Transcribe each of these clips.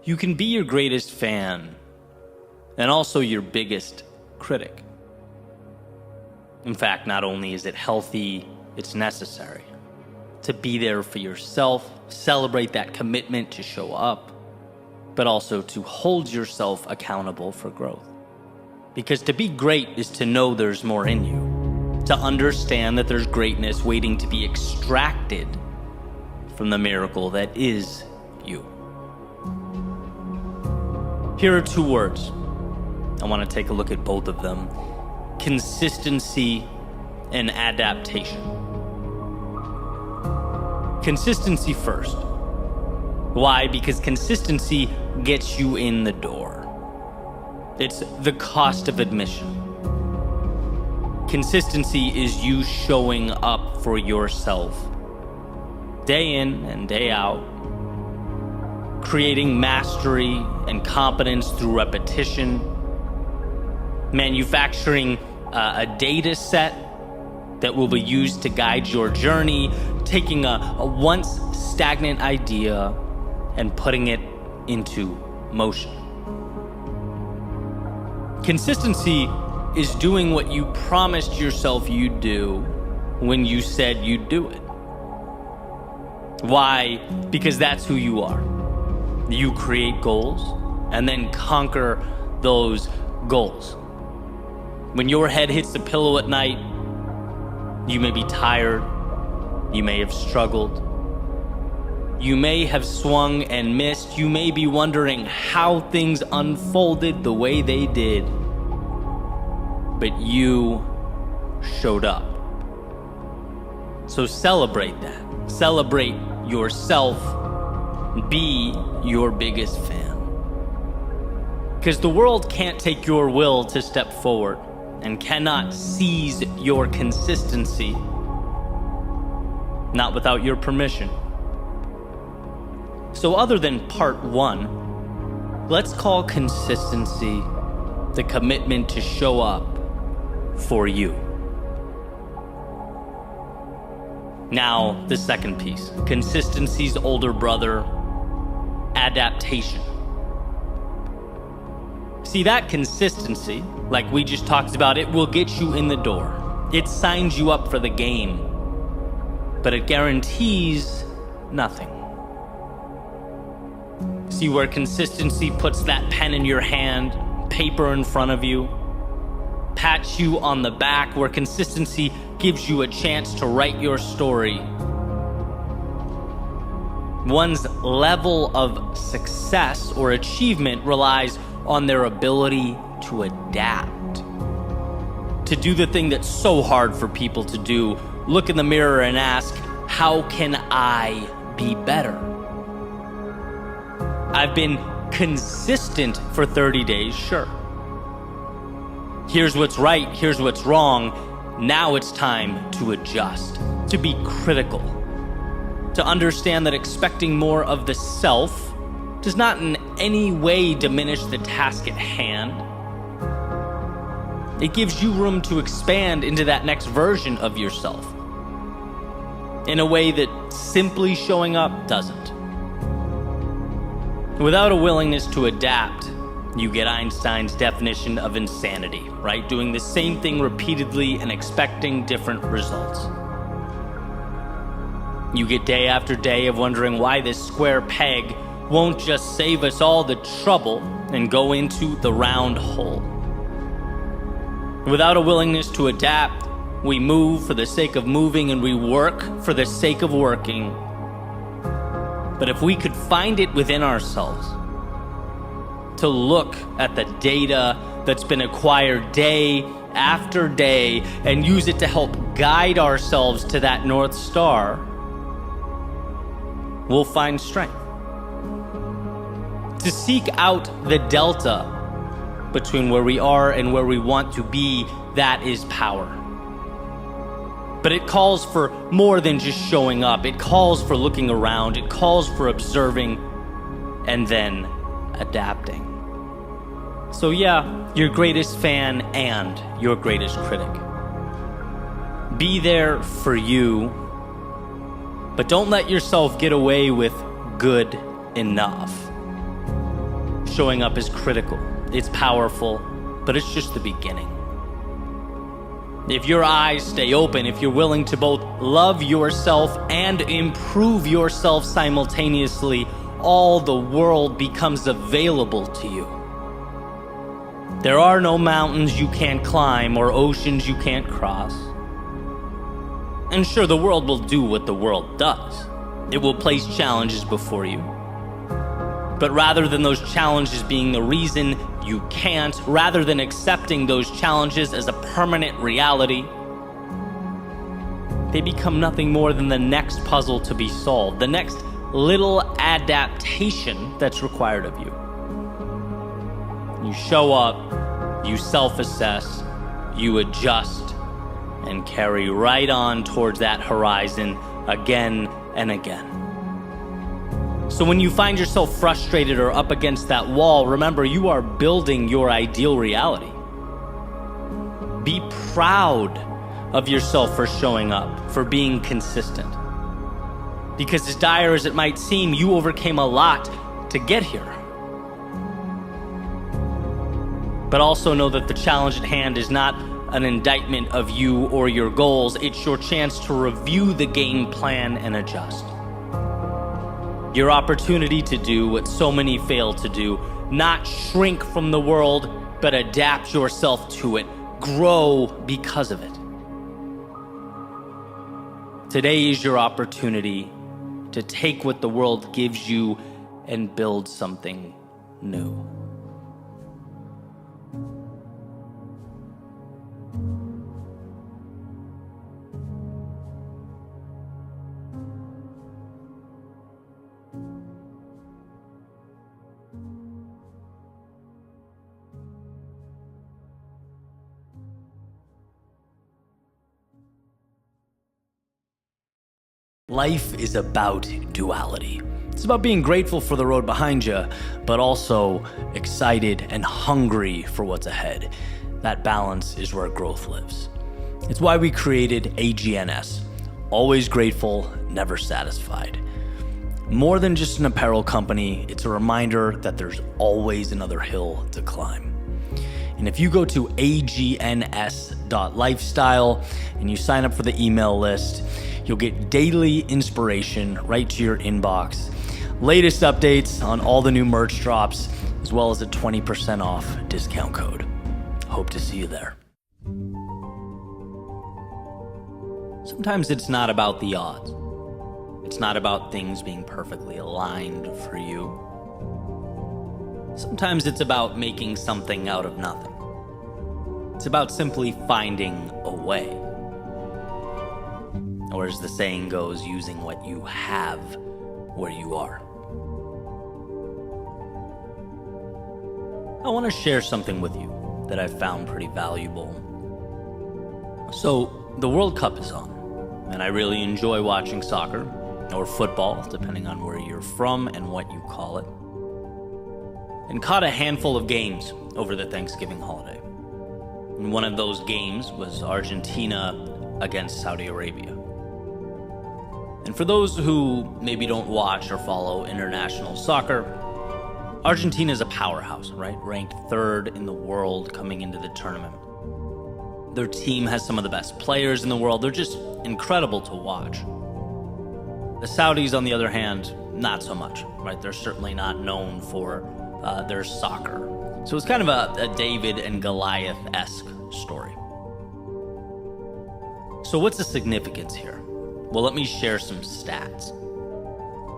You can be your greatest fan and also your biggest critic. In fact, not only is it healthy, it's necessary to be there for yourself, celebrate that commitment to show up, but also to hold yourself accountable for growth. Because to be great is to know there's more in you, to understand that there's greatness waiting to be extracted from the miracle that is you. Here are two words. I want to take a look at both of them: consistency and adaptation. Consistency first. Why? Because consistency gets you in the door. It's the cost of admission. Consistency is you showing up for yourself, day in and day out, creating mastery and competence through repetition, manufacturing a data set that will be used to guide your journey, taking a once stagnant idea and putting it into motion. Consistency is doing what you promised yourself you'd do when you said you'd do it. Why? Because that's who you are. You create goals and then conquer those goals. When your head hits the pillow at night, you may be tired, you may have struggled, you may have swung and missed, you may be wondering how things unfolded the way they did, but you showed up. So celebrate that. Celebrate yourself. Be your biggest fan. Because the world can't take your will to step forward and cannot seize your consistency, not without your permission. So other than part one, let's call consistency the commitment to show up for you. Now, the second piece, consistency's older brother, adaptation. See, that consistency, like we just talked about, it will get you in the door. It signs you up for the game, but it guarantees nothing. See, where consistency puts that pen in your hand, paper in front of you, pats you on the back, where consistency gives you a chance to write your story. One's level of success or achievement relies on their ability to adapt, to do the thing that's so hard for people to do. Look in the mirror and ask, how can I be better? I've been consistent for 30 days, sure. Here's what's right, here's what's wrong. Now it's time to adjust, to be critical, to understand that expecting more of the self does not in any way diminish the task at hand. It gives you room to expand into that next version of yourself in a way that simply showing up doesn't. Without a willingness to adapt, you get Einstein's definition of insanity, right? Doing the same thing repeatedly and expecting different results. You get day after day of wondering why this square peg won't just save us all the trouble and go into the round hole. Without a willingness to adapt, we move for the sake of moving and we work for the sake of working. But if we could find it within ourselves to look at the data that's been acquired day after day and use it to help guide ourselves to that North Star, we'll find strength. To seek out the delta between where we are and where we want to be, that is power. But it calls for more than just showing up. It calls for looking around. It calls for observing and then adapting. So yeah, your greatest fan and your greatest critic. Be there for you, but don't let yourself get away with good enough. showing up is critical. It's powerful, but it's just the beginning. If your eyes stay open, if you're willing to both love yourself and improve yourself simultaneously, all the world becomes available to you. There are no mountains you can't climb or oceans you can't cross. And sure, the world will do what the world does. It will place challenges before you. But rather than those challenges being the reason you can't, rather than accepting those challenges as a permanent reality, they become nothing more than the next puzzle to be solved, the next little adaptation that's required of you. You show up, you self-assess, you adjust, and carry right on towards that horizon again and again. So when you find yourself frustrated or up against that wall, remember, you are building your ideal reality. Be proud of yourself for showing up, for being consistent. Because as dire as it might seem, you overcame a lot to get here. But also know that the challenge at hand is not an indictment of you or your goals. It's your chance to review the game plan and adjust. Your opportunity to do what so many fail to do, not shrink from the world, but adapt yourself to it, grow because of it. Today is your opportunity to take what the world gives you and build something new. Life is about duality. It's about being grateful for the road behind you, but also excited and hungry for what's ahead. That balance is where growth lives. It's why we created AGNS, always grateful, never satisfied. More than just an apparel company, it's a reminder that there's always another hill to climb. And if you go to agns.lifestyle and you sign up for the email list, you'll get daily inspiration right to your inbox, latest updates on all the new merch drops, as well as a 20% off discount code. Hope to see you there. Sometimes it's not about the odds. It's not about things being perfectly aligned for you. Sometimes it's about making something out of nothing. It's about simply finding a way. Or as the saying goes, using what you have where you are. I want to share something with you that I've found pretty valuable. So, the World Cup is on, and I really enjoy watching soccer, or football, depending on where you're from and what you call it. And caught a handful of games over the Thanksgiving holiday. And one of those games was Argentina against Saudi Arabia. And for those who maybe don't watch or follow international soccer, Argentina is a powerhouse, right? Ranked third in the world coming into the tournament. Their team has some of the best players in the world. They're just incredible to watch. The Saudis, on the other hand, not so much, right? They're certainly not known for their soccer. So it's kind of a David and Goliath-esque story. So what's the significance here? Well, let me share some stats.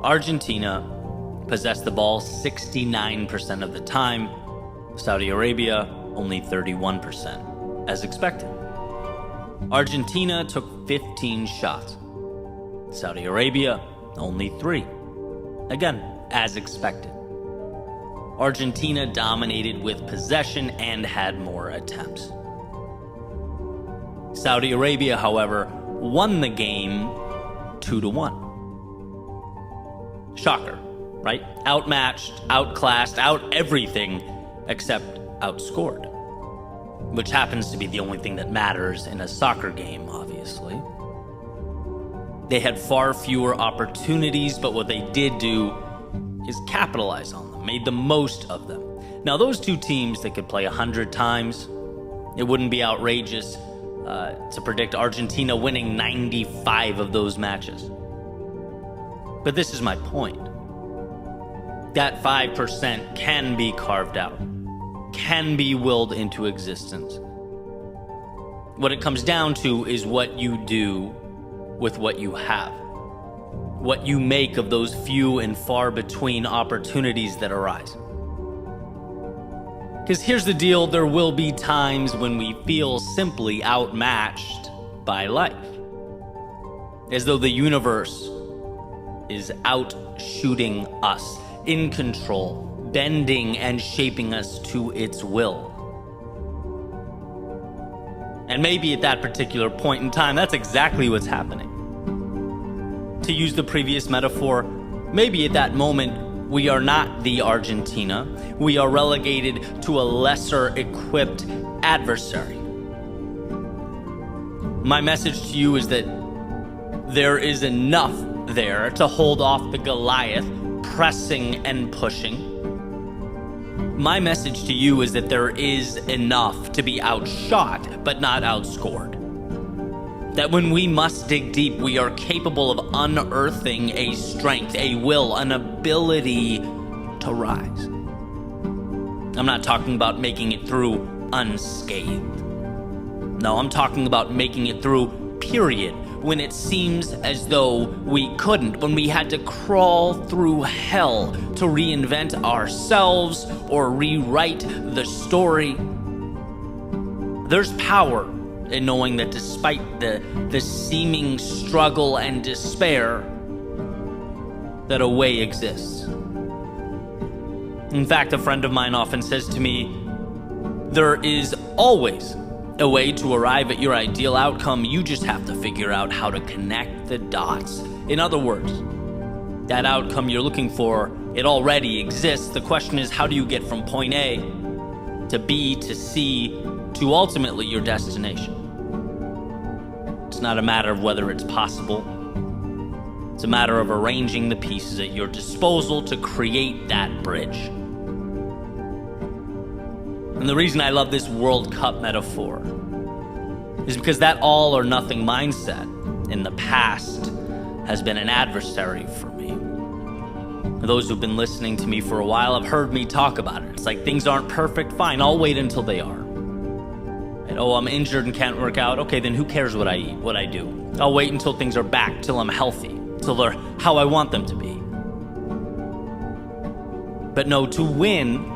Argentina possessed the ball 69% of the time. Saudi Arabia, only 31%, as expected. Argentina took 15 shots. Saudi Arabia, only 3. Again, as expected. Argentina dominated with possession and had more attempts. Saudi Arabia, however, won the game 2-1. Shocker, right? Outmatched, outclassed, out everything except outscored. Which happens to be the only thing that matters in a soccer game, obviously. They had far fewer opportunities, but what they did do is capitalize on them, made the most of them. Now, those two teams that could play 100 times, it wouldn't be outrageous to predict Argentina winning 95 of those matches. But this is my point. That 5% can be carved out, can be willed into existence. What it comes down to is what you do with what you have, what you make of those few and far between opportunities that arise. Because here's the deal, there will be times when we feel simply outmatched by life, as though the universe is outshooting us, in control, bending and shaping us to its will. And maybe at that particular point in time, that's exactly what's happening. To use the previous metaphor, maybe at that moment, we are not the Argentina. We are relegated to a lesser equipped adversary. My message to you is that there is enough there to hold off the Goliath pressing and pushing. My message to you is that there is enough to be outshot, but not outscored. That when we must dig deep, we are capable of unearthing a strength, a will, an ability to rise. I'm not talking about making it through unscathed. No, I'm talking about making it through, period, when it seems as though we couldn't, when we had to crawl through hell to reinvent ourselves or rewrite the story. There's power in knowing that despite the seeming struggle and despair, that a way exists. In fact, a friend of mine often says to me, there is always a way to arrive at your ideal outcome. You just have to figure out how to connect the dots. In other words, that outcome you're looking for, it already exists. The question is, how do you get from point A to B to C to ultimately your destination? It's not a matter of whether it's possible. It's a matter of arranging the pieces at your disposal to create that bridge. And the reason I love this World Cup metaphor is because that all or nothing mindset in the past has been an adversary for me. Those who've been listening to me for a while have heard me talk about it. It's like, things aren't perfect, fine, I'll wait until they are. And, oh, I'm injured and can't work out. Okay, then who cares what I eat, what I do? I'll wait until things are back, till I'm healthy, till they're how I want them to be. But no, to win,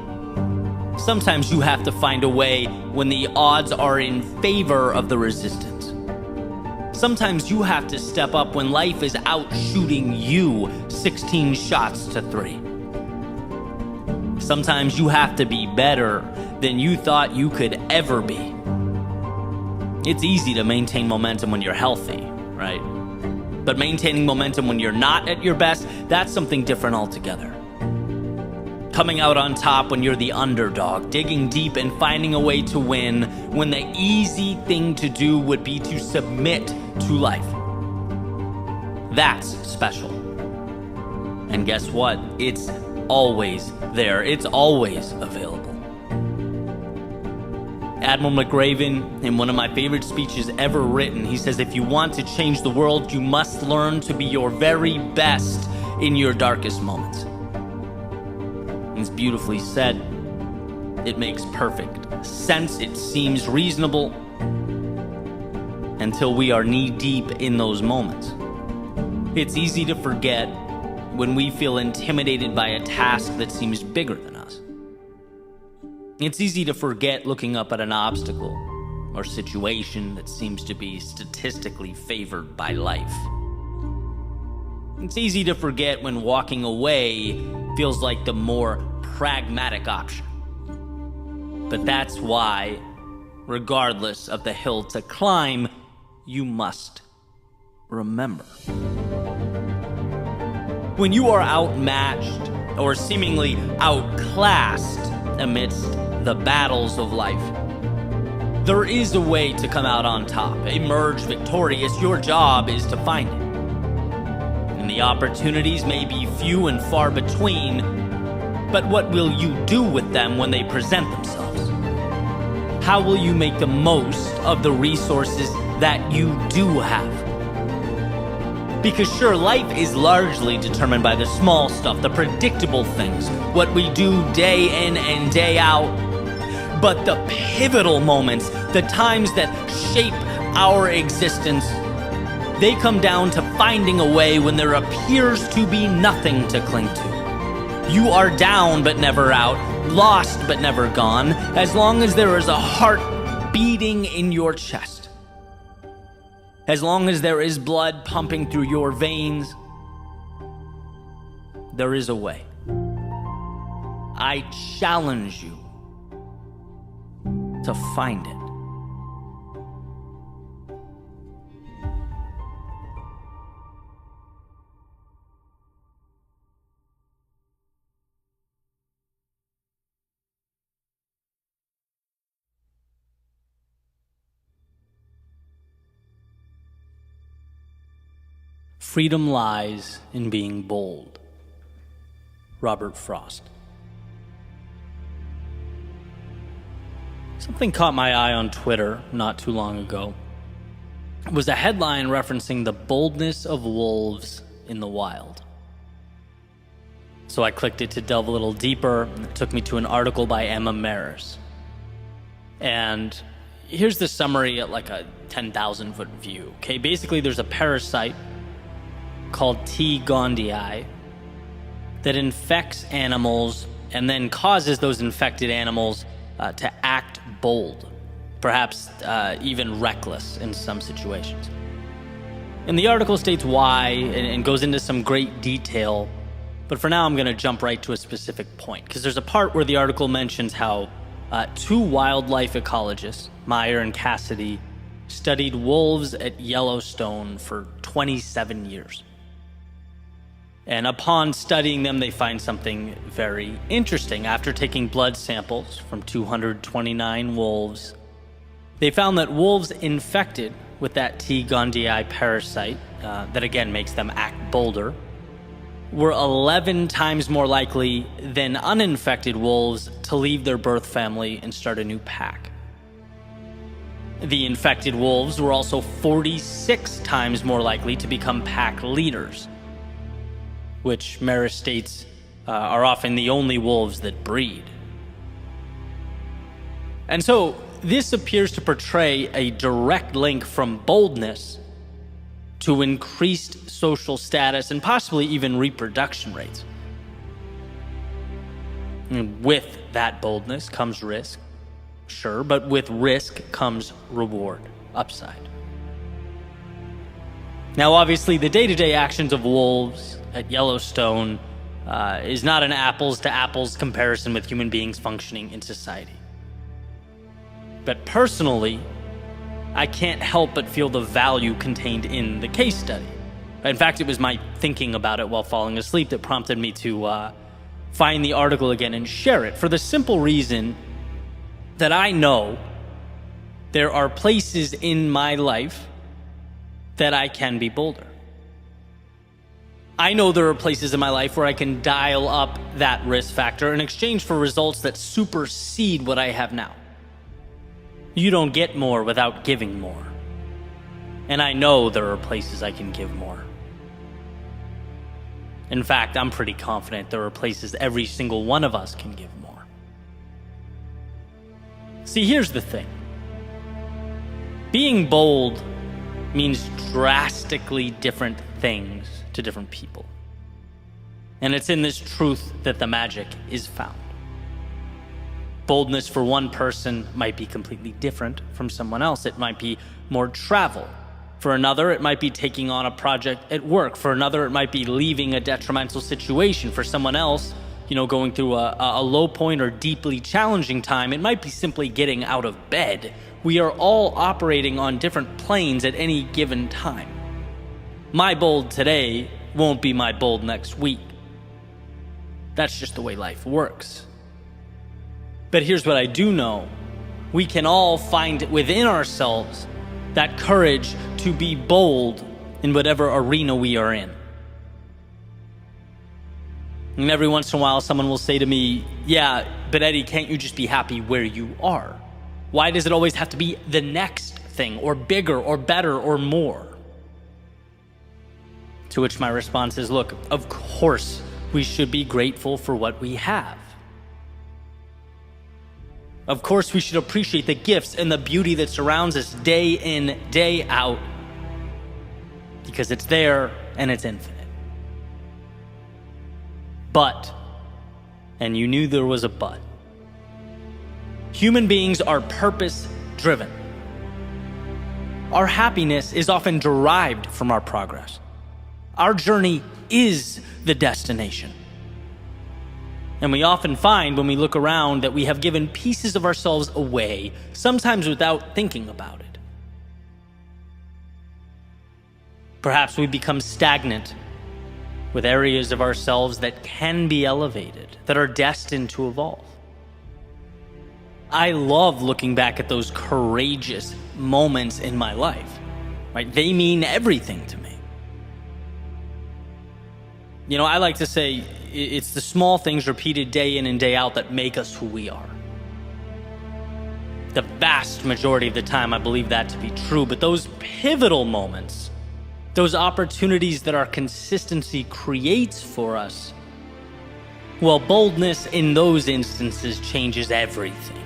sometimes you have to find a way when the odds are in favor of the resistance. Sometimes you have to step up when life is out shooting you 16 shots to 3. Sometimes you have to be better than you thought you could ever be. It's easy to maintain momentum when you're healthy, right? But maintaining momentum when you're not at your best, that's something different altogether. Coming out on top when you're the underdog, digging deep and finding a way to win when the easy thing to do would be to submit to life. That's special. And guess what? It's always there. It's always available. Admiral McRaven, in one of my favorite speeches ever written, he says, if you want to change the world, you must learn to be your very best in your darkest moments. It's beautifully said. It makes perfect sense. It seems reasonable until we are knee-deep in those moments. It's easy to forget when we feel intimidated by a task that seems bigger than us. It's easy to forget looking up at an obstacle or situation that seems to be statistically favored by life. It's easy to forget when walking away feels like the more pragmatic option. But that's why, regardless of the hill to climb, you must remember. When you are outmatched or seemingly outclassed amidst the battles of life, there is a way to come out on top, emerge victorious. Your job is to find it. And the opportunities may be few and far between, but but what will you do with them when they present themselves? How will you make the most of the resources that you do have? Because sure, life is largely determined by the small stuff, the predictable things, what we do day in and day out. But the pivotal moments, the times that shape our existence, they come down to finding a way when there appears to be nothing to cling to. You are down but never out, lost but never gone, as long as there is a heart beating in your chest. As long as there is blood pumping through your veins, there is a way. I challenge you to find it. Freedom lies in being bold. Robert Frost. Something caught my eye on Twitter not too long ago. It was a headline referencing the boldness of wolves in the wild. So I clicked it to delve a little deeper, and it took me to an article by Emma Maris. And here's the summary at like a 10,000 foot view. Okay, basically there's a parasite called T. gondii that infects animals and then causes those infected animals to act bold, perhaps even reckless in some situations. And the article states why and goes into some great detail, but for now I'm going to jump right to a specific point, because there's a part where the article mentions how two wildlife ecologists, Meyer and Cassidy, studied wolves at Yellowstone for 27 years. And upon studying them, they find something very interesting. After taking blood samples from 229 wolves, they found that wolves infected with that T. gondii parasite, that again makes them act bolder, were 11 times more likely than uninfected wolves to leave their birth family and start a new pack. The infected wolves were also 46 times more likely to become pack leaders, which Maris states are often the only wolves that breed. And so this appears to portray a direct link from boldness to increased social status and possibly even reproduction rates. And with that boldness comes risk, sure, but with risk comes reward, upside. Now, obviously, the day-to-day actions of wolves at Yellowstone is not an apples-to-apples comparison with human beings functioning in society. But personally, I can't help but feel the value contained in the case study. In fact, it was my thinking about it while falling asleep that prompted me to find the article again and share it, for the simple reason that I know there are places in my life that I can be bolder. I know there are places in my life where I can dial up that risk factor in exchange for results that supersede what I have now. You don't get more without giving more. And I know there are places I can give more. In fact, I'm pretty confident there are places every single one of us can give more. See, here's the thing. Being bold means drastically different things to different people. And it's in this truth that the magic is found. Boldness for one person might be completely different from someone else. It might be more travel. For another, it might be taking on a project at work. For another, it might be leaving a detrimental situation. For someone else, going through a low point or deeply challenging time, it might be simply getting out of bed. We are all operating on different planes at any given time. My bold today won't be my bold next week. That's just the way life works. But here's what I do know. We can all find within ourselves that courage to be bold in whatever arena we are in. And every once in a while, someone will say to me, yeah, but Eddie, can't you just be happy where you are? Why does it always have to be the next thing, or bigger, or better, or more? To which my response is, look, of course we should be grateful for what we have. Of course we should appreciate the gifts and the beauty that surrounds us day in, day out, because it's there and it's infinite. But, and you knew there was a but, human beings are purpose-driven. Our happiness is often derived from our progress. Our journey is the destination. And we often find when we look around that we have given pieces of ourselves away, sometimes without thinking about it. Perhaps we become stagnant with areas of ourselves that can be elevated, that are destined to evolve. I love looking back at those courageous moments in my life, right? They mean everything to me. You know, I like to say it's the small things repeated day in and day out that make us who we are. The vast majority of the time, I believe that to be true, but those pivotal moments, those opportunities that our consistency creates for us, well, boldness in those instances changes everything.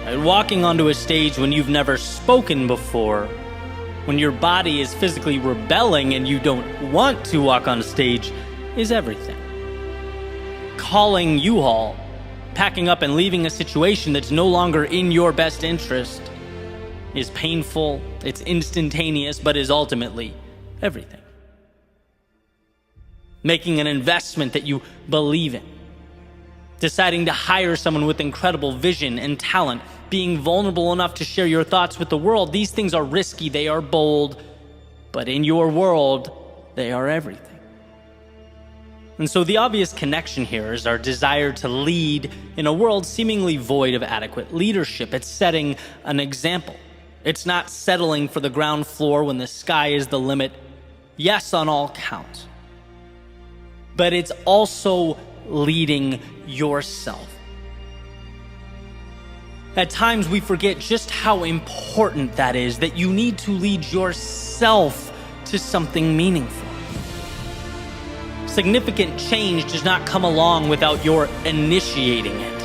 And walking onto a stage when you've never spoken before, when your body is physically rebelling and you don't want to walk on a stage, is everything. Calling U-Haul, packing up and leaving a situation that's no longer in your best interest, is painful, it's instantaneous, but is ultimately everything. Making an investment that you believe in, deciding to hire someone with incredible vision and talent, being vulnerable enough to share your thoughts with the world, these things are risky, they are bold, but in your world, they are everything. And so the obvious connection here is our desire to lead in a world seemingly void of adequate leadership. It's setting an example. It's not settling for the ground floor when the sky is the limit. Yes, on all counts. But it's also leading yourself. At times we forget just how important that is, that you need to lead yourself to something meaningful. Significant change does not come along without your initiating it.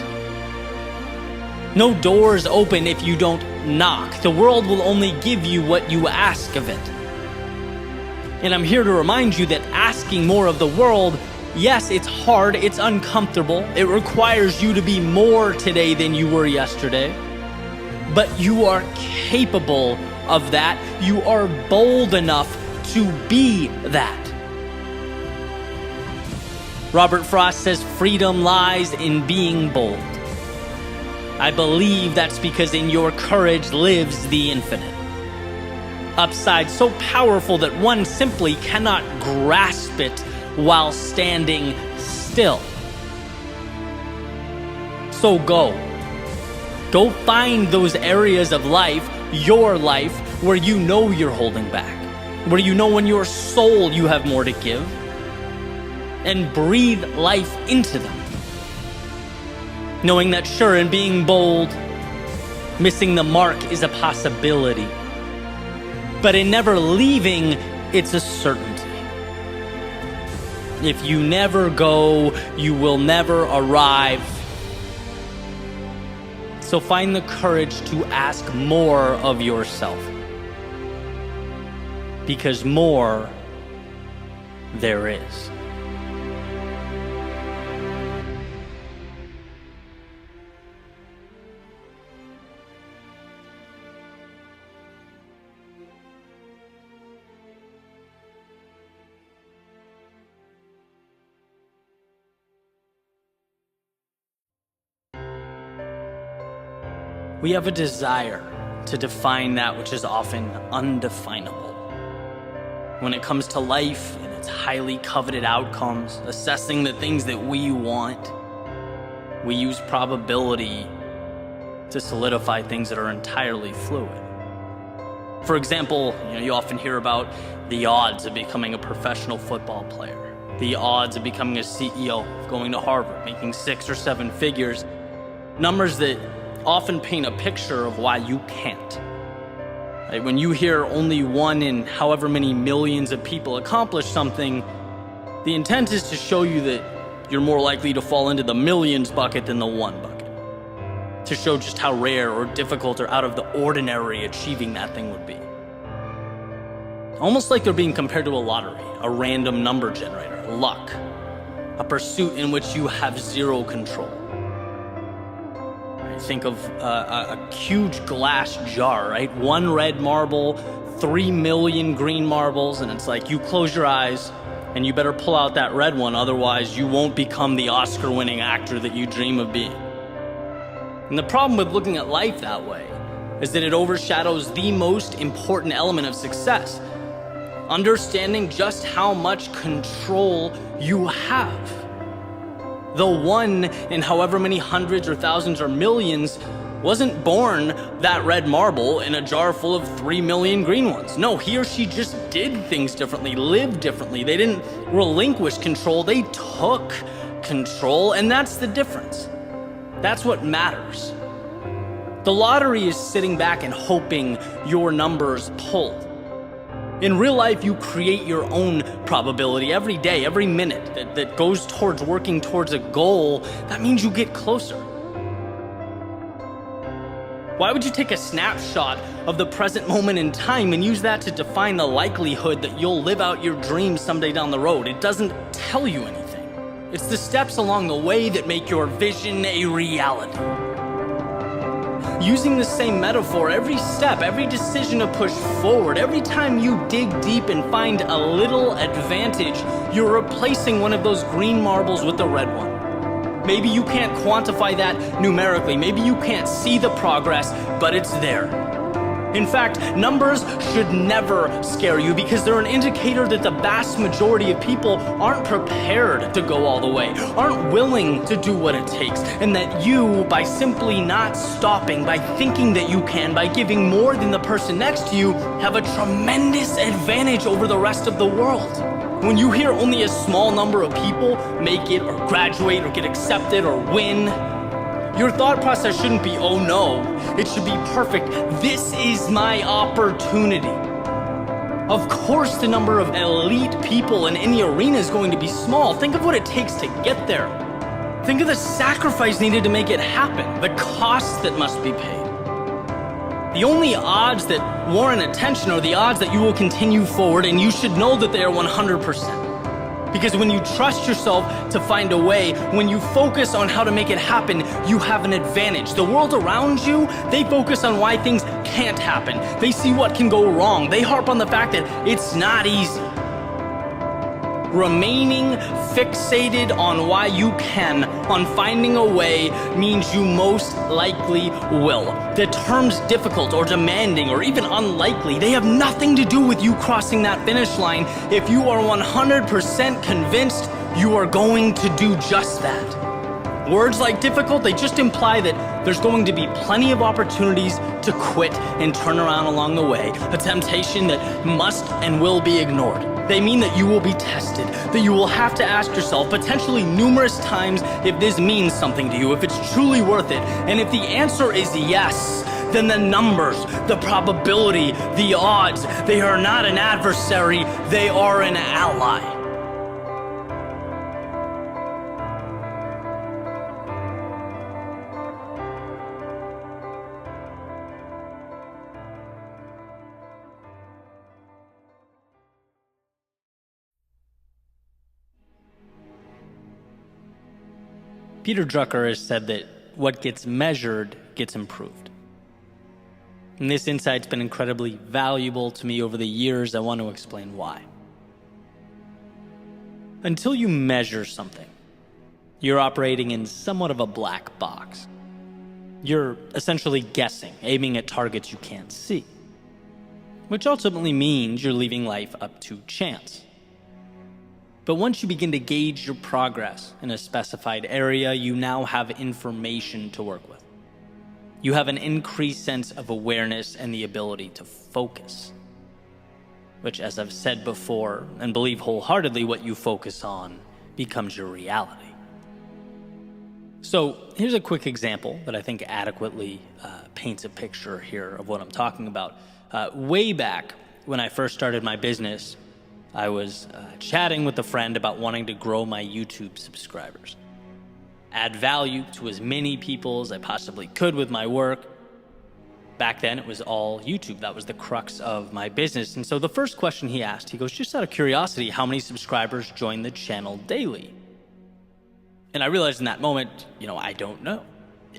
No doors open if you don't knock. The world will only give you what you ask of it. And I'm here to remind you that asking more of the world, yes, it's hard, it's uncomfortable, it requires you to be more today than you were yesterday, but you are capable of that. You are bold enough to be that. Robert Frost says freedom lies in being bold. I believe that's because in your courage lives the infinite. Upside so powerful that one simply cannot grasp it while standing still. So go find those areas of life, your life, where you know you're holding back, where you know in your soul you have more to give, and breathe life into them. Knowing that sure, in being bold, missing the mark is a possibility, but in never leaving, it's a certainty. If you never go, you will never arrive. So find the courage to ask more of yourself, because more there is. We have a desire to define that which is often undefinable. When it comes to life and its highly coveted outcomes, assessing the things that we want, we use probability to solidify things that are entirely fluid. For example, you often hear about the odds of becoming a professional football player. the odds of becoming a CEO, of going to Harvard, making 6 or 7 figures, numbers that often paint a picture of why you can't. Right? When you hear only one in however many millions of people accomplish something, the intent is to show you that you're more likely to fall into the millions bucket than the one bucket, to show just how rare or difficult or out of the ordinary achieving that thing would be. Almost like they're being compared to a lottery, a random number generator, luck, a pursuit in which you have zero control. Think of a huge glass jar, right? 1 red marble, 3 million green marbles, and it's like you close your eyes and you better pull out that red one, otherwise you won't become the Oscar-winning actor that you dream of being. And the problem with looking at life that way is that it overshadows the most important element of success: understanding just how much control you have. The one in however many hundreds or thousands or millions wasn't born that red marble in a jar full of 3 million green ones. No, he or she just did things differently, lived differently. They didn't relinquish control, they took control, and that's the difference. That's what matters. The lottery is sitting back and hoping your numbers pull. In real life, you create your own probability every day, every minute that goes towards working towards a goal. That means you get closer. Why would you take a snapshot of the present moment in time and use that to define the likelihood that you'll live out your dreams someday down the road? It doesn't tell you anything. It's the steps along the way that make your vision a reality. Using the same metaphor, every step, every decision to push forward, every time you dig deep and find a little advantage, you're replacing one of those green marbles with the red one. Maybe you can't quantify that numerically, maybe you can't see the progress, but it's there. In fact, numbers should never scare you because they're an indicator that the vast majority of people aren't prepared to go all the way, aren't willing to do what it takes, and that you, by simply not stopping, by thinking that you can, by giving more than the person next to you, have a tremendous advantage over the rest of the world. When you hear only a small number of people make it or graduate or get accepted or win, your thought process shouldn't be, oh no, it should be perfect. This is my opportunity. Of course, the number of elite people in any arena is going to be small. Think of what it takes to get there. Think of the sacrifice needed to make it happen, the costs that must be paid. The only odds that warrant attention are the odds that you will continue forward, and you should know that they are 100%. Because when you trust yourself to find a way, when you focus on how to make it happen, you have an advantage. The world around you, they focus on why things can't happen. They see what can go wrong. They harp on the fact that it's not easy. Remaining fixated on why you can, on finding a way, means you most likely will. The terms difficult or demanding or even unlikely, they have nothing to do with you crossing that finish line if you are 100% convinced you are going to do just that. Words like difficult, they just imply that there's going to be plenty of opportunities to quit and turn around along the way, a temptation that must and will be ignored. They mean that you will be tested, that you will have to ask yourself potentially numerous times if this means something to you, if it's truly worth it. And if the answer is yes, then the numbers, the probability, the odds, they are not an adversary, they are an ally. Peter Drucker has said that what gets measured gets improved. And this insight's been incredibly valuable to me over the years. I want to explain why. Until you measure something, you're operating in somewhat of a black box. You're essentially guessing, aiming at targets you can't see, which ultimately means you're leaving life up to chance. But once you begin to gauge your progress in a specified area, you now have information to work with. You have an increased sense of awareness and the ability to focus. which, as I've said before and believe wholeheartedly, what you focus on becomes your reality. So here's a quick example that I think adequately paints a picture here of what I'm talking about. Way back when I first started my business, I was chatting with a friend about wanting to grow my YouTube subscribers, add value to as many people as I possibly could with my work. Back then, it was all YouTube. That was the crux of my business. And so the first question he asked, he goes, just out of curiosity, how many subscribers join the channel daily? And I realized in that moment, I don't know.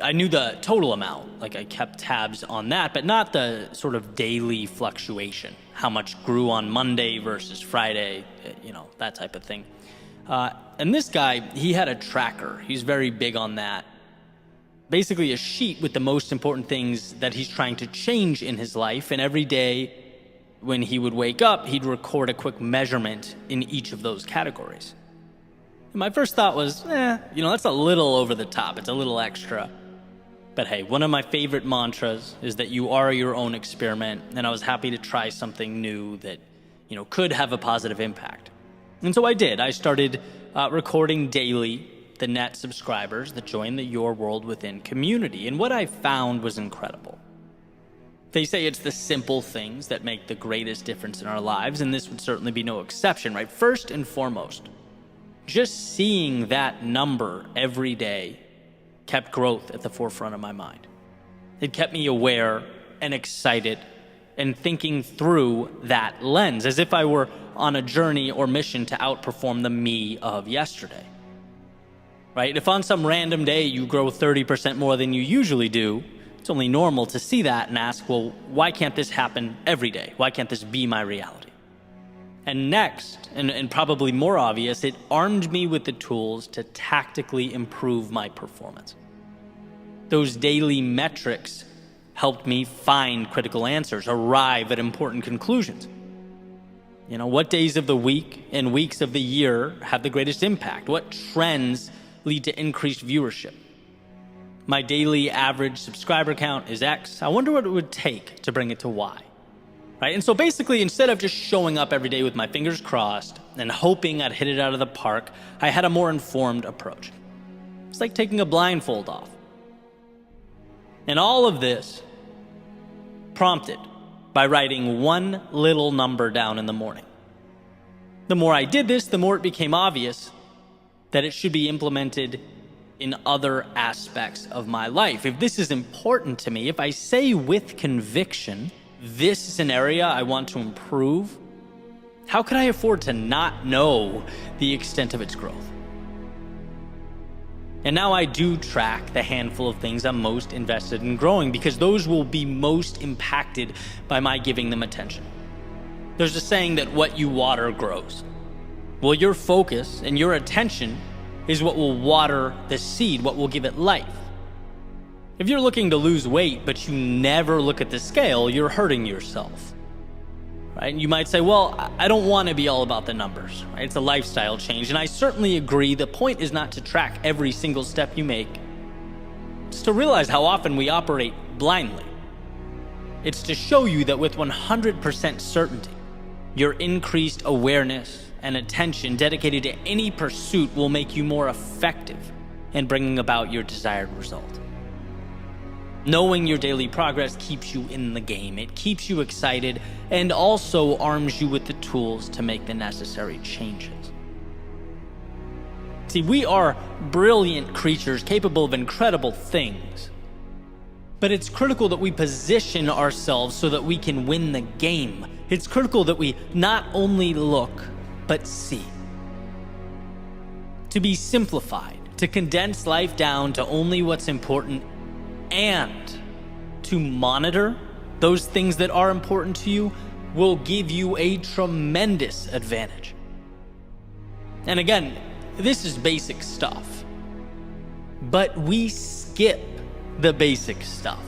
I knew the total amount, like I kept tabs on that, but not the sort of daily fluctuation, how much grew on Monday versus Friday, that type of thing. And this guy, he had a tracker. He's very big on that. Basically a sheet with the most important things that he's trying to change in his life. And every day when he would wake up, he'd record a quick measurement in each of those categories. And my first thought was, that's a little over the top. It's a little extra. But hey, one of my favorite mantras is that you are your own experiment. And I was happy to try something new that, could have a positive impact. And so I did. I started recording daily the net subscribers that join the Your World Within community. And what I found was incredible. They say it's the simple things that make the greatest difference in our lives, and this would certainly be no exception, right? First and foremost, just seeing that number every day kept growth at the forefront of my mind. It kept me aware and excited and thinking through that lens as if I were on a journey or mission to outperform the me of yesterday. Right? If on some random day you grow 30% more than you usually do, it's only normal to see that and ask, well, why can't this happen every day? Why can't this be my reality? And next, and probably more obvious, it armed me with the tools to tactically improve my performance. Those daily metrics helped me find critical answers, arrive at important conclusions. What days of the week and weeks of the year have the greatest impact? What trends lead to increased viewership? My daily average subscriber count is X. I wonder what it would take to bring it to Y. Right? And so basically, instead of just showing up every day with my fingers crossed and hoping I'd hit it out of the park, I had a more informed approach. It's like taking a blindfold off. And all of this prompted by writing one little number down in the morning. The more I did this, the more it became obvious that it should be implemented in other aspects of my life. If this is important to me, if I say with conviction, this is an area I want to improve, how could I afford to not know the extent of its growth? And now I do track the handful of things I'm most invested in growing because those will be most impacted by my giving them attention. There's a saying that what you water grows. Well, your focus and your attention is what will water the seed, what will give it life. If you're looking to lose weight, but you never look at the scale, you're hurting yourself. Right? And you might say, well, I don't want to be all about the numbers. Right? It's a lifestyle change. And I certainly agree. The point is not to track every single step you make. It's to realize how often we operate blindly. It's to show you that with 100% certainty, your increased awareness and attention dedicated to any pursuit will make you more effective in bringing about your desired result. Knowing your daily progress keeps you in the game. It keeps you excited and also arms you with the tools to make the necessary changes. See, we are brilliant creatures capable of incredible things. But it's critical that we position ourselves so that we can win the game. It's critical that we not only look, but see. To be simplified, to condense life down to only what's important, and to monitor those things that are important to you will give you a tremendous advantage. And again, this is basic stuff, but we skip the basic stuff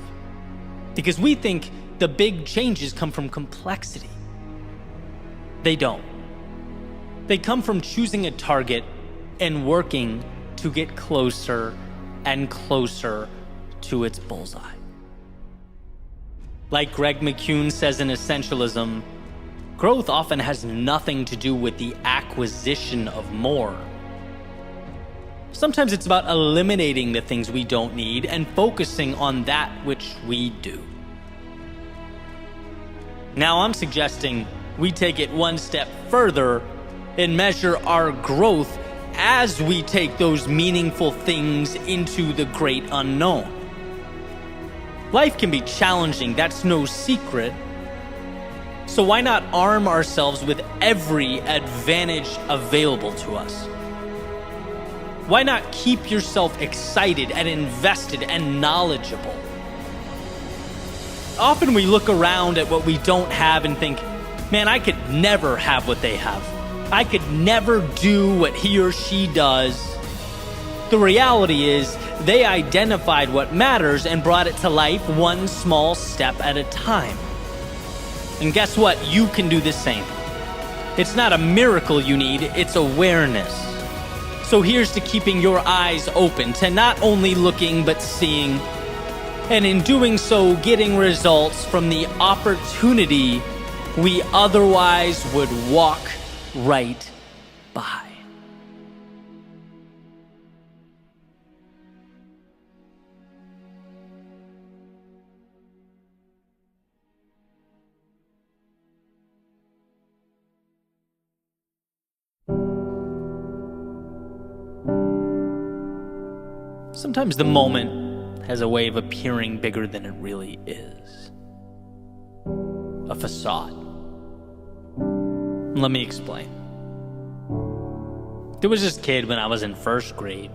because we think the big changes come from complexity. They don't. They come from choosing a target and working to get closer and closer to its bullseye. Like Greg McCune says in Essentialism, growth often has nothing to do with the acquisition of more. Sometimes it's about eliminating the things we don't need and focusing on that which we do. Now I'm suggesting we take it one step further and measure our growth as we take those meaningful things into the great unknown. Life can be challenging, that's no secret. So why not arm ourselves with every advantage available to us? Why not keep yourself excited and invested and knowledgeable? Often we look around at what we don't have and think, man, I could never have what they have. I could never do what he or she does. The reality is, they identified what matters and brought it to life one small step at a time. And guess what? You can do the same. It's not a miracle you need, it's awareness. So here's to keeping your eyes open, to not only looking but seeing, and in doing so, getting results from the opportunity we otherwise would walk right by. Sometimes the moment has a way of appearing bigger than it really is. A facade. Let me explain. There was this kid when I was in first grade.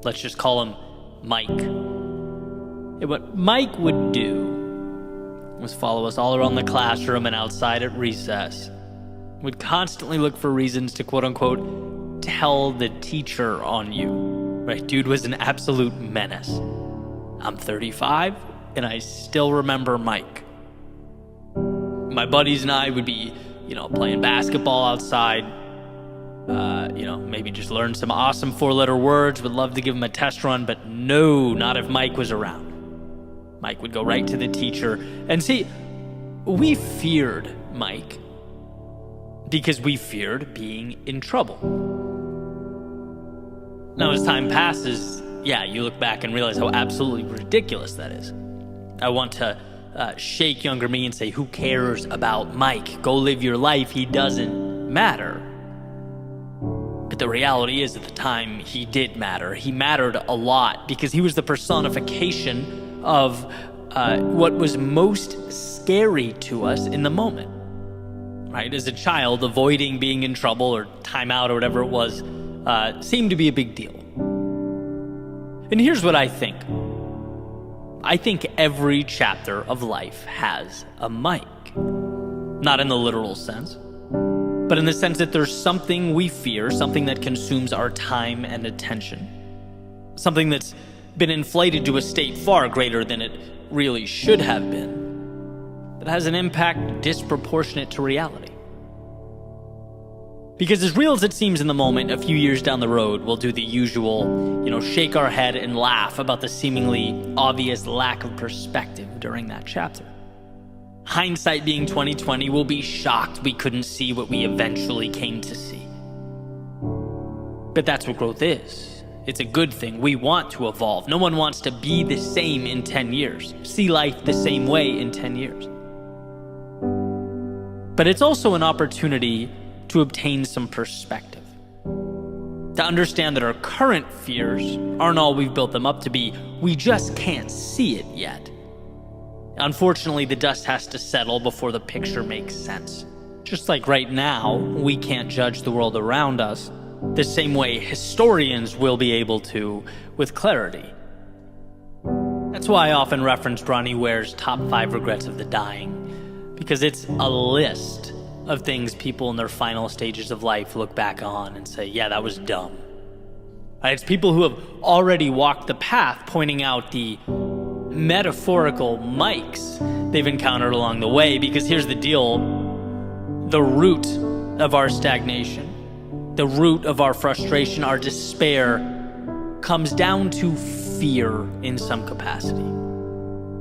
Let's just call him Mike. And what Mike would do was follow us all around the classroom and outside at recess. Would constantly look for reasons to quote-unquote tell the teacher on you. Right, dude was an absolute menace. I'm 35, and I still remember Mike. My buddies and I would be, playing basketball outside. Maybe just learn some awesome 4-letter words. Would love to give him a test run, but no, not if Mike was around. Mike would go right to the teacher. And see, we feared Mike because we feared being in trouble. Now, as time passes, you look back and realize how absolutely ridiculous that is. I want to shake younger me and say, who cares about Mike? Go live your life. He doesn't matter. But the reality is, at the time, he did matter. He mattered a lot because he was the personification of what was most scary to us in the moment. Right? As a child, avoiding being in trouble or timeout or whatever it was seemed to be a big deal. And here's what I think. I think every chapter of life has a Mike. Not in the literal sense, but in the sense that there's something we fear, something that consumes our time and attention. Something that's been inflated to a state far greater than it really should have been. That has an impact disproportionate to reality. Because as real as it seems in the moment, a few years down the road, we'll do the usual, shake our head and laugh about the seemingly obvious lack of perspective during that chapter. Hindsight being 20/20, we'll be shocked we couldn't see what we eventually came to see. But that's what growth is. It's a good thing. We want to evolve. No one wants to be the same in 10 years, see life the same way in 10 years. But it's also an opportunity to obtain some perspective. To understand that our current fears aren't all we've built them up to be. We just can't see it yet. Unfortunately, the dust has to settle before the picture makes sense. Just like right now, we can't judge the world around us the same way historians will be able to with clarity. That's why I often reference Bronnie Ware's top 5 regrets of the dying, because it's a list of things people in their final stages of life look back on and say, yeah, that was dumb. It's people who have already walked the path pointing out the metaphorical Mikes they've encountered along the way, because here's the deal. The root of our stagnation, the root of our frustration, our despair, comes down to fear in some capacity.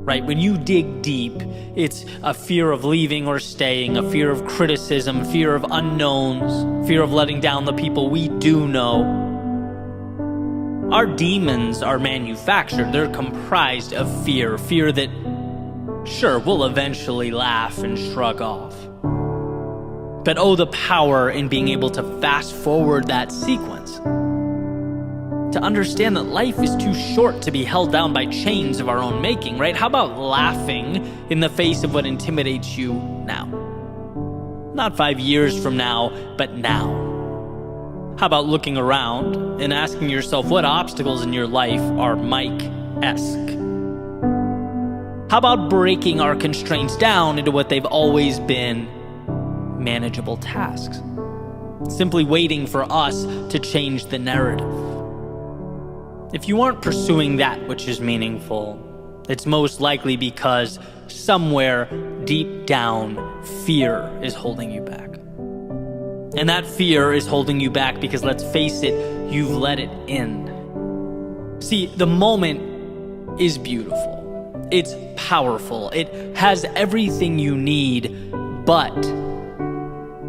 right? When you dig deep, it's a fear of leaving or staying, a fear of criticism, fear of unknowns, fear of letting down the people we do know. Our demons are manufactured. They're comprised of fear that, sure, we'll eventually laugh and shrug off. But oh, the power in being able to fast forward that sequence. To understand that life is too short to be held down by chains of our own making, right? How about laughing in the face of what intimidates you now? Not 5 years from now, but now. How about looking around and asking yourself what obstacles in your life are Mike-esque? How about breaking our constraints down into what they've always been, manageable tasks? Simply waiting for us to change the narrative. If you aren't pursuing that which is meaningful, it's most likely because somewhere deep down, fear is holding you back. And that fear is holding you back because, let's face it, you've let it in. See, the moment is beautiful. It's powerful. It has everything you need, but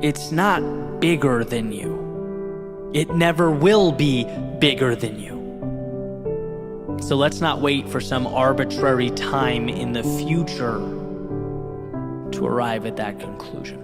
it's not bigger than you. It never will be bigger than you. So let's not wait for some arbitrary time in the future to arrive at that conclusion.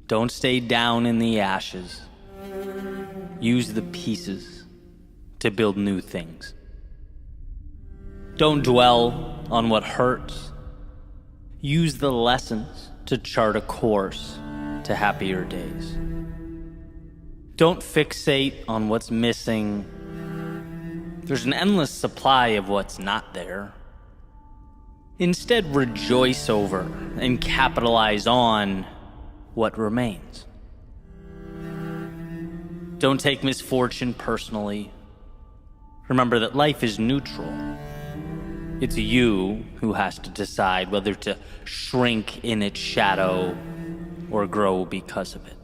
Don't stay down in the ashes. Use the pieces to build new things. Don't dwell on what hurts. Use the lessons to chart a course to happier days. Don't fixate on what's missing. There's an endless supply of what's not there. Instead, rejoice over and capitalize on what remains. Don't take misfortune personally. Remember that life is neutral. It's you who has to decide whether to shrink in its shadow or grow because of it.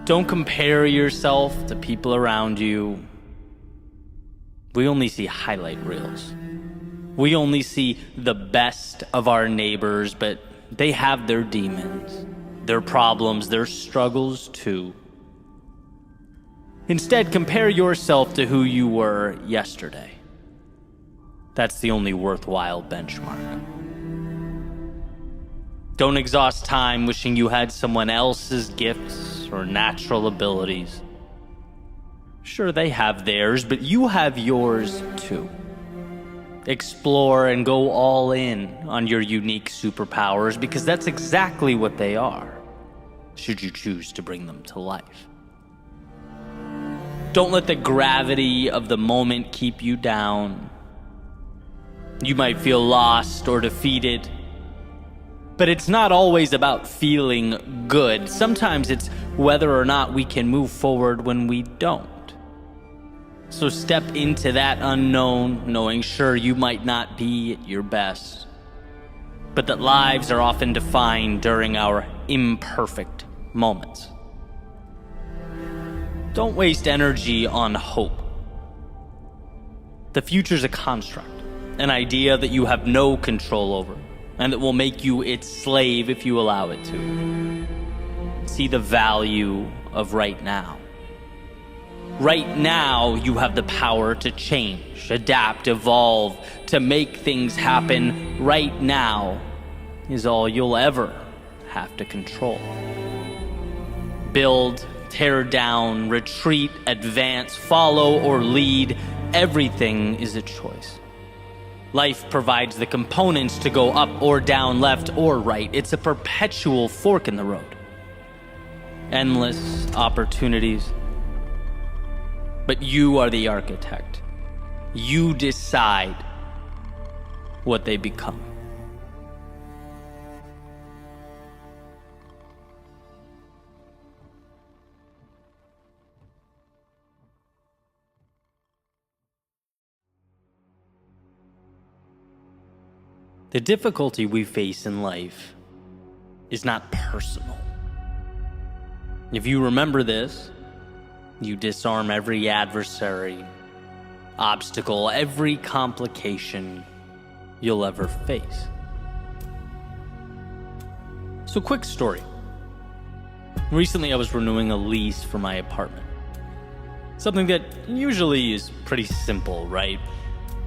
Don't compare yourself to people around you. We only see highlight reels. We only see the best of our neighbors, but they have their demons, their problems, their struggles too. Instead, compare yourself to who you were yesterday. That's the only worthwhile benchmark. Don't exhaust time wishing you had someone else's gifts or natural abilities. Sure, they have theirs, but you have yours too. Explore and go all in on your unique superpowers, because that's exactly what they are, should you choose to bring them to life. Don't let the gravity of the moment keep you down. You might feel lost or defeated, but it's not always about feeling good. Sometimes it's whether or not we can move forward when we don't. So step into that unknown, knowing sure you might not be at your best, but that lives are often defined during our imperfect moments. Don't waste energy on hope. The future's a construct, an idea that you have no control over, and that will make you its slave if you allow it to. See the value of right now. Right now, you have the power to change, adapt, evolve, to make things happen. Right now is all you'll ever have to control. Build, tear down, retreat, advance, follow, or lead. Everything is a choice. Life provides the components to go up or down, left or right. It's a perpetual fork in the road. Endless opportunities. But you are the architect. You decide what they become. The difficulty we face in life is not personal. If you remember this, you disarm every adversary, obstacle, every complication you'll ever face. So, quick story. Recently, I was renewing a lease for my apartment. Something that usually is pretty simple, right?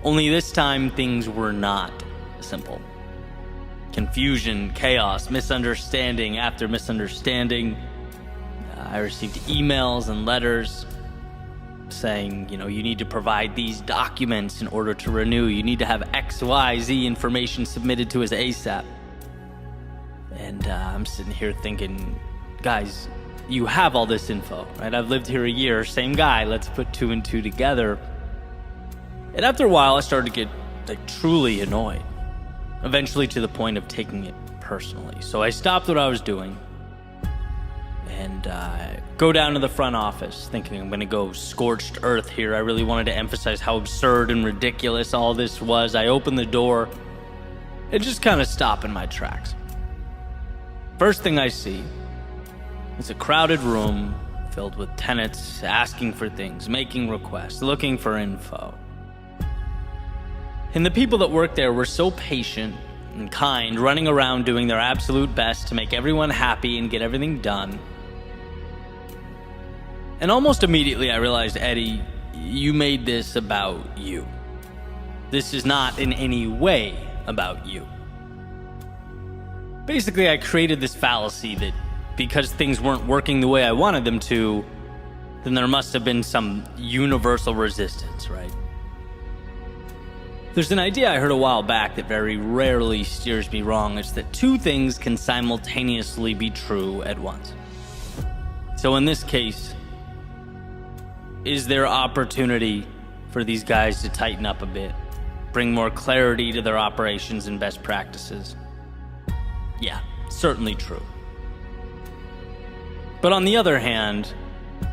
Only this time, things were not simple. Confusion, chaos, misunderstanding after misunderstanding. I received emails and letters saying, you need to provide these documents in order to renew. You need to have XYZ information submitted to us ASAP. And I'm sitting here thinking, guys, you have all this info, right? I've lived here a year, same guy, let's put two and two together. And after a while, I started to get truly annoyed, eventually to the point of taking it personally. So I stopped what I was doing and go down to the front office thinking I'm going to go scorched earth here. I really wanted to emphasize how absurd and ridiculous all this was. I opened the door and just kind of stop in my tracks. First thing I see is a crowded room filled with tenants asking for things, making requests, looking for info. And the people that work there were so patient and kind, running around doing their absolute best to make everyone happy and get everything done. And almost immediately I realized, Eddie, you made this about you. This is not in any way about you. Basically, I created this fallacy that because things weren't working the way I wanted them to, then there must have been some universal resistance, right? There's an idea I heard a while back that very rarely steers me wrong. It's that two things can simultaneously be true at once. So in this case, is there opportunity for these guys to tighten up a bit, bring more clarity to their operations and best practices? Yeah, certainly true. But on the other hand,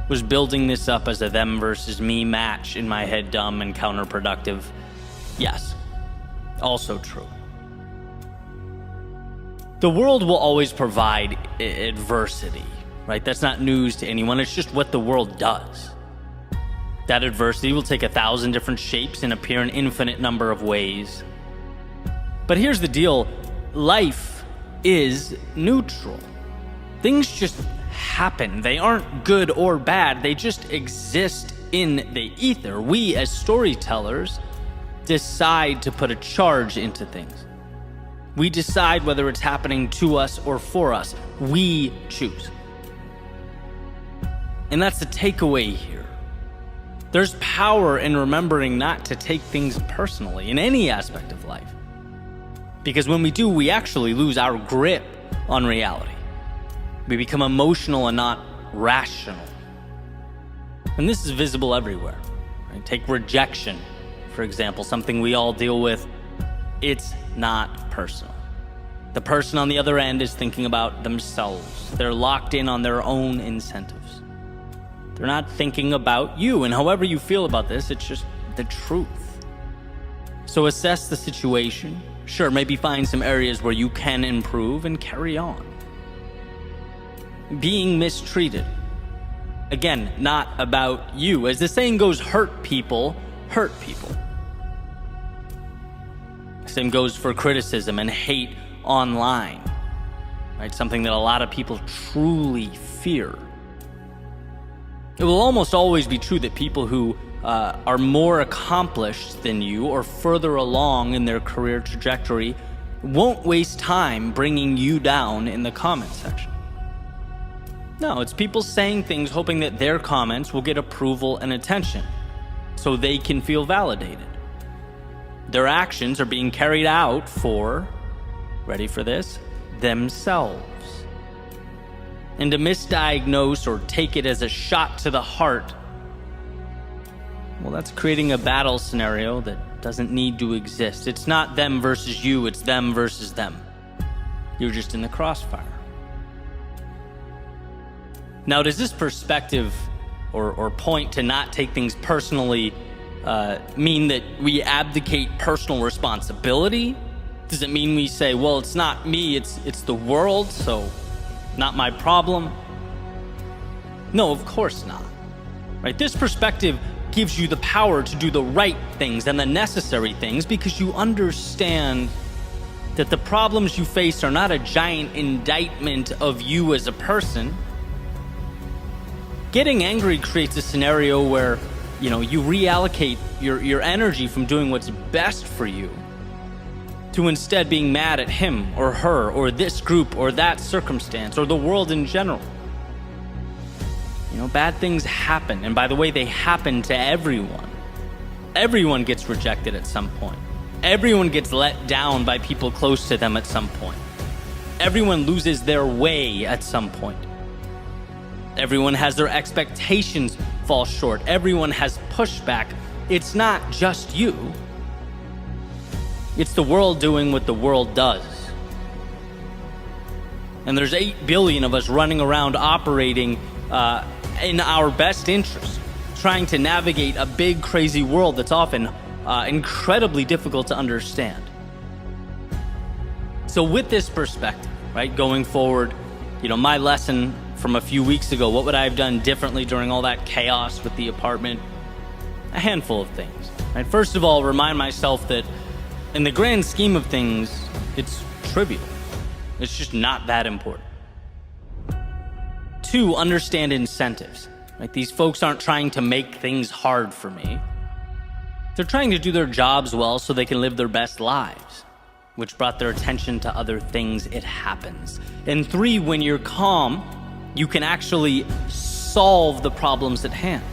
was building this up as a them versus me match in my head dumb and counterproductive? Yes, also true. The world will always provide adversity, right? That's not news to anyone. It's just what the world does. That adversity will take 1,000 different shapes and appear in infinite number of ways. But here's the deal. Life is neutral. Things just happen. They aren't good or bad. They just exist in the ether. We, as storytellers, decide to put a charge into things. We decide whether it's happening to us or for us. We choose. And that's the takeaway here. There's power in remembering not to take things personally in any aspect of life. Because when we do, we actually lose our grip on reality. We become emotional and not rational. And this is visible everywhere. Right? Take rejection, for example, something we all deal with. It's not personal. The person on the other end is thinking about themselves. They're locked in on their own incentives. They're not thinking about you, and however you feel about this, it's just the truth. So assess the situation. Sure, maybe find some areas where you can improve and carry on. Being mistreated. Again, not about you. As the saying goes, hurt people hurt people. Same goes for criticism and hate online. Right? Something that a lot of people truly fear. It will almost always be true that people who are more accomplished than you or further along in their career trajectory won't waste time bringing you down in the comment section. No, it's people saying things hoping that their comments will get approval and attention so they can feel validated. Their actions are being carried out for, ready for this, themselves. And to misdiagnose or take it as a shot to the heart, well, that's creating a battle scenario that doesn't need to exist. It's not them versus you, it's them versus them. You're just in the crossfire. Now, does this perspective or point to not take things personally mean that we abdicate personal responsibility Does it mean we say, well, it's not me, it's the world, so not my problem? No, of course not. Right? This perspective gives you the power to do the right things and the necessary things because you understand that the problems you face are not a giant indictment of you as a person. Getting angry creates a scenario where, you reallocate your energy from doing what's best for you to instead being mad at him or her or this group or that circumstance or the world in general. Bad things happen, and by the way, they happen to everyone. Everyone gets rejected at some point. Everyone gets let down by people close to them at some point. Everyone loses their way at some point. Everyone has their expectations fall short. Everyone has pushback. It's not just you. It's the world doing what the world does. And there's 8 billion of us running around operating in our best interest, trying to navigate a big, crazy world that's often incredibly difficult to understand. So with this perspective, right, going forward, my lesson from a few weeks ago, what would I have done differently during all that chaos with the apartment? A handful of things. Right? First of all, remind myself that in the grand scheme of things, it's trivial. It's just not that important. 2, understand incentives. Right? These folks aren't trying to make things hard for me. They're trying to do their jobs well so they can live their best lives, which brought their attention to other things. It happens. And 3, when you're calm, you can actually solve the problems at hand.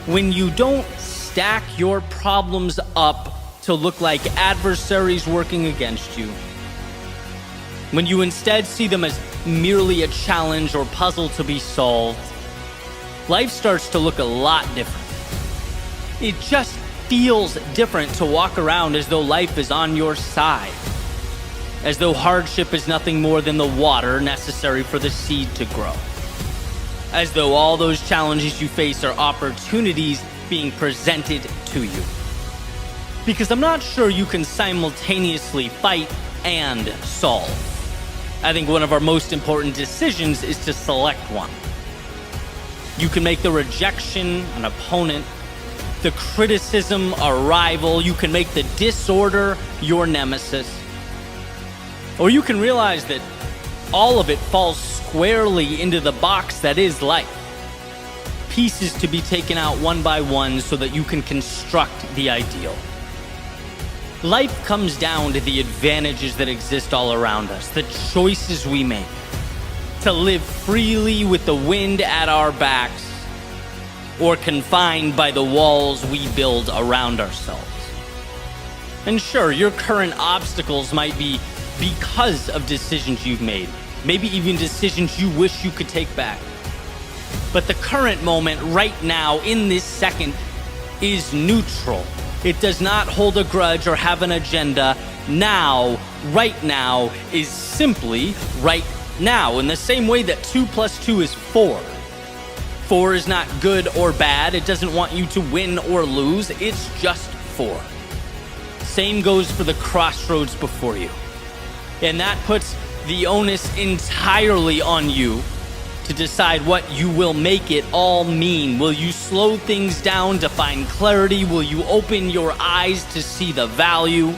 When you don't stack your problems up to look like adversaries working against you, when you instead see them as merely a challenge or puzzle to be solved, life starts to look a lot different. It just feels different to walk around as though life is on your side, as though hardship is nothing more than the water necessary for the seed to grow, as though all those challenges you face are opportunities being presented to you. Because I'm not sure you can simultaneously fight and solve. I think one of our most important decisions is to select one. You can make the rejection an opponent, the criticism a rival. You can make the disorder your nemesis. Or you can realize that all of it falls squarely into the box that is life. Pieces to be taken out one by one so that you can construct the ideal. Life comes down to the advantages that exist all around us, the choices we make, to live freely with the wind at our backs, or confined by the walls we build around ourselves. And sure, your current obstacles might be because of decisions you've made, maybe even decisions you wish you could take back. But the current moment, right now, in this second, is neutral. It does not hold a grudge or have an agenda. Now, right now, is simply right now, in the same way that 2 + 2 is 4. 4 is not good or bad. It doesn't want you to win or lose. It's just 4. Same goes for the crossroads before you. And that puts the onus entirely on you to decide what you will make it all mean. Will you slow things down to find clarity? Will you open your eyes to see the value?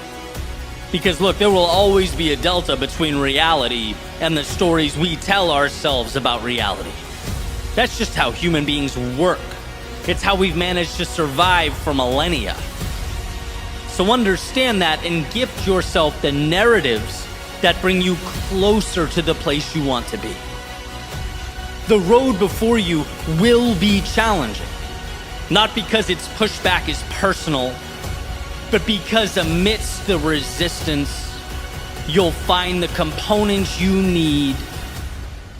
Because look, there will always be a delta between reality and the stories we tell ourselves about reality. That's just how human beings work. It's how we've managed to survive for millennia. So understand that and gift yourself the narratives that bring you closer to the place you want to be. The road before you will be challenging, not because its pushback is personal, but because amidst the resistance, you'll find the components you need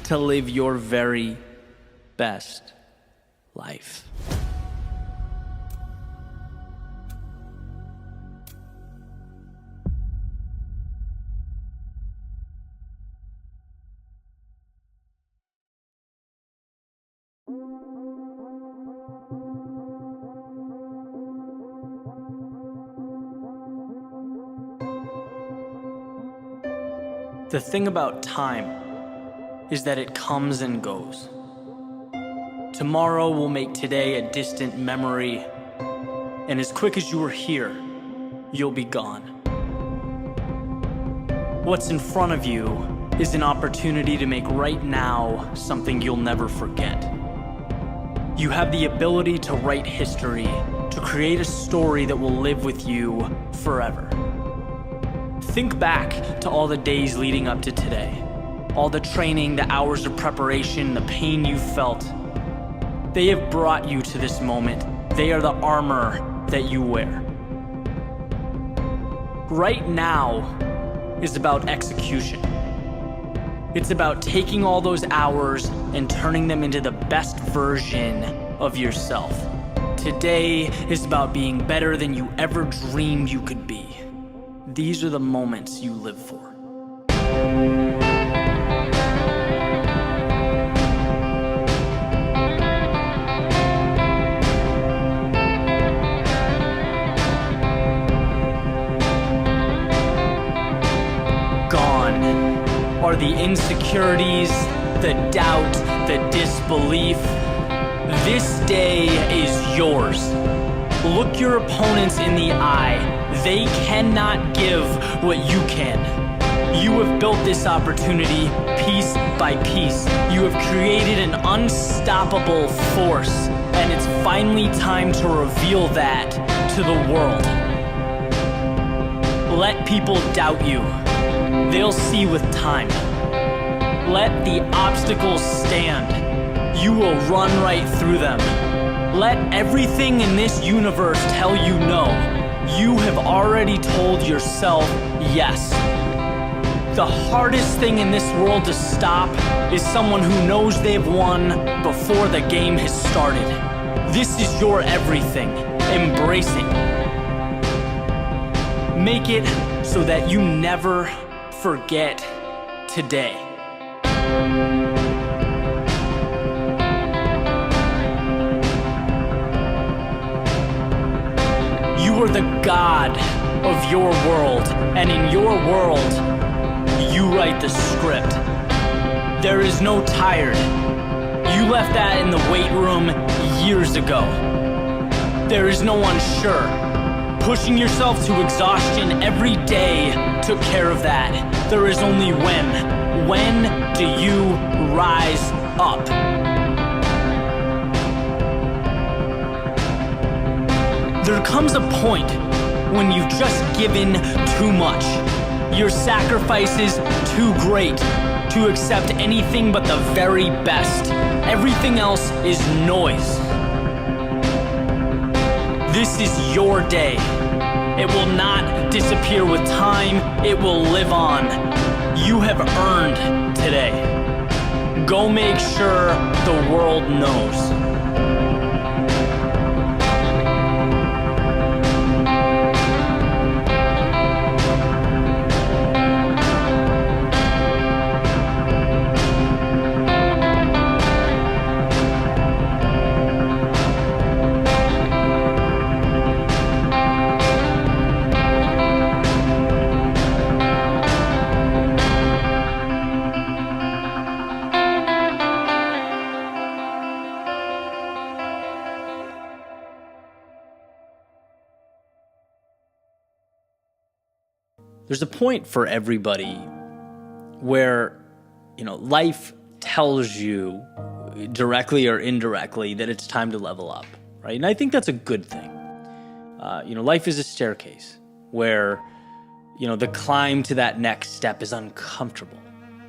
to live your very best life. The thing about time is that it comes and goes. Tomorrow will make today a distant memory, and as quick as you were here, you'll be gone. What's in front of you is an opportunity to make right now something you'll never forget. You have the ability to write history, to create a story that will live with you forever. Think back to all the days leading up to today, all the training, the hours of preparation, the pain you felt. They have brought you to this moment. They are the armor that you wear. Right now is about execution. It's about taking all those hours and turning them into the best version of yourself. Today is about being better than you ever dreamed you could be. These are the moments you live for. Are the insecurities, the doubt, the disbelief. This day is yours. Look your opponents in the eye. They cannot give what you can. You have built this opportunity piece by piece. You have created an unstoppable force, and it's finally time to reveal that to the world. Let people doubt you. They'll see with time. Let the obstacles stand. You will run right through them. Let everything in this universe tell you no. You have already told yourself yes. The hardest thing in this world to stop is someone who knows they've won before the game has started. This is your everything. Embrace it. Make it so that you never forget today. You are the god of your world, and in your world, you write the script. There is no tired. You left that in the weight room years ago. There is no unsure. Pushing yourself to exhaustion every day took care of that. There is only when. When do you rise up? There comes a point when you've just given too much. Your sacrifice is too great to accept anything but the very best. Everything else is noise. This is your day. It will not disappear with time. It will live on. You have earned today. Go make sure the world knows. There's a point for everybody where, life tells you directly or indirectly that it's time to level up, right? And I think that's a good thing. Life is a staircase where, the climb to that next step is uncomfortable,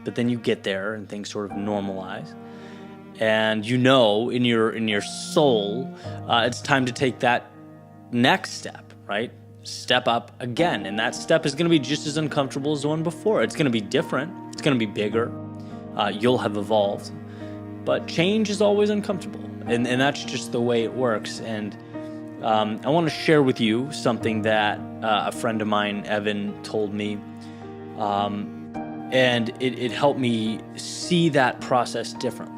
but then you get there and things sort of normalize. And in your soul, it's time to take that next step, right? Step up again, and that step is going to be just as uncomfortable as the one before. It's going to be different. It's going to be bigger. You'll have evolved, but change is always uncomfortable, and that's just the way it works. And I want to share with you something that a friend of mine, Evan, told me, and it helped me see that process differently.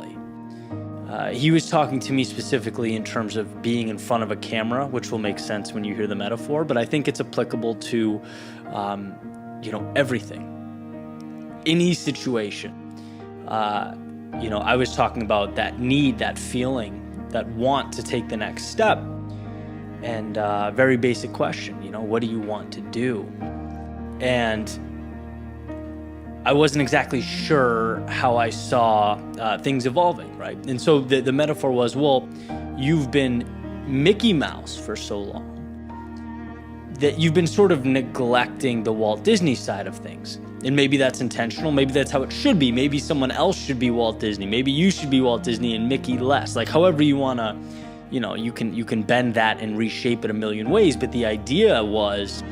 He was talking to me specifically in terms of being in front of a camera, which will make sense when you hear the metaphor, but I think it's applicable to, everything. any situation. I was talking about that need, that feeling, that want to take the next step. And very basic question, what do you want to do? And I wasn't exactly sure how I saw things evolving, right? And so the metaphor was, well, you've been Mickey Mouse for so long that you've been sort of neglecting the Walt Disney side of things. And maybe that's intentional. Maybe that's how it should be. Maybe someone else should be Walt Disney. Maybe you should be Walt Disney and Mickey less. Like however you want to, you can bend that and reshape it a million ways. But the idea was,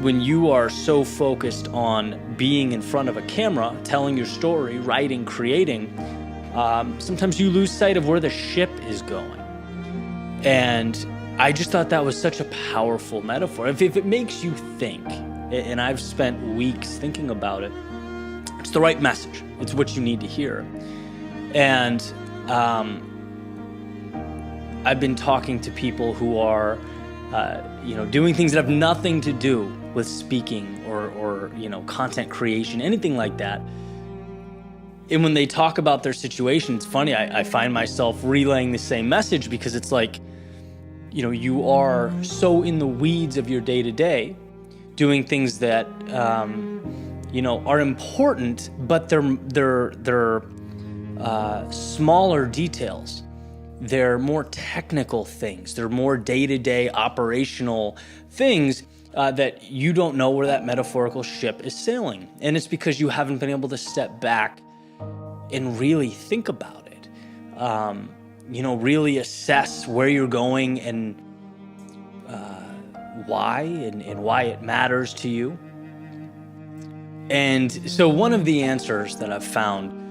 when you are so focused on being in front of a camera, telling your story, writing, creating, sometimes you lose sight of where the ship is going. And I just thought that was such a powerful metaphor. If it makes you think, and I've spent weeks thinking about it, it's the right message. It's what you need to hear. And I've been talking to people who are, doing things that have nothing to do with speaking or content creation, anything like that. And when they talk about their situation, it's funny, I find myself relaying the same message because it's like, you are so in the weeds of your day-to-day, doing things that, are important, but they're smaller details. They're more technical things. They're more day-to-day operational things that you don't know where that metaphorical ship is sailing. And it's because you haven't been able to step back and really think about it. Really assess where you're going and why and why it matters to you. And so one of the answers that I've found,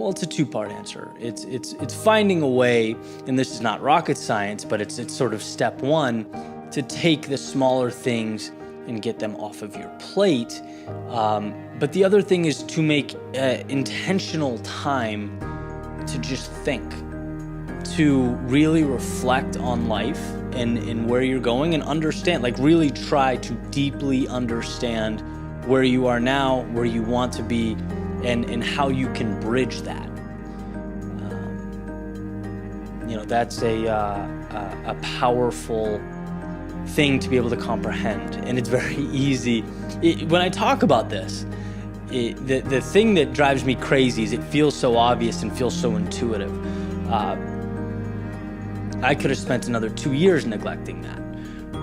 it's a two-part answer. It's finding a way, and this is not rocket science, but it's sort of step one, to take the smaller things and get them off of your plate. But the other thing is to make intentional time to just think, to really reflect on life and where you're going and understand, like really try to deeply understand where you are now, where you want to be, and how you can bridge that. That's a powerful thing to be able to comprehend, and it's very easy. When I talk about this, the thing that drives me crazy is it feels so obvious and feels so intuitive. I could have spent another 2 years neglecting that,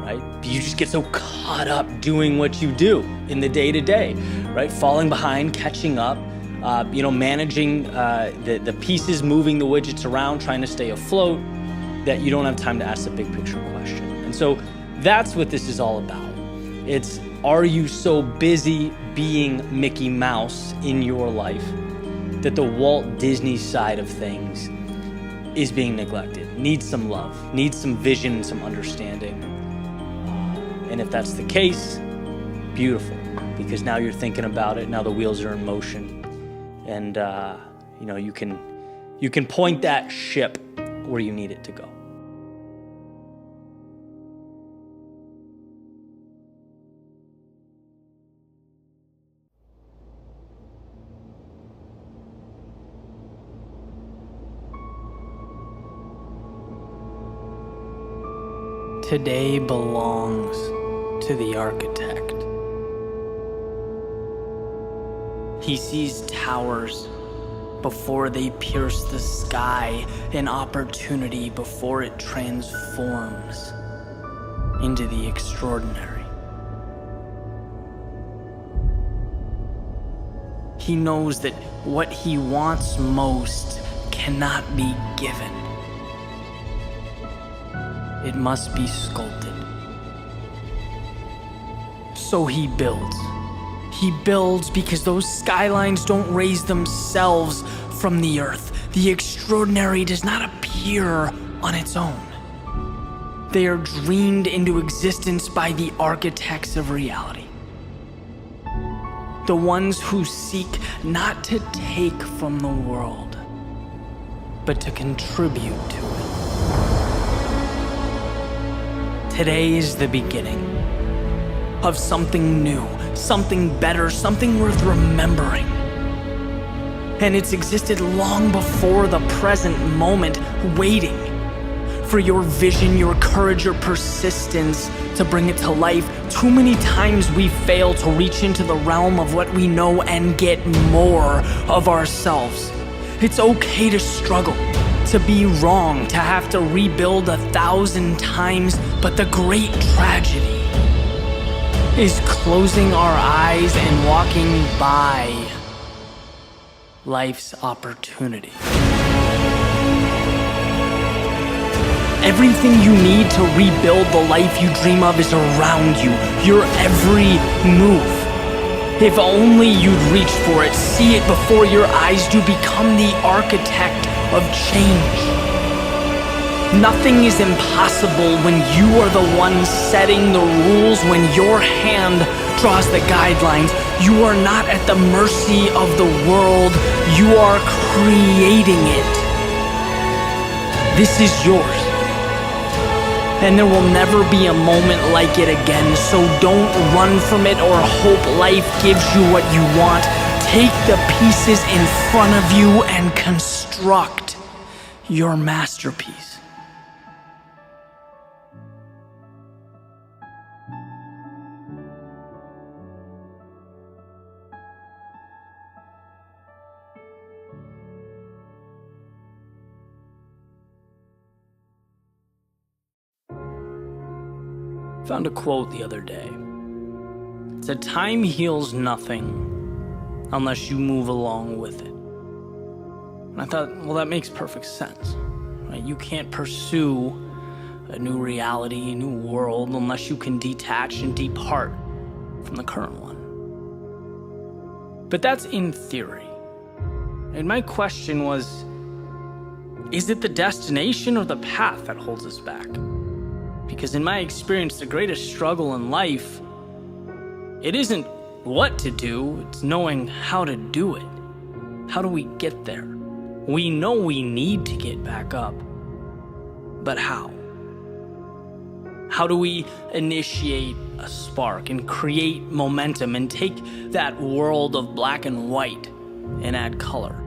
right? You just get so caught up doing what you do in the day-to-day, right? Falling behind, catching up, managing the pieces, moving the widgets around, trying to stay afloat, that you don't have time to ask the big picture question. And so that's what this is all about. It's, are you so busy being Mickey Mouse in your life that the Walt Disney side of things is being neglected, needs some love, needs some vision and some understanding? And if that's the case, beautiful, because now you're thinking about it, now the wheels are in motion, and you can point that ship where you need it to go. Today belongs to the architect. He sees towers before they pierce the sky, an opportunity before it transforms into the extraordinary. He knows that what he wants most cannot be given. It must be sculpted. So he builds. He builds because those skylines don't raise themselves from the earth. The extraordinary does not appear on its own. They are dreamed into existence by the architects of reality. The ones who seek not to take from the world, but to contribute to it. Today is the beginning of something new, something better, something worth remembering. And it's existed long before the present moment, waiting for your vision, your courage, your persistence to bring it to life. Too many times we fail to reach into the realm of what we know and get more of ourselves. It's okay to struggle, to be wrong, to have to rebuild 1,000 times, but the great tragedy is closing our eyes and walking by life's opportunity. Everything you need to rebuild the life you dream of is around you, your every move. If only you'd reach for it, see it before your eyes, you become the architect of change. Nothing is impossible when you are the one setting the rules, when your hand draws the guidelines. You are not at the mercy of the world, you are creating it. This is yours. And there will never be a moment like it again, so don't run from it or hope life gives you what you want. Take the pieces in front of you and construct your masterpiece. Found a quote the other day. It said, "Time heals nothing unless you move along with it." And I thought, well, that makes perfect sense. Right? You can't pursue a new reality, a new world, unless you can detach and depart from the current one. But that's in theory. And my question was, is it the destination or the path that holds us back? Because in my experience, the greatest struggle in life, it isn't what to do, it's knowing how to do it. How do we get there? We know we need to get back up, but how? How do we initiate a spark and create momentum and take that world of black and white and add color?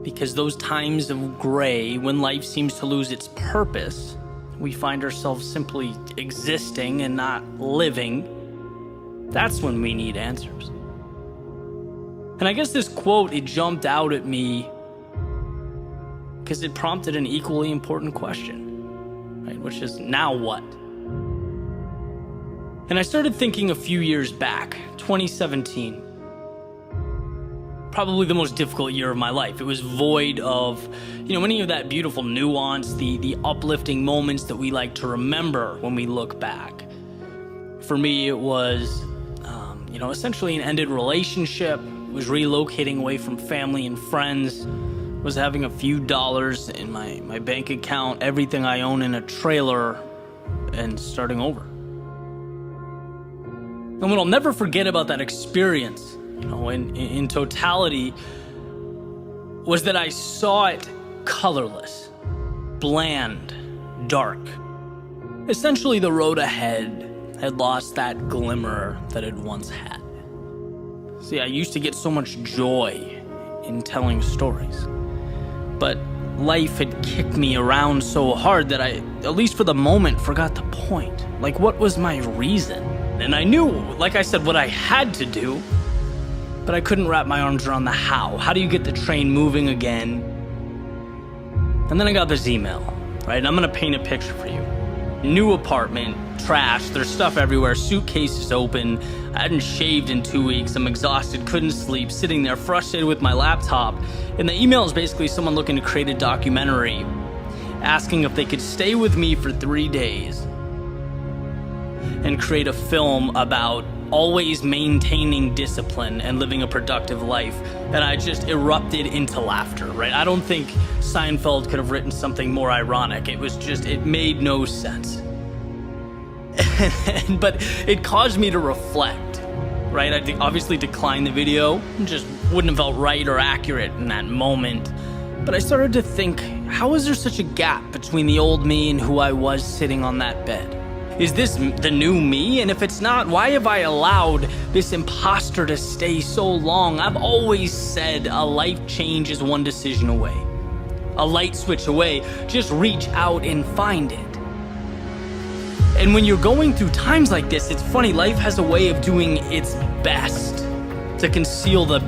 Because those times of gray, when life seems to lose its purpose, we find ourselves simply existing and not living, that's when we need answers. And I guess this quote, it jumped out at me because it prompted an equally important question, right? Which is, now what? And I started thinking a few years back, 2017. Probably the most difficult year of my life. It was void of, any of that beautiful nuance, the uplifting moments that we like to remember when we look back. For me, it was, essentially an ended relationship. It was relocating away from family and friends. Was having a few dollars in my bank account, everything I own in a trailer, and starting over. And what I'll never forget about that experience, in totality, was that I saw it colorless, bland, dark. Essentially, the road ahead had lost that glimmer that it once had. See, I used to get so much joy in telling stories, but life had kicked me around so hard that I, at least for the moment, forgot the point. Like, what was my reason? And I knew, like I said, what I had to do, but I couldn't wrap my arms around the how. How do you get the train moving again? And then I got this email, right? And I'm gonna paint a picture for you. New apartment, trash, there's stuff everywhere, suitcases open. I hadn't shaved in 2 weeks. I'm exhausted, couldn't sleep, sitting there frustrated with my laptop. And the email is basically someone looking to create a documentary, asking if they could stay with me for 3 days and create a film about always maintaining discipline and living a productive life. And I just erupted into laughter, right? I don't think Seinfeld could have written something more ironic. It made no sense. But it caused me to reflect, right? I obviously declined the video. It just wouldn't have felt right or accurate in that moment. But I started to think, how is there such a gap between the old me and who I was sitting on that bed? Is this the new me? And if it's not, why have I allowed this imposter to stay so long? I've always said a life change is one decision away, a light switch away. Just reach out and find it. And when you're going through times like this, it's funny, life has a way of doing its best to conceal the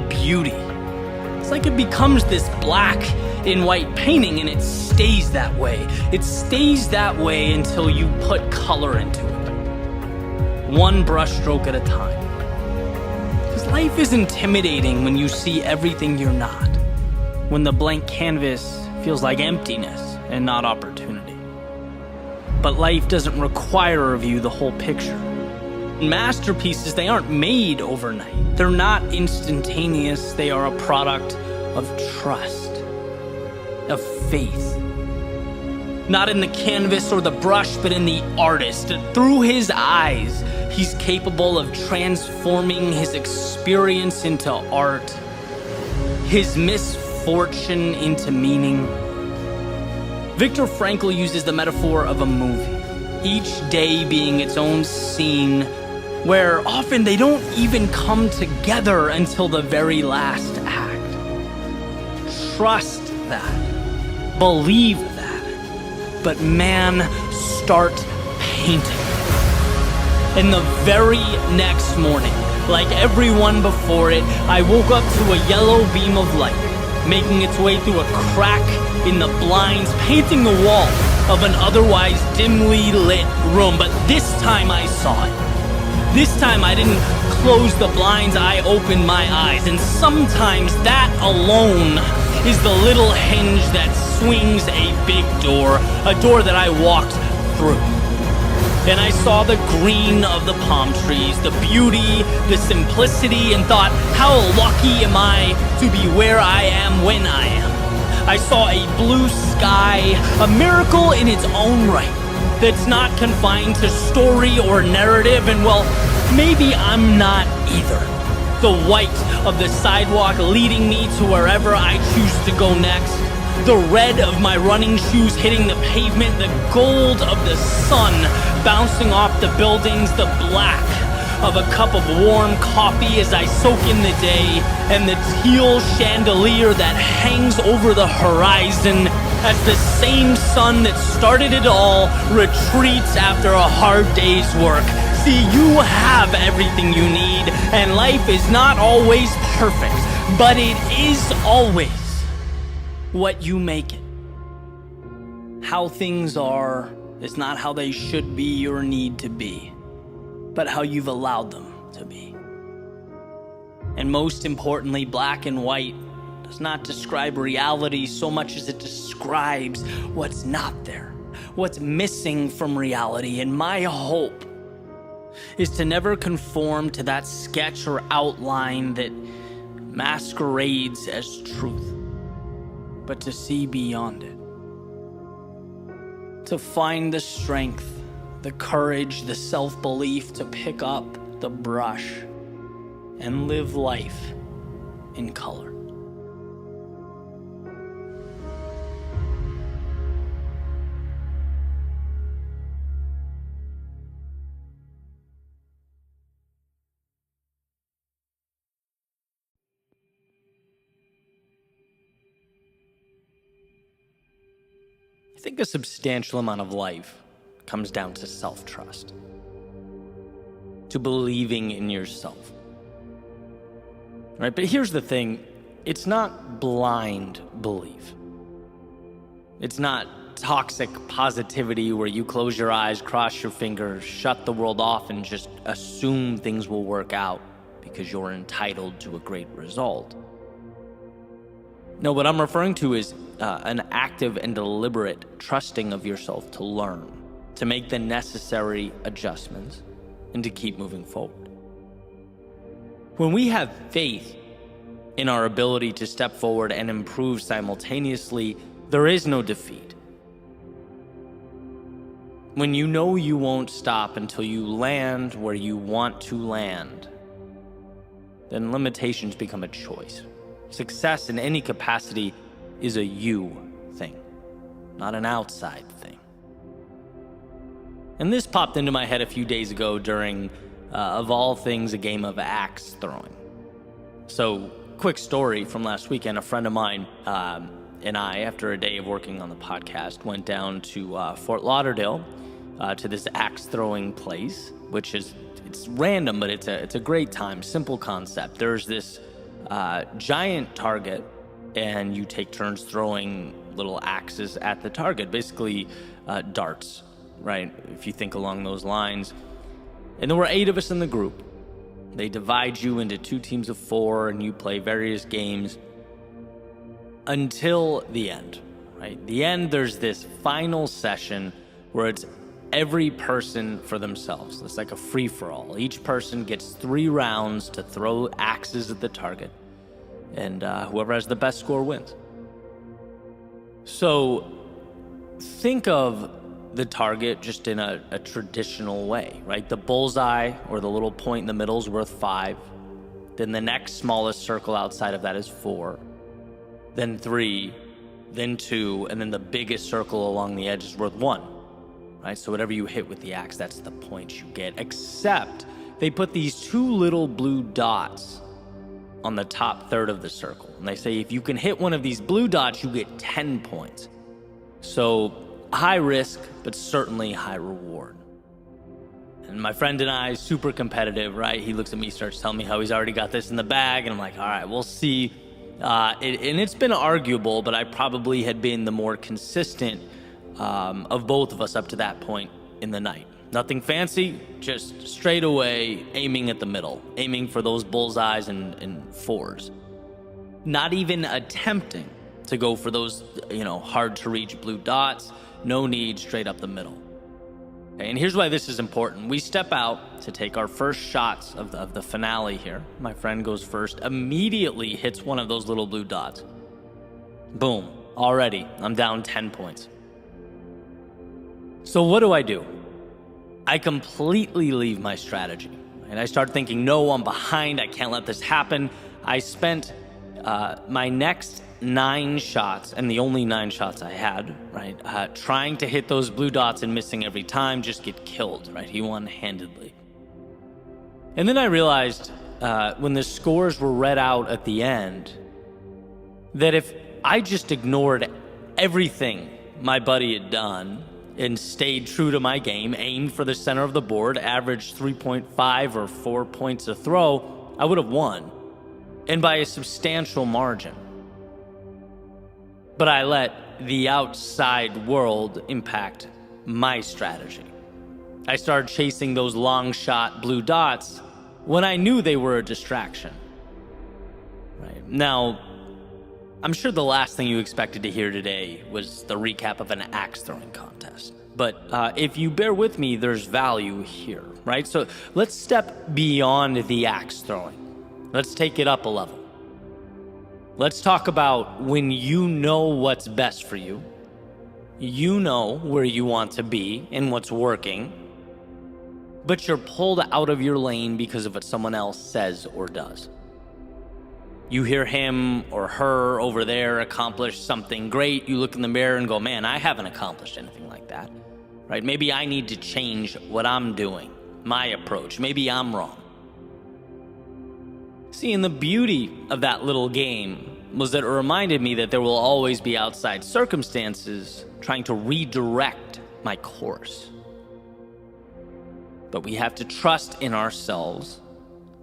beauty. It's like it becomes this black and white painting, and it stays that way. It stays that way until you put color into it, one brush stroke at a time. Because life is intimidating when you see everything you're not, when the blank canvas feels like emptiness and not opportunity. But life doesn't require of you the whole picture. Masterpieces, they aren't made overnight. They're not instantaneous. They are a product of trust, of faith. Not in the canvas or the brush, but in the artist. Through his eyes, he's capable of transforming his experience into art, his misfortune into meaning. Viktor Frankl uses the metaphor of a movie, each day being its own scene, where often they don't even come together until the very last act. Trust that. Believe that. But man, start painting. And the very next morning, like everyone before it, I woke up to a yellow beam of light, making its way through a crack in the blinds, painting the wall of an otherwise dimly lit room. But this time I saw it. This time I didn't close the blinds, I opened my eyes. And sometimes that alone is the little hinge that swings a big door, a door that I walked through. And I saw the green of the palm trees, the beauty, the simplicity, and thought, how lucky am I to be where I am when I am. I saw a blue sky, a miracle in its own right, that's not confined to story or narrative, and well, maybe I'm not either. The white of the sidewalk leading me to wherever I choose to go next. The red of my running shoes hitting the pavement, the gold of the sun bouncing off the buildings, the black of a cup of warm coffee as I soak in the day, and the teal chandelier that hangs over the horizon as the same sun that started it all retreats after a hard day's work. See, you have everything you need, and life is not always perfect, but it is always what you make it. How things are is not how they should be or need to be, but how you've allowed them to be. And most importantly, black and white does not describe reality so much as it describes what's not there, what's missing from reality. And my hope is to never conform to that sketch or outline that masquerades as truth, but to see beyond it. To find the strength, the courage, the self-belief to pick up the brush and live life in color. I think a substantial amount of life comes down to self-trust, to believing in yourself. Right? But here's the thing, it's not blind belief. It's not toxic positivity where you close your eyes, cross your fingers, shut the world off, and just assume things will work out because you're entitled to a great result. No, what I'm referring to is an active and deliberate trusting of yourself to learn, to make the necessary adjustments, and to keep moving forward. When we have faith in our ability to step forward and improve simultaneously, there is no defeat. When you know you won't stop until you land where you want to land, then limitations become a choice. Success in any capacity is a you thing, not an outside thing. And this popped into my head a few days ago during, of all things, a game of axe throwing. So, quick story from last weekend. A friend of mine and I, after a day of working on the podcast, went down to Fort Lauderdale to this axe throwing place, which it's random, but it's a great time. Simple concept. There's this giant target, and you take turns throwing little axes at the target, basically darts, right? If you think along those lines. And there were 8 of us in the group. They divide you into 2 teams of 4, and you play various games until the end, right? The end, there's this final session where it's every person for themselves. It's like a free-for-all. Each person gets 3 rounds to throw axes at the target, and whoever has the best score wins. So think of the target just in a traditional way, right? The bullseye, or the little point in the middle, is worth 5. Then the next smallest circle outside of that is 4. Then 3, then 2, and then the biggest circle along the edge is worth 1. Right? So whatever you hit with the axe, that's the points you get. Except they put these 2 little blue dots on the top third of the circle. And they say if you can hit one of these blue dots, you get 10 points. So high risk, but certainly high reward. And my friend and I, super competitive, right? He looks at me, starts telling me how he's already got this in the bag. And I'm like, all right, we'll see. And it's been arguable, but I probably had been the more consistent of both of us up to that point in the night. Nothing fancy, just straight away aiming at the middle, aiming for those bullseyes and 4s. Not even attempting to go for those, hard to reach blue dots. No need, straight up the middle. Okay, and here's why this is important. We step out to take our first shots of the finale here. My friend goes first, immediately hits one of those little blue dots. Boom, already, I'm down 10 points. So what do? I completely leave my strategy. And I start thinking, no, I'm behind, I can't let this happen. I spent my next 9 shots, and the only 9 shots I had, right, trying to hit those blue dots and missing every time, just get killed, right? He won handedly. And then I realized when the scores were read out at the end that if I just ignored everything my buddy had done and stayed true to my game, aimed for the center of the board, averaged 3.5 or 4 points a throw, I would have won, and by a substantial margin. But I let the outside world impact my strategy. I started chasing those long shot blue dots when I knew they were a distraction. Right. Now, I'm sure the last thing you expected to hear today was the recap of an axe throwing contest. But if you bear with me, there's value here, right? So let's step beyond the axe throwing. Let's take it up a level. Let's talk about when you know what's best for you, you know where you want to be and what's working, but you're pulled out of your lane because of what someone else says or does. You hear him or her over there accomplish something great. You look in the mirror and go, man, I haven't accomplished anything like that, right? Maybe I need to change what I'm doing, my approach. Maybe I'm wrong. See, and the beauty of that little game was that it reminded me that there will always be outside circumstances trying to redirect my course. But we have to trust in ourselves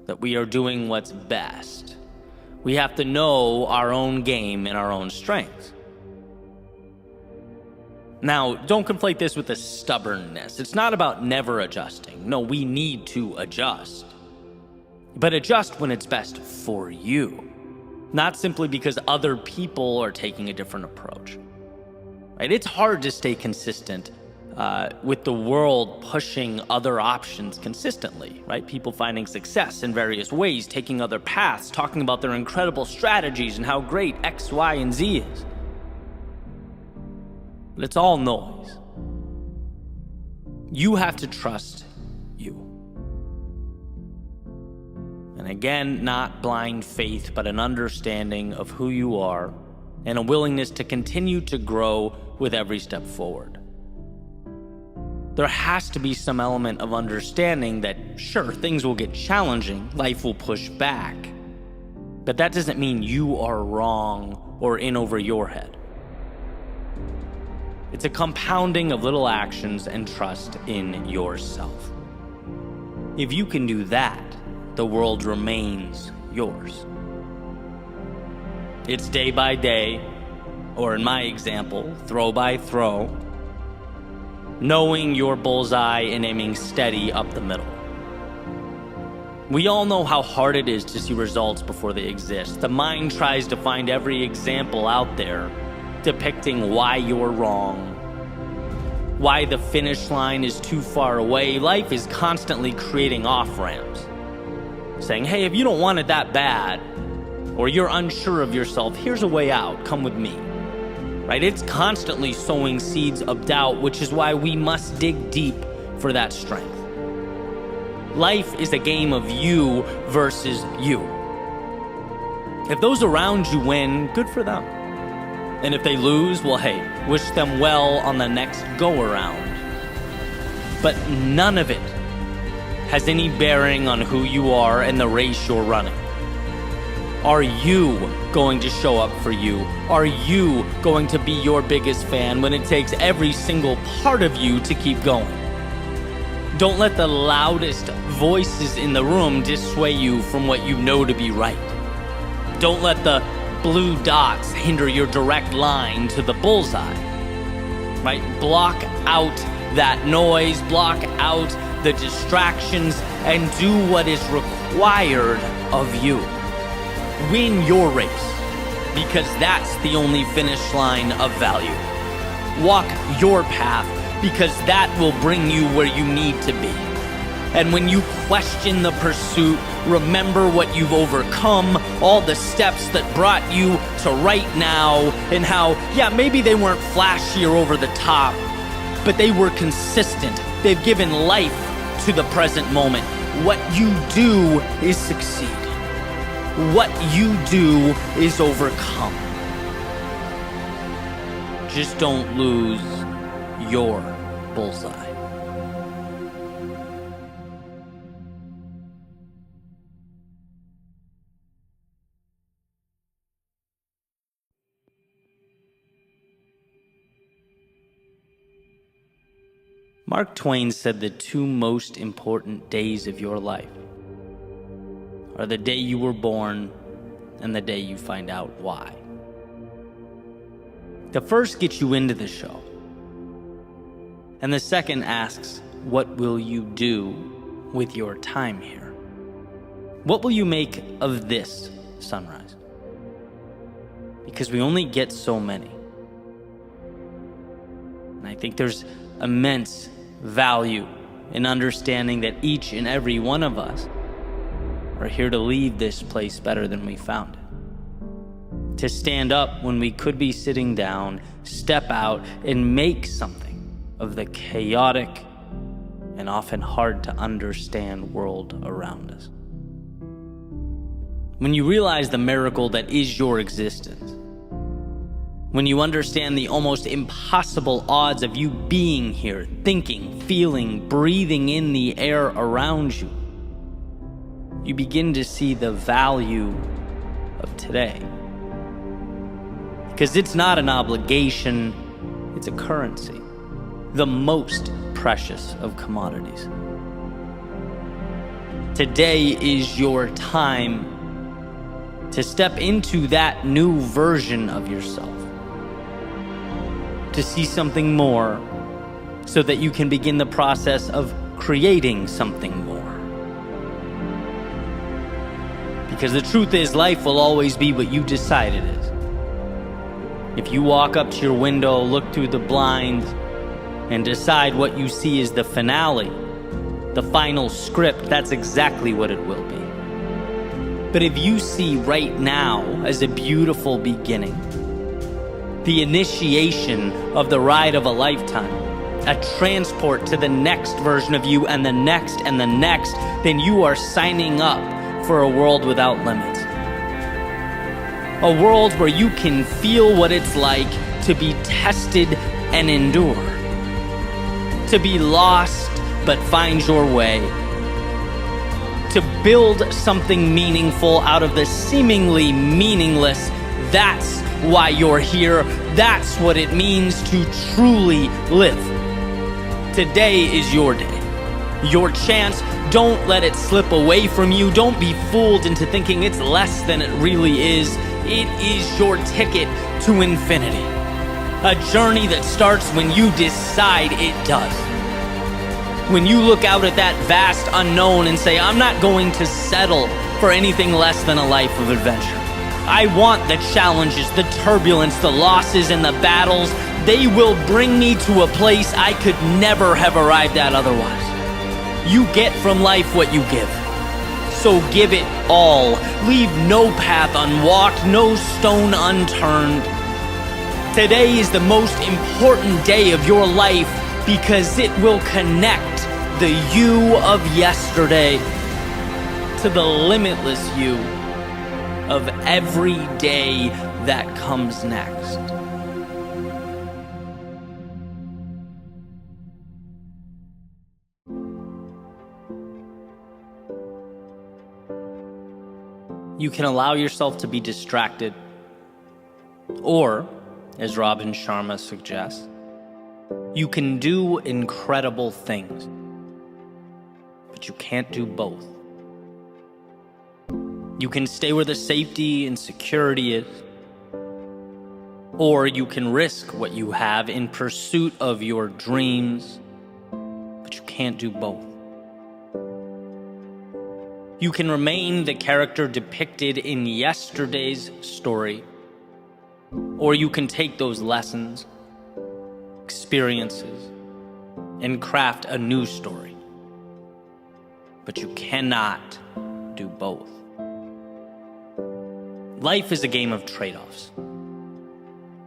that we are doing what's best. We have to know our own game and our own strengths. Now, don't conflate this with a stubbornness. It's not about never adjusting. No, we need to adjust. But adjust when it's best for you, not simply because other people are taking a different approach. Right? It's hard to stay consistent with the world pushing other options consistently, right? People finding success in various ways, taking other paths, talking about their incredible strategies and how great X, Y, and Z is. But it's all noise. You have to trust you. And again, not blind faith, but an understanding of who you are and a willingness to continue to grow with every step forward. there has to be some element of understanding that, sure, things will get challenging, life will push back, but that doesn't mean you are wrong or in over your head. It's a compounding of little actions and trust in yourself. If you can do that, the world remains yours. It's day by day, or in my example, throw by throw, knowing your bullseye and aiming steady up the middle. We all know how hard it is to see results before they exist. The mind tries to find every example out there depicting why you're wrong, why the finish line is too far away. Life is constantly creating off-ramps, saying, hey, if you don't want it that bad, or you're unsure of yourself, here's a way out, come with me. Right? It's constantly sowing seeds of doubt, which is why we must dig deep for that strength. Life is a game of you versus you. If those around you win, good for them. And if they lose, well, hey, wish them well on the next go-around. But none of it has any bearing on who you are and the race you're running. Are you going to show up for you? Are you going to be your biggest fan when it takes every single part of you to keep going? Don't let the loudest voices in the room dissuade you from what you know to be right. Don't let the blue dots hinder your direct line to the bullseye. Right? Block out that noise, block out the distractions, and do what is required of you. Win your race, because that's the only finish line of value. Walk your path, because that will bring you where you need to be. And when you question the pursuit, remember what you've overcome, all the steps that brought you to right now, and how, yeah, maybe they weren't flashy or over the top, but they were consistent. They've given life to the present moment. What you do is succeed. What you do is overcome. Just don't lose your bullseye. Mark Twain said the two most important days of your life are the day you were born and the day you find out why. The first gets you into the show, and the second asks, what will you do with your time here? What will you make of this sunrise? Because we only get so many. And I think there's immense value in understanding that each and every one of us are here to leave this place better than we found it. To stand up when we could be sitting down, step out, and make something of the chaotic and often hard to understand world around us. When you realize the miracle that is your existence, when you understand the almost impossible odds of you being here, thinking, feeling, breathing in the air around you, you begin to see the value of today. Because it's not an obligation, it's a currency, the most precious of commodities. Today is your time to step into that new version of yourself, to see something more so that you can begin the process of creating something more. Because the truth is, life will always be what you decide it is. If you walk up to your window, look through the blinds, and decide what you see is the finale, the final script, that's exactly what it will be. But if you see right now as a beautiful beginning, the initiation of the ride of a lifetime, a transport to the next version of you and the next, then you are signing up for a world without limits. A world where you can feel what it's like to be tested and endure. to be lost but find your way, to build something meaningful out of the seemingly meaningless. That's why you're here. That's what it means to truly live. Today is your day, your chance. Don't let it slip away from you. Don't be fooled into thinking it's less than it really is. It is your ticket to infinity. A journey that starts when you decide it does. When you look out at that vast unknown and say, I'm not going to settle for anything less than a life of adventure. I want the challenges, the turbulence, the losses, and the battles. They will bring me to a place I could never have arrived at otherwise. You get from life what you give. So give it all. Leave no path unwalked, no stone unturned. Today is the most important day of your life because it will connect the you of yesterday to the limitless you of every day that comes next. You can allow yourself to be distracted, or, as Robin Sharma suggests, you can do incredible things, but you can't do both. You can stay where the safety and security is, or you can risk what you have in pursuit of your dreams, but you can't do both. You can remain the character depicted in yesterday's story, or you can take those lessons, experiences, and craft a new story. But you cannot do both. Life is a game of trade-offs,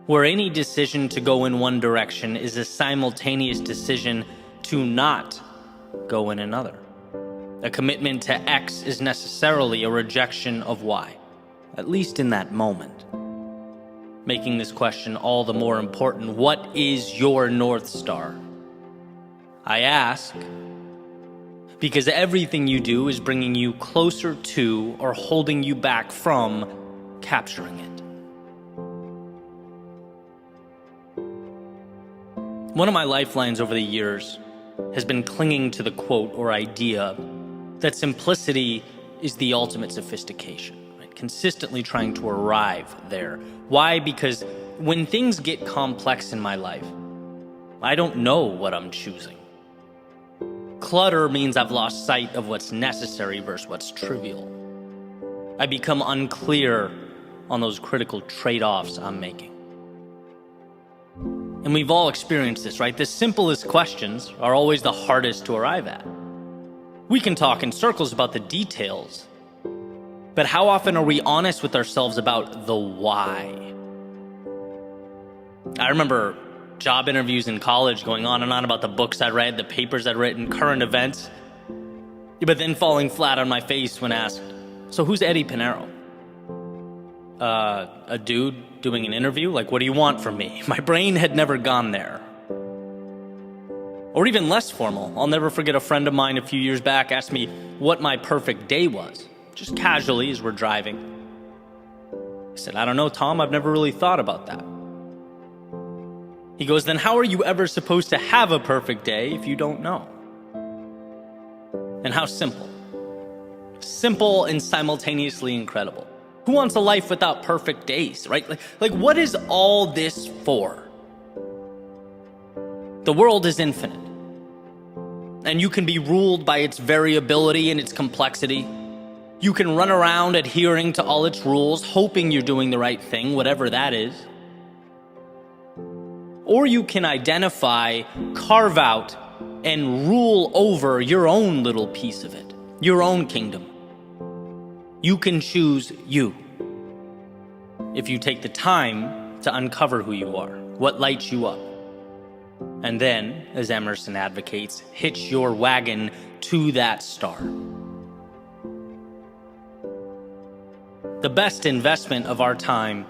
where any decision to go in one direction is a simultaneous decision to not go in another. A commitment to X is necessarily a rejection of Y, at least in that moment. Making this question all the more important: what is your North Star? I ask because everything you do is bringing you closer to or holding you back from capturing it. One of my lifelines over the years has been clinging to the quote or idea that simplicity is the ultimate sophistication, right? Consistently trying to arrive there. Why? Because when things get complex in my life, I don't know what I'm choosing. Clutter means I've lost sight of what's necessary versus what's trivial. I become unclear on those critical trade-offs I'm making. And we've all experienced this, right? The simplest questions are always the hardest to arrive at. We can talk in circles about the details, but how often are we honest with ourselves about the why? I remember job interviews in college going on and on about the books I read, the papers I'd written, current events, but then falling flat on my face when asked, so who's Eddie Pinero? A dude doing an interview? Like, what do you want from me? My brain had never gone there. Or even less formal, I'll never forget a friend of mine a few years back asked me what my perfect day was, just casually as we're driving. I said, I don't know, Tom, I've never really thought about that. He goes, then how are you ever supposed to have a perfect day if you don't know? And how simple. Simple and simultaneously incredible. Who wants a life without perfect days, right? Like what is all this for? The world is infinite, and you can be ruled by its variability and its complexity. You can run around adhering to all its rules, hoping you're doing the right thing, whatever that is. Or you can identify, carve out, and rule over your own little piece of it, your own kingdom. You can choose you if you take the time to uncover who you are, what lights you up. And then, as Emerson advocates, hitch your wagon to that star. The best investment of our time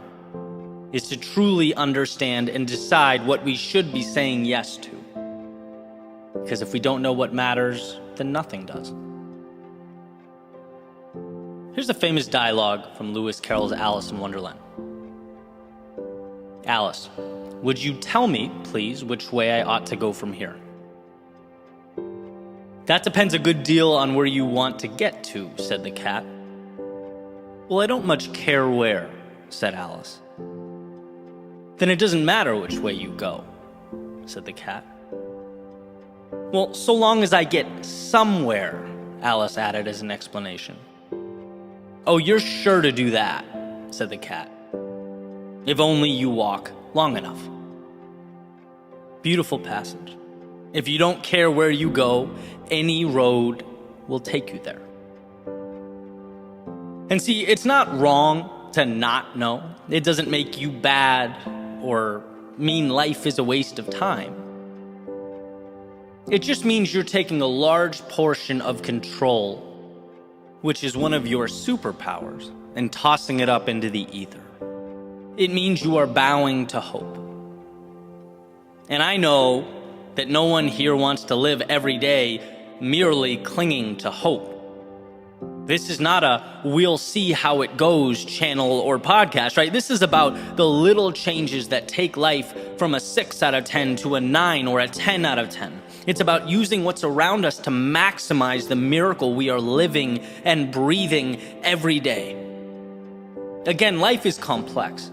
is to truly understand and decide what we should be saying yes to. Because if we don't know what matters, then nothing does. Here's a famous dialogue from Lewis Carroll's Alice in Wonderland. Alice, would you tell me, please, which way I ought to go from here? That depends a good deal on where you want to get to, said the cat. Well, I don't much care where, said Alice. Then it doesn't matter which way you go, said the cat. Well, so long as I get somewhere, Alice added as an explanation. Oh, you're sure to do that, said the cat. If only you walk long enough. Beautiful passage. If you don't care where you go, any road will take you there. And see, it's not wrong to not know. It doesn't make you bad or mean life is a waste of time. It just means you're taking a large portion of control, which is one of your superpowers, and tossing it up into the ether. It means you are bowing to hope. And I know that no one here wants to live every day merely clinging to hope. This is not a we'll see how it goes channel or podcast, right? This is about the little changes that take life from a 6 out of 10 to a 9 or a 10 out of 10. It's about using what's around us to maximize the miracle we are living and breathing every day. Again, life is complex.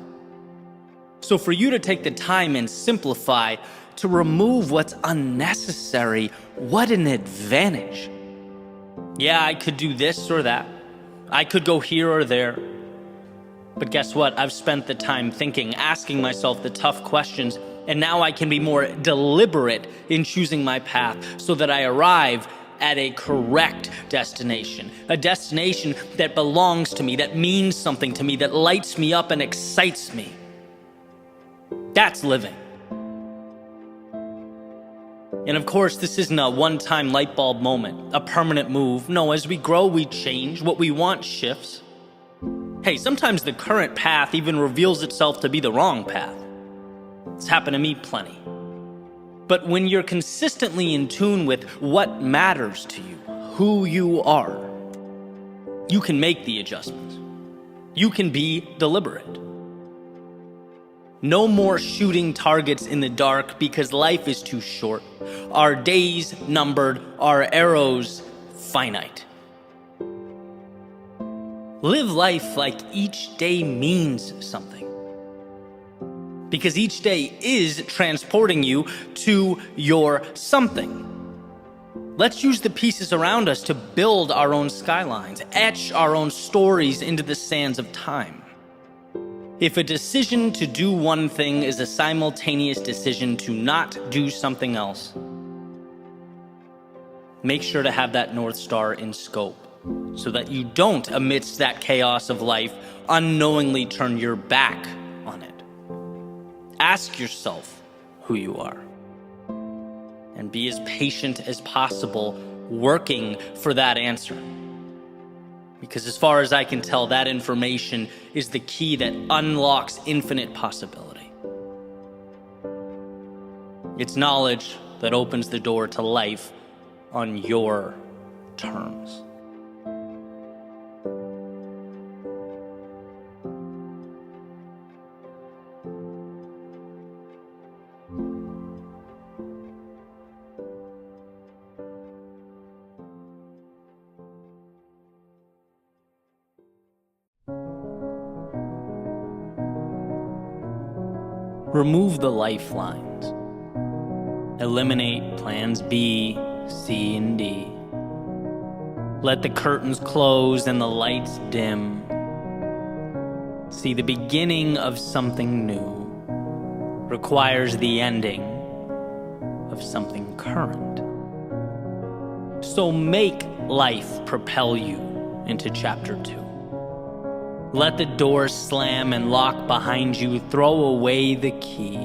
So for you to take the time and simplify, to remove what's unnecessary, what an advantage. Yeah, I could do this or that. I could go here or there. But guess what? I've spent the time thinking, asking myself the tough questions, and now I can be more deliberate in choosing my path so that I arrive at a correct destination, a destination that belongs to me, that means something to me, that lights me up and excites me. That's living. And of course, this isn't a one-time light bulb moment, a permanent move. No, as we grow, we change. What we want shifts. Hey, sometimes the current path even reveals itself to be the wrong path. It's happened to me plenty. But when you're consistently in tune with what matters to you, who you are, you can make the adjustments. You can be deliberate. No more shooting targets in the dark because life is too short. Our days numbered, our arrows finite. Live life like each day means something. Because each day is transporting you to your something. Let's use the pieces around us to build our own skylines, etch our own stories into the sands of time. If a decision to do one thing is a simultaneous decision to not do something else, make sure to have that North Star in scope so that you don't, amidst that chaos of life, unknowingly turn your back on it. Ask yourself who you are and be as patient as possible working for that answer. Because as far as I can tell, that information is the key that unlocks infinite possibility. It's knowledge that opens the door to life on your terms. Remove the lifelines. Eliminate plans B, C, and D. Let the curtains close and the lights dim. See, the beginning of something new requires the ending of something current. So make life propel you into chapter 2. Let the door slam and lock behind you. Throw away the key.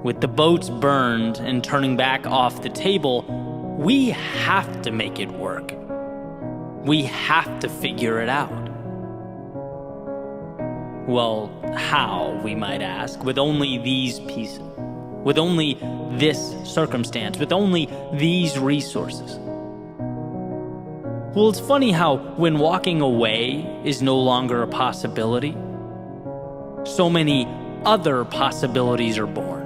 With the boats burned and turning back off the table, we have to make it work. We have to figure it out. Well, how, we might ask, with only these pieces? with only this circumstance, with only these resources. Well, it's funny how when walking away is no longer a possibility, so many other possibilities are born.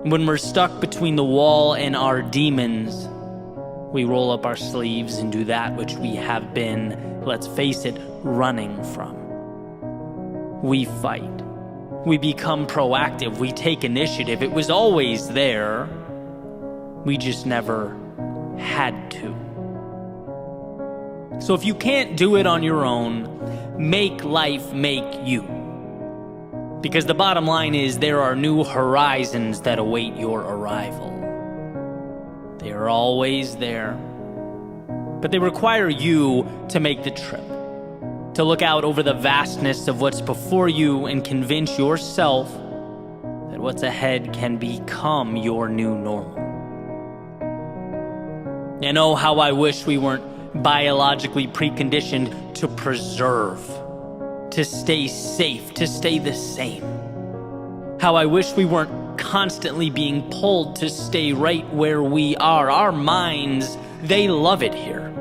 When we're stuck between the wall and our demons, we roll up our sleeves and do that which we have been, let's face it, running from. We fight. We become proactive. We take initiative. It was always there. We just never had to. So if you can't do it on your own, make life make you. Because the bottom line is there are new horizons that await your arrival. They are always there. But they require you to make the trip, to look out over the vastness of what's before you and convince yourself that what's ahead can become your new normal. And oh, how I wish we weren't biologically preconditioned to preserve, to stay safe, to stay the same. How I wish we weren't constantly being pulled to stay right where we are. Our minds, they love it here.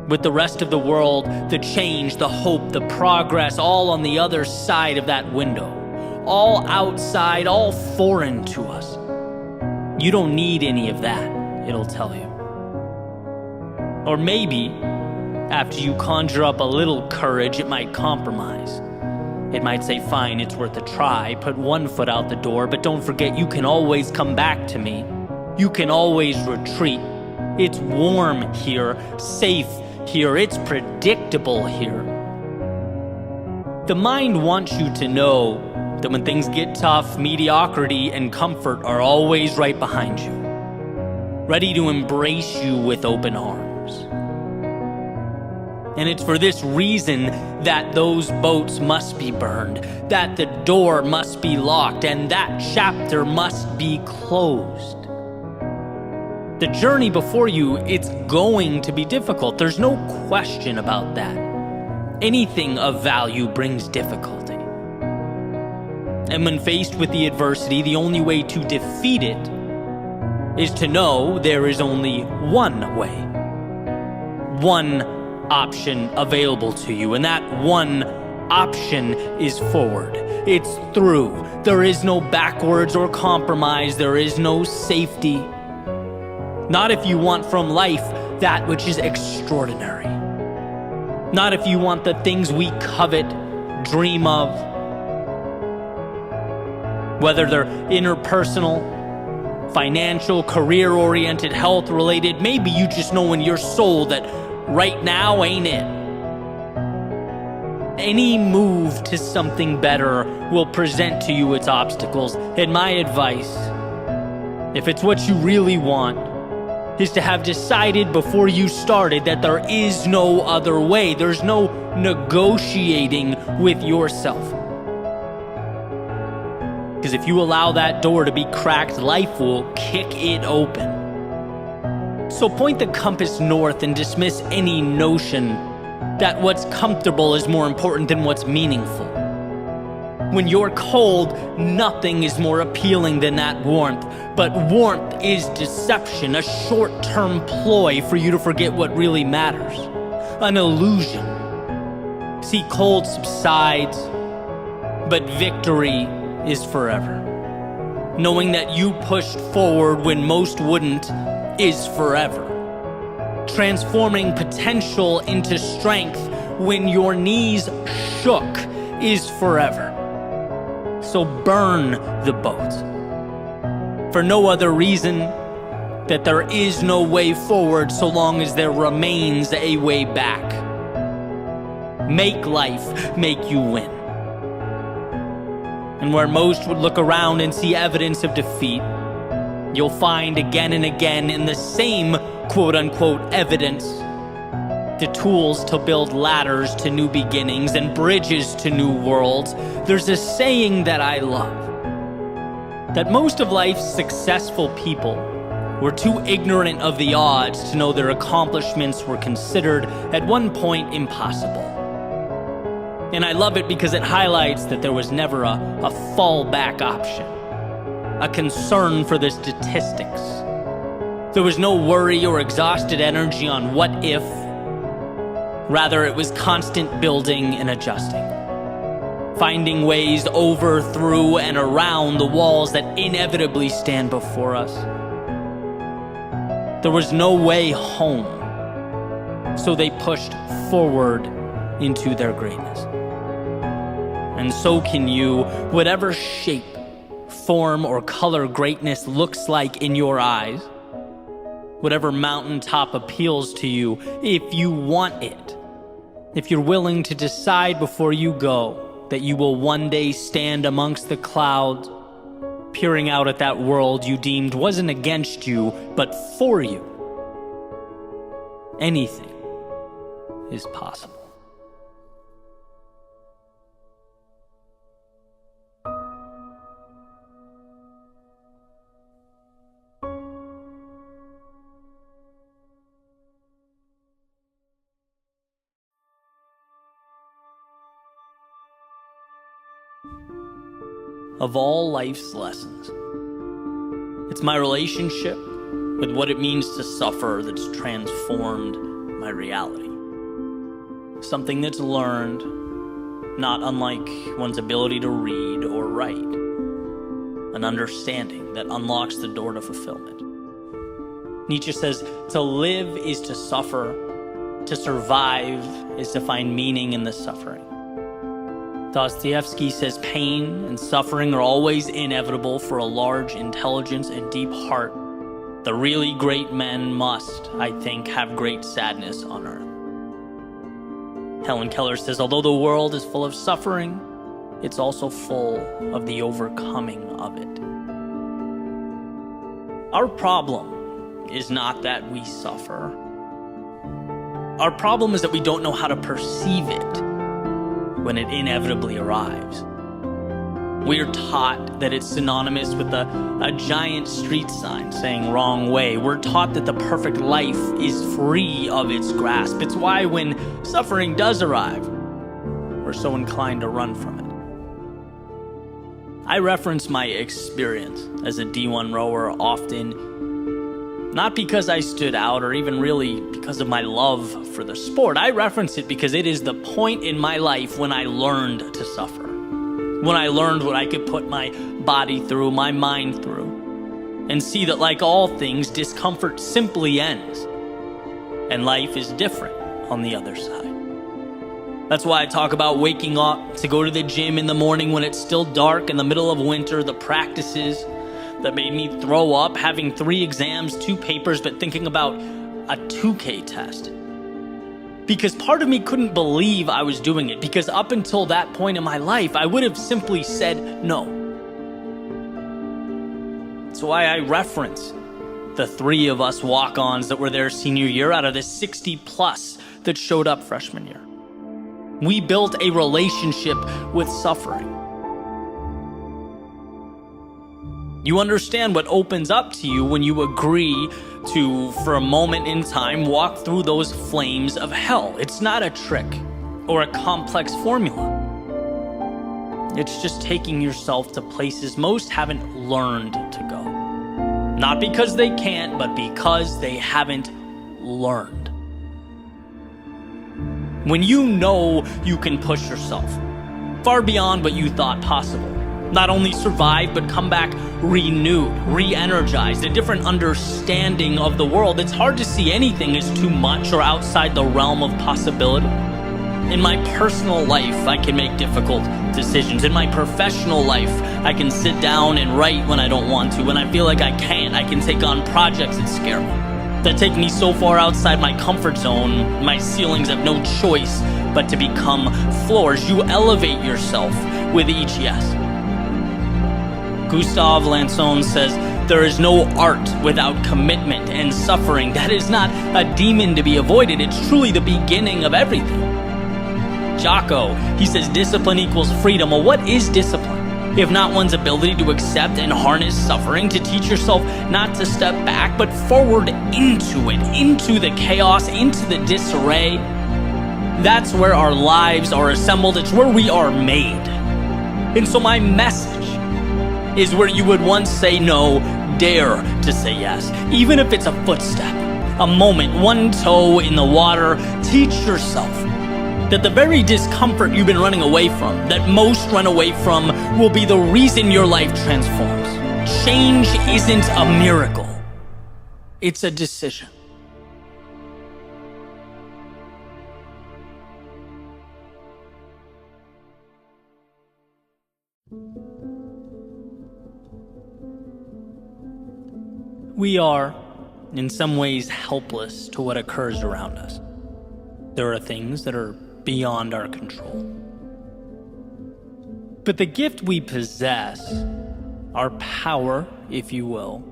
With the rest of the world, the change, the hope, the progress, all on the other side of that window. All outside, all foreign to us. You don't need any of that, it'll tell you. Or maybe, after you conjure up a little courage, it might compromise. It might say, fine, it's worth a try, put one foot out the door, but don't forget you can always come back to me. You can always retreat. It's warm here, safe here, it's predictable here. The mind wants you to know that when things get tough, mediocrity and comfort are always right behind you, ready to embrace you with open arms. And it's for this reason that those boats must be burned, that the door must be locked, and that chapter must be closed. The journey before you, it's going to be difficult. There's no question about that. Anything of value brings difficulty. And when faced with the adversity, the only way to defeat it is to know there is only one way. One option available to you, and that one option is forward. It's through. There is no backwards or compromise. There is no safety. Not if you want from life that which is extraordinary. Not if you want the things we covet, dream of. Whether they're interpersonal, financial, career-oriented, health-related, maybe you just know in your soul that right now ain't it. Any move to something better will present to you its obstacles. And my advice, if it's what you really want, is to have decided before you started that there is no other way. There's no negotiating with yourself. Because if you allow that door to be cracked, life will kick it open. So point the compass north and dismiss any notion that what's comfortable is more important than what's meaningful. When you're cold, nothing is more appealing than that warmth. But warmth is deception, a short-term ploy for you to forget what really matters. An illusion. See, cold subsides, but victory is forever. Knowing that you pushed forward when most wouldn't is forever. Transforming potential into strength when your knees shook is forever. So burn the boat. For no other reason that there is no way forward so long as there remains a way back. Make life make you win. And where most would look around and see evidence of defeat, you'll find again and again in the same quote-unquote evidence the tools to build ladders to new beginnings and bridges to new worlds. There's a saying that I love, that most of life's successful people were too ignorant of the odds to know their accomplishments were considered at one point impossible. And I love it because it highlights that there was never a fallback option. a concern for the statistics. There was no worry or exhausted energy on what if. Rather, it was constant building and adjusting, finding ways over, through, and around the walls that inevitably stand before us. There was no way home, so they pushed forward into their greatness. And so can you, whatever shape, form, or color greatness looks like in your eyes, whatever mountaintop appeals to you, if you want it, if you're willing to decide before you go that you will one day stand amongst the clouds, peering out at that world you deemed wasn't against you, but for you, anything is possible. Of all life's lessons, it's my relationship with what it means to suffer that's transformed my reality. Something that's learned, not unlike one's ability to read or write. An understanding that unlocks the door to fulfillment. Nietzsche says, to live is to suffer, to survive is to find meaning in the suffering. Dostoevsky says pain and suffering are always inevitable for a large intelligence and deep heart. The really great men must, I think, have great sadness on earth. Helen Keller says, although the world is full of suffering, it's also full of the overcoming of it. Our problem is not that we suffer. Our problem is that we don't know how to perceive it when it inevitably arrives. We're taught that it's synonymous with a giant street sign saying wrong way. We're taught that the perfect life is free of its grasp. It's why when suffering does arrive, we're so inclined to run from it. I reference my experience as a D1 rower often, not because I stood out or even really because of my love for the sport. I reference it because it is the point in my life when I learned to suffer. When I learned what I could put my body through, my mind through, and see that like all things, discomfort simply ends, and life is different on the other side. That's why I talk about waking up to go to the gym in the morning when it's still dark in the middle of winter, the practices that made me throw up, having 3 exams, 2 papers, but thinking about a 2K test. Because part of me couldn't believe I was doing it, because up until that point in my life, I would have simply said no. That's why I reference the 3 of us walk-ons that were there senior year out of the 60 plus that showed up freshman year. We built a relationship with suffering. You understand what opens up to you when you agree to, for a moment in time, walk through those flames of hell. It's not a trick or a complex formula. It's just taking yourself to places most haven't learned to go. Not because they can't, but because they haven't learned. When you know you can push yourself far beyond what you thought possible, not only survive, but come back renewed, re-energized, a different understanding of the world. It's hard to see anything as too much or outside the realm of possibility. In my personal life, I can make difficult decisions. In my professional life, I can sit down and write when I don't want to. When I feel like I can't, I can take on projects that scare me, that take me so far outside my comfort zone, my ceilings have no choice but to become floors. You elevate yourself with each yes. Gustave Lanson says, there is no art without commitment and suffering. That is not a demon to be avoided. It's truly the beginning of everything. Jocko, he says, discipline equals freedom. Well, what is discipline? If not one's ability to accept and harness suffering, to teach yourself not to step back, but forward into it, into the chaos, into the disarray. That's where our lives are assembled. It's where we are made. And so my message is where you would once say no, dare to say yes. Even if it's a footstep, a moment, one toe in the water, teach yourself that the very discomfort you've been running away from, that most run away from, will be the reason your life transforms. Change isn't a miracle. It's a decision. We are, in some ways, helpless to what occurs around us. There are things that are beyond our control. But the gift we possess, our power, if you will,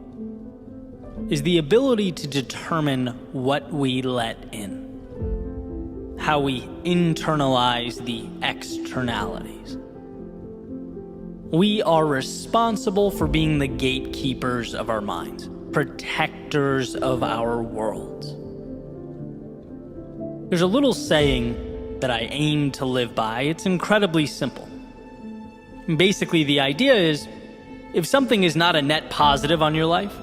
is the ability to determine what we let in, how we internalize the externalities. We are responsible for being the gatekeepers of our minds, protectors of our worlds. There's a little saying that I aim to live by. It's incredibly simple. Basically, the idea is, if something is not a net positive on your life,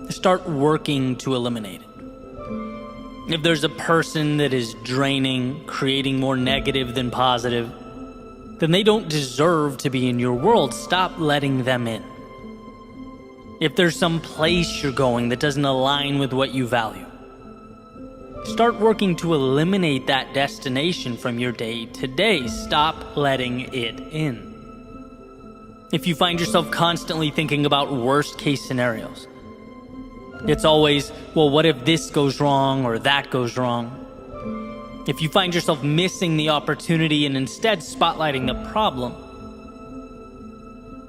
start working to eliminate it. If there's a person that is draining, creating more negative than positive, then they don't deserve to be in your world. Stop letting them in. If there's some place you're going that doesn't align with what you value, start working to eliminate that destination from your day to day. Stop letting it in. If you find yourself constantly thinking about worst case scenarios, it's always, well, what if this goes wrong or that goes wrong? If you find yourself missing the opportunity and instead spotlighting the problem,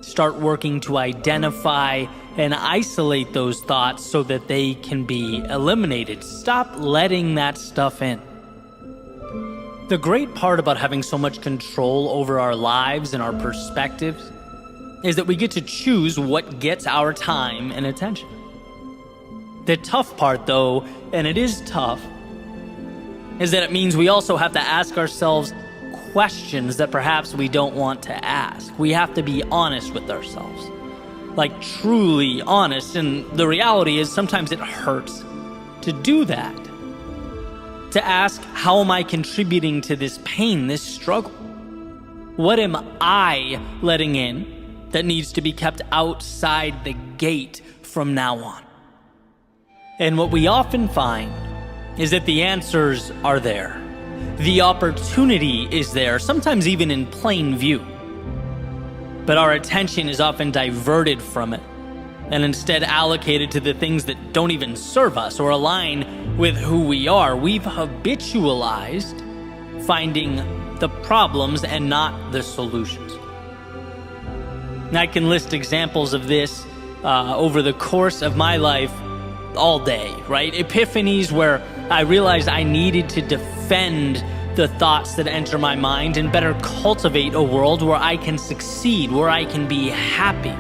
start working to identify and isolate those thoughts so that they can be eliminated. Stop letting that stuff in. The great part about having so much control over our lives and our perspectives is that we get to choose what gets our time and attention. The tough part, though, and it is tough, is that it means we also have to ask ourselves questions that perhaps we don't want to ask. We have to be honest with ourselves. Like, truly honest. And the reality is sometimes it hurts to do that. To ask, how am I contributing to this pain, this struggle? What am I letting in that needs to be kept outside the gate from now on? And what we often find is that the answers are there. The opportunity is there, sometimes even in plain view. But our attention is often diverted from it and instead allocated to the things that don't even serve us or align with who we are. We've habitualized finding the problems and not the solutions. And I can list examples of this over the course of my life all day, right? Epiphanies where I realized I needed to defend the thoughts that enter my mind and better cultivate a world where I can succeed, where I can be happy.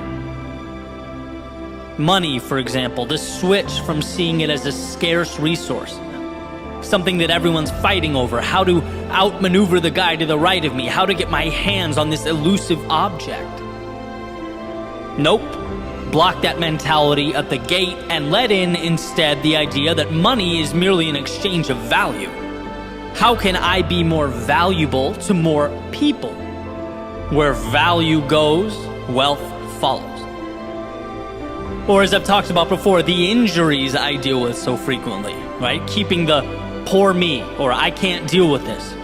Money, for example, the switch from seeing it as a scarce resource, something that everyone's fighting over, how to outmaneuver the guy to the right of me, how to get my hands on this elusive object. Nope. Block that mentality at the gate and let in instead the idea that money is merely an exchange of value. How can I be more valuable to more people? Where value goes, wealth follows. Or as I've talked about before, the injuries I deal with so frequently, right? Keeping the poor me, or I can't deal with this.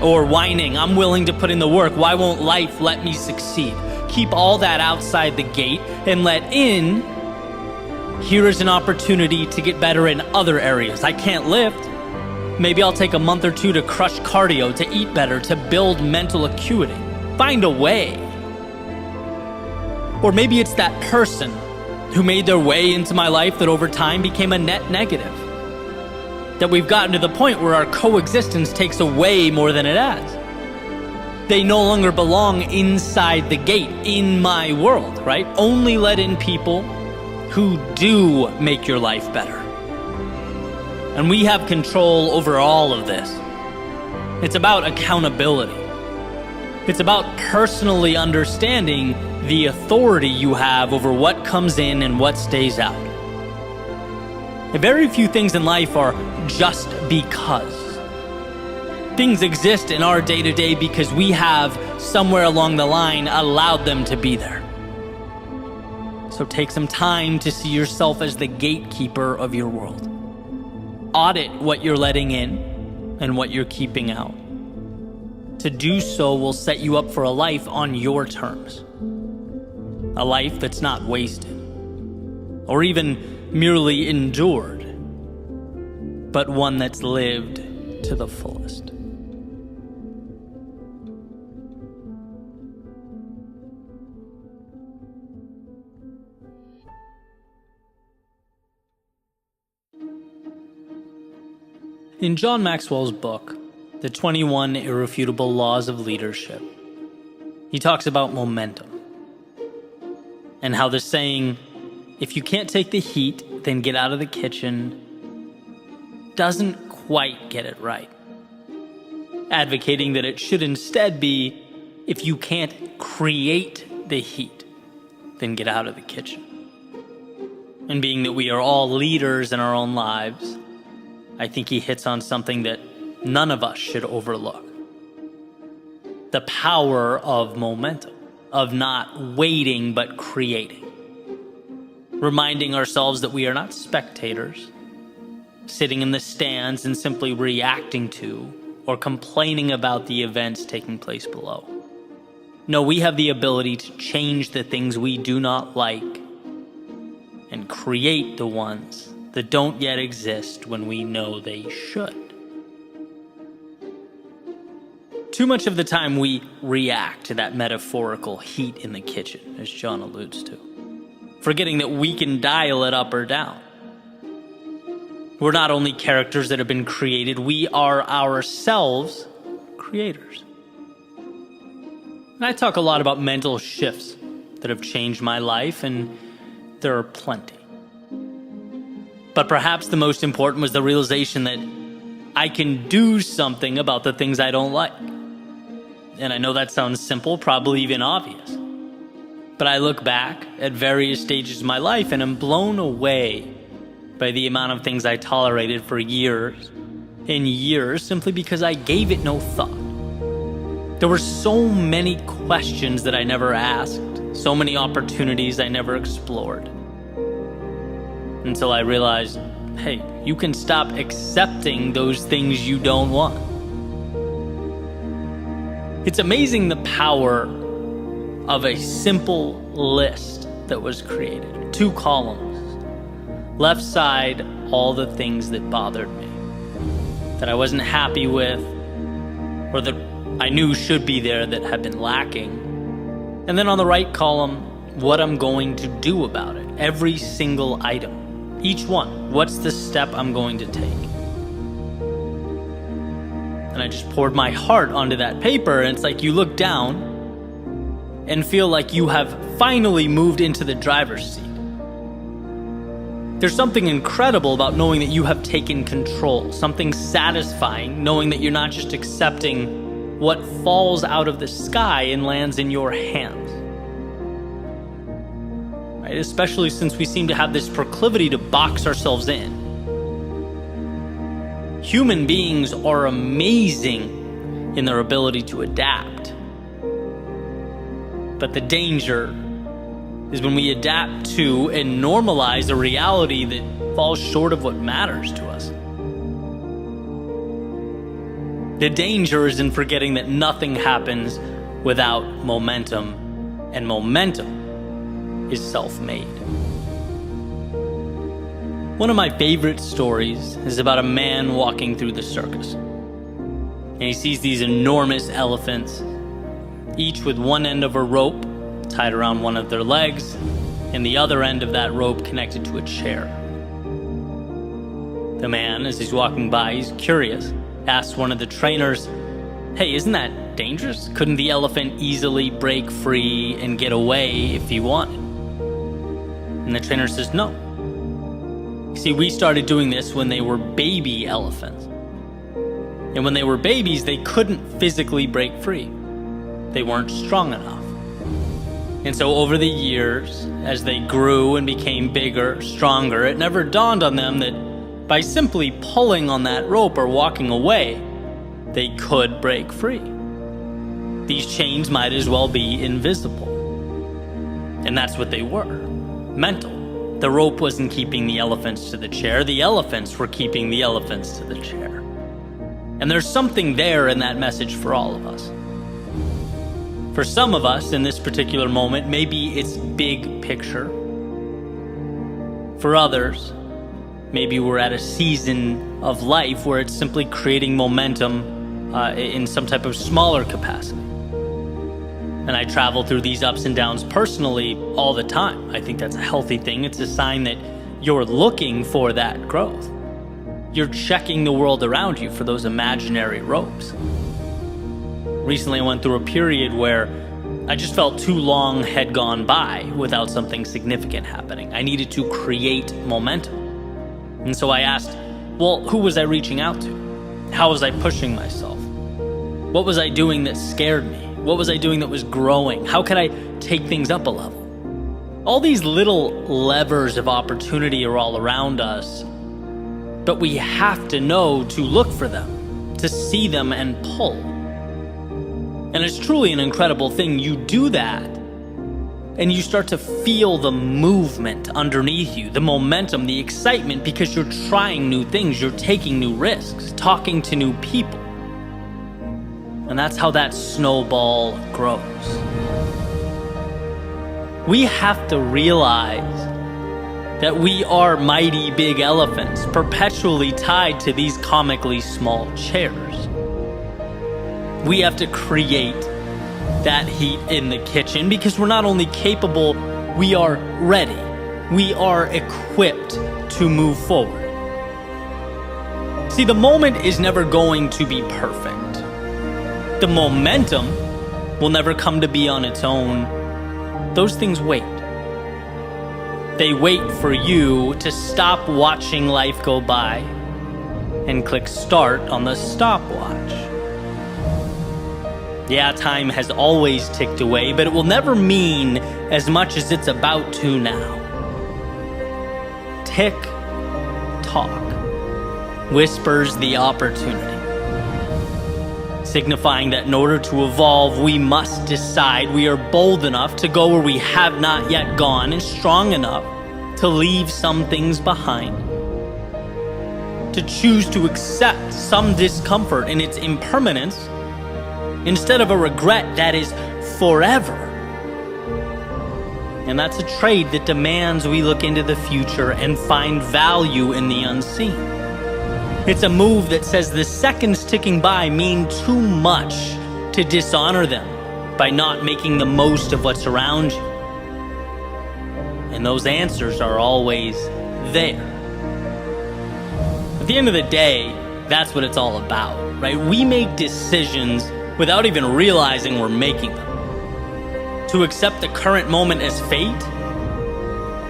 Or whining, I'm willing to put in the work, why won't life let me succeed? Keep all that outside the gate and let in, here is an opportunity to get better in other areas. I can't lift. Maybe I'll take a month or two to crush cardio, to eat better, to build mental acuity. Find a way. Or maybe it's that person who made their way into my life that over time became a net negative. That we've gotten to the point where our coexistence takes away more than it adds. They no longer belong inside the gate, in my world, right? Only let in people who do make your life better. And we have control over all of this. It's about accountability. It's about personally understanding the authority you have over what comes in and what stays out. Very few things in life are just because. Things exist in our day-to-day because we have, somewhere along the line, allowed them to be there. So take some time to see yourself as the gatekeeper of your world. Audit what you're letting in and what you're keeping out. To do so will set you up for a life on your terms. A life that's not wasted, or even merely endured, but one that's lived to the fullest. In John Maxwell's book, The 21 Irrefutable Laws of Leadership, he talks about momentum and how the saying, "If you can't take the heat, then get out of the kitchen," doesn't quite get it right. Advocating that it should instead be, "If you can't create the heat, then get out of the kitchen." And being that we are all leaders in our own lives, I think he hits on something that none of us should overlook. The power of momentum, of not waiting but creating. Reminding ourselves that we are not spectators, sitting in the stands and simply reacting to or complaining about the events taking place below. No, we have the ability to change the things we do not like and create the ones that don't yet exist when we know they should. Too much of the time we react to that metaphorical heat in the kitchen, as John alludes to, forgetting that we can dial it up or down. We're not only characters that have been created, we are ourselves creators. And I talk a lot about mental shifts that have changed my life, and there are plenty. But perhaps the most important was the realization that I can do something about the things I don't like. And I know that sounds simple, probably even obvious. But I look back at various stages of my life and am blown away by the amount of things I tolerated for years and years simply because I gave it no thought. There were so many questions that I never asked, so many opportunities I never explored. Until I realized, hey, you can stop accepting those things you don't want. It's amazing the power of a simple list that was created. 2 columns. Left side, all the things that bothered me, that I wasn't happy with, or that I knew should be there that had been lacking. And then on the right column, what I'm going to do about it. Every single item. Each one. What's the step I'm going to take? And I just poured my heart onto that paper, and it's like you look down and feel like you have finally moved into the driver's seat. There's something incredible about knowing that you have taken control, something satisfying knowing that you're not just accepting what falls out of the sky and lands in your hands. Right? Especially since we seem to have this proclivity to box ourselves in. Human beings are amazing in their ability to adapt. But the danger is when we adapt to and normalize a reality that falls short of what matters to us. The danger is in forgetting that nothing happens without momentum, and momentum is self-made. One of my favorite stories is about a man walking through the circus. And he sees these enormous elephants, each with one end of a rope tied around one of their legs, and the other end of that rope connected to a chair. The man, as he's walking by, he's curious, asks one of the trainers, "Hey, isn't that dangerous? Couldn't the elephant easily break free and get away if he wanted?" And the trainer says, "No. See, we started doing this when they were baby elephants. And when they were babies, they couldn't physically break free. They weren't strong enough. And so over the years, as they grew and became bigger, stronger, it never dawned on them that by simply pulling on that rope or walking away, they could break free. These chains might as well be invisible. And that's what they were, mental. The rope wasn't keeping the elephants to the chair. The elephants were keeping the elephants to the chair. And there's something there in that message for all of us. For some of us in this particular moment, maybe it's big picture. For others, maybe we're at a season of life where it's simply creating momentum in some type of smaller capacity. And I travel through these ups and downs personally all the time. I think that's a healthy thing. It's a sign that you're looking for that growth. You're checking the world around you for those imaginary ropes. Recently, I went through a period where I just felt too long had gone by without something significant happening. I needed to create momentum. And so I asked, well, who was I reaching out to? How was I pushing myself? What was I doing that scared me? What was I doing that was growing? How could I take things up a level? All these little levers of opportunity are all around us, but we have to know to look for them, to see them and pull. And it's truly an incredible thing. You do that, and you start to feel the movement underneath you, the momentum, the excitement, because you're trying new things, you're taking new risks, talking to new people. And that's how that snowball grows. We have to realize that we are mighty big elephants, perpetually tied to these comically small chairs. We have to create that heat in the kitchen because we're not only capable, we are ready. We are equipped to move forward. See, the moment is never going to be perfect. The momentum will never come to be on its own. Those things wait. They wait for you to stop watching life go by and click start on the stopwatch. Yeah, time has always ticked away, but it will never mean as much as it's about to now. Tick tock whispers the opportunity, signifying that in order to evolve, we must decide we are bold enough to go where we have not yet gone and strong enough to leave some things behind, to choose to accept some discomfort in its impermanence instead of a regret that is forever. And that's a trade that demands we look into the future and find value in the unseen. It's a move that says the seconds ticking by mean too much to dishonor them by not making the most of what's around you. And those answers are always there. At the end of the day, that's what it's all about, right? We make decisions without even realizing we're making them. To accept the current moment as fate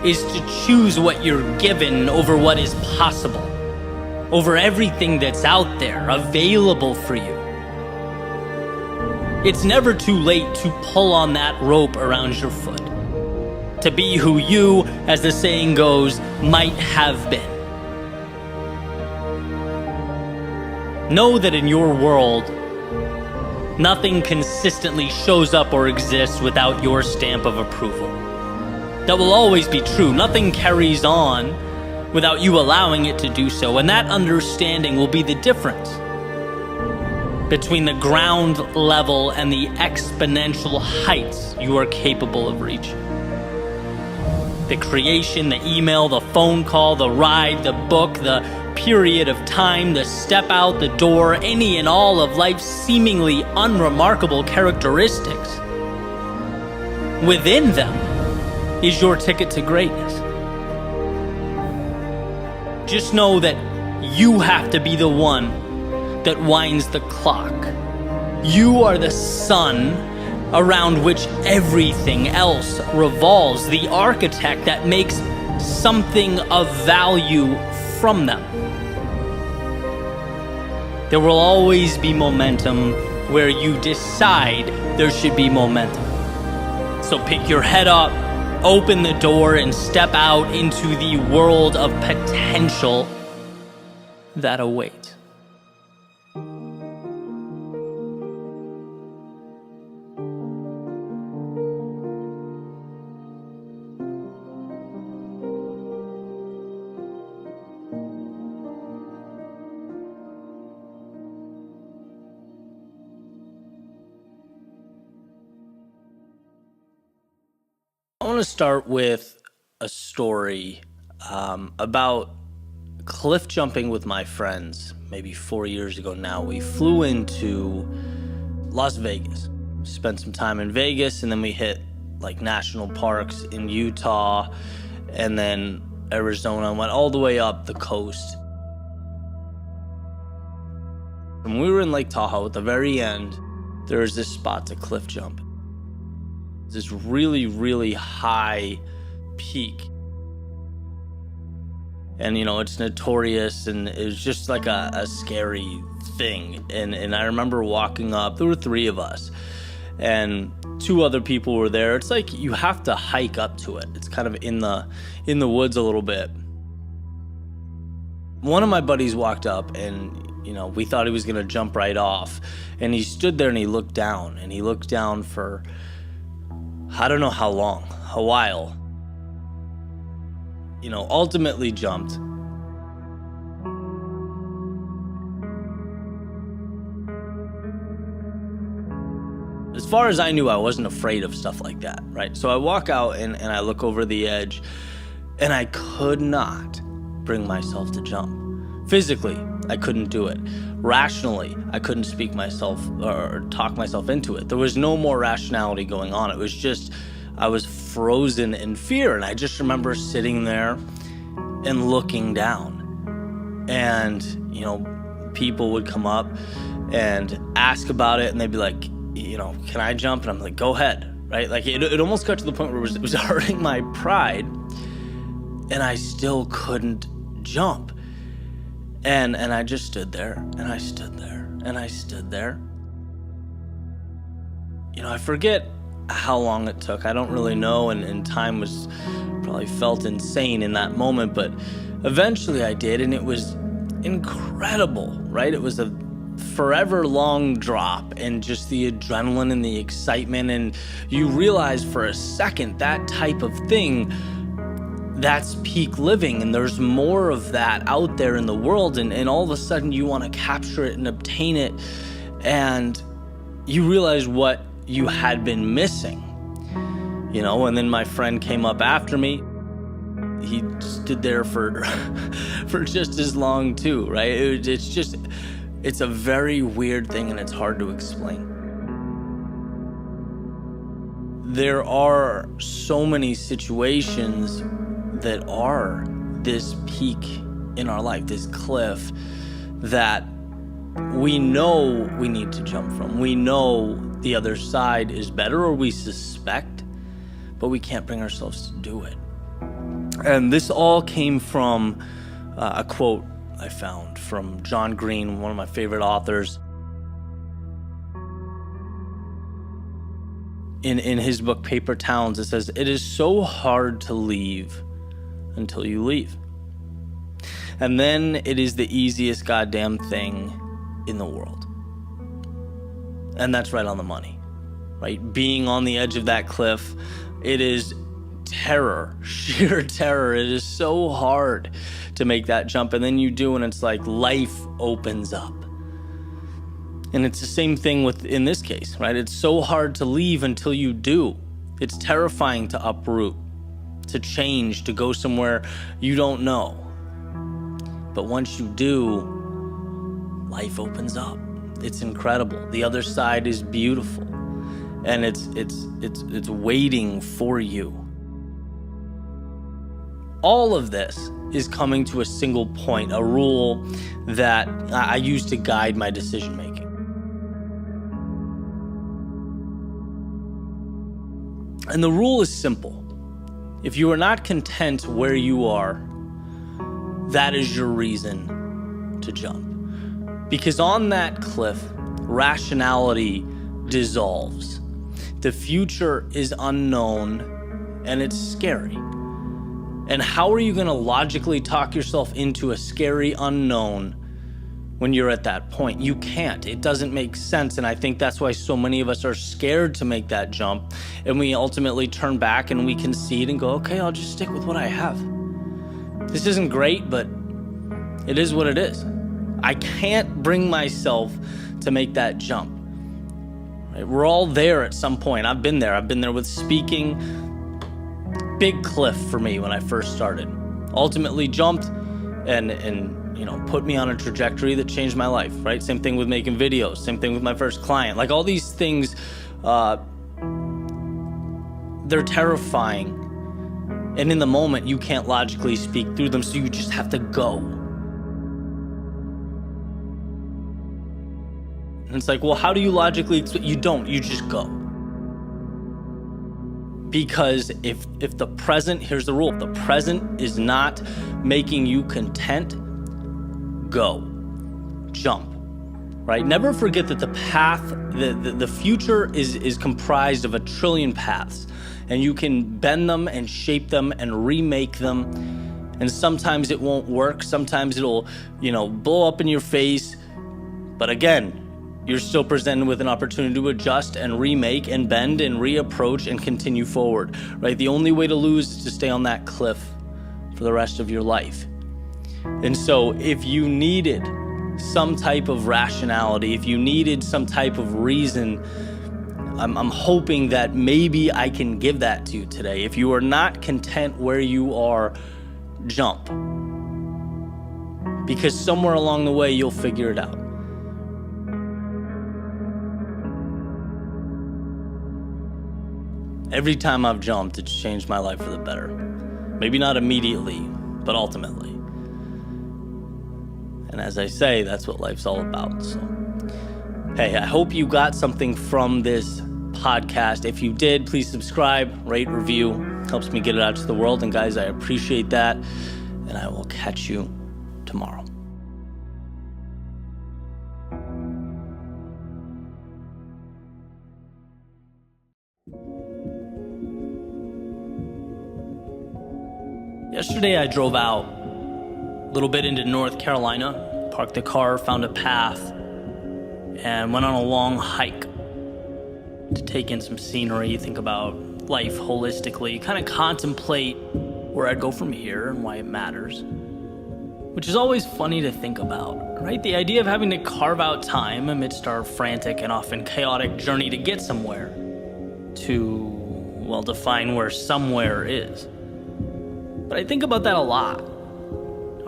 is to choose what you're given over what is possible, over everything that's out there, available for you. It's never too late to pull on that rope around your foot, to be who you, as the saying goes, might have been. Know that in your world, nothing consistently shows up or exists without your stamp of approval. That will always be true. Nothing carries on without you allowing it to do so. And that understanding will be the difference between the ground level and the exponential heights you are capable of reaching. The creation, the email, the phone call, the ride, the book, the period of time, the step out the door, any and all of life's seemingly unremarkable characteristics. Within them is your ticket to greatness. Just know that you have to be the one that winds the clock. You are the sun around which everything else revolves, the architect that makes something of value from them. There will always be momentum where you decide there should be momentum. So pick your head up, open the door, and step out into the world of potential that awaits. I want to start with a story about cliff jumping with my friends maybe 4 years ago now. We flew into Las Vegas, spent some time in Vegas, and then we hit like national parks in Utah and then Arizona and went all the way up the coast. When we were in Lake Tahoe, at the very end, there was this spot to cliff jump. This really, really high peak. And, you know, it's notorious, and it was just like a scary thing. And I remember walking up, there were 3 of us, and 2 other people were there. It's like you have to hike up to it. It's kind of in the woods a little bit. One of my buddies walked up, and, you know, we thought he was gonna jump right off. And he stood there and he looked down, for I don't know how long, a while. You know, ultimately jumped. As far as I knew, I wasn't afraid of stuff like that, right? So I walk out and I look over the edge, and I could not bring myself to jump. Physically, I couldn't do it. Rationally, I couldn't speak myself or talk myself into it. There was no more rationality going on. It was just, I was frozen in fear. And I just remember sitting there and looking down. And, you know, people would come up and ask about it, and they'd be like, you know, can I jump? And I'm like, go ahead, right? Like it almost got to the point where it was hurting my pride, and I still couldn't jump. And I just stood there, and I stood there, and I stood there. You know, I forget how long it took. I don't really know, and time was probably felt insane in that moment, but eventually I did, and it was incredible, right? It was a forever long drop, and just the adrenaline and the excitement, and you realize for a second that type of thing, that's peak living, and there's more of that out there in the world, and all of a sudden you want to capture it and obtain it, and you realize what you had been missing, you know. And then my friend came up after me. He stood there for for just as long too, right? It's a very weird thing, and it's hard to explain. There are so many situations that are this peak in our life, this cliff that we know we need to jump from. We know the other side is better, or we suspect, but we can't bring ourselves to do it. And this all came from a quote I found from John Green, one of my favorite authors. In his book, Paper Towns, it says, "It is so hard to leave until you leave. And then it is the easiest goddamn thing in the world." And that's right on the money, right? Being on the edge of that cliff, it is terror, sheer terror. It is so hard to make that jump, and then you do, and it's like life opens up. And it's the same thing in this case, right? It's so hard to leave until you do. It's terrifying to uproot, to change, to go somewhere you don't know. But once you do, life opens up. It's incredible. The other side is beautiful, and it's waiting for you. All of this is coming to a single point, a rule that I use to guide my decision making. And the rule is simple. If you are not content where you are, that is your reason to jump. Because on that cliff, rationality dissolves. The future is unknown and it's scary. And how are you going to logically talk yourself into a scary unknown when you're at that point? You can't. It doesn't make sense. And I think that's why so many of us are scared to make that jump. And we ultimately turn back and we concede and go, okay, I'll just stick with what I have. This isn't great, but it is what it is. I can't bring myself to make that jump. Right? We're all there at some point. I've been there. I've been there with speaking. Big cliff for me when I first started. Ultimately jumped and put me on a trajectory that changed my life, right? Same thing with making videos, same thing with my first client. Like all these things, they're terrifying. And in the moment, you can't logically speak through them, so you just have to go. And it's like, well, how do you logically, you don't, you just go. Because if the present, here's the rule, if the present is not making you content, go, jump, right? Never forget that the path, the future is comprised of 1 trillion paths, and you can bend them and shape them and remake them. And sometimes it won't work. Sometimes it'll, blow up in your face. But again, you're still presented with an opportunity to adjust and remake and bend and reapproach and continue forward, right? The only way to lose is to stay on that cliff for the rest of your life. And so if you needed some type of rationality, if you needed some type of reason, I'm hoping that maybe I can give that to you today. If you are not content where you are, jump. Because somewhere along the way, you'll figure it out. Every time I've jumped, it's changed my life for the better. Maybe not immediately, but ultimately. And as I say, that's what life's all about. So, hey, I hope you got something from this podcast. If you did, please subscribe, rate, review. Helps me get it out to the world. And guys, I appreciate that. And I will catch you tomorrow. Yesterday I drove out a little bit into North Carolina, parked the car, found a path, and went on a long hike to take in some scenery, think about life holistically, kind of contemplate where I'd go from here and why it matters. Which is always funny to think about, right? The idea of having to carve out time amidst our frantic and often chaotic journey to get somewhere, to, define where somewhere is. But I think about that a lot.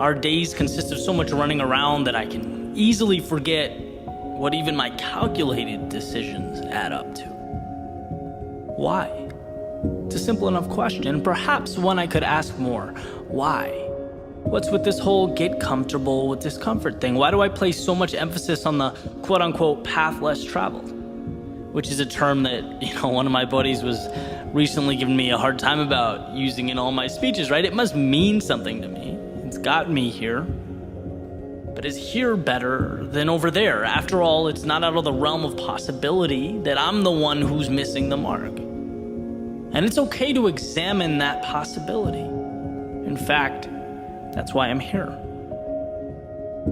Our days consist of so much running around that I can easily forget what even my calculated decisions add up to. Why? It's a simple enough question, perhaps one I could ask more. Why? What's with this whole get comfortable with discomfort thing? Why do I place so much emphasis on the quote-unquote path less traveled? Which is a term that, one of my buddies was recently giving me a hard time about using in all my speeches, right? It must mean something to me. It's got me here. But is here better than over there? After all, it's not out of the realm of possibility that I'm the one who's missing the mark. And it's okay to examine that possibility. In fact, that's why I'm here.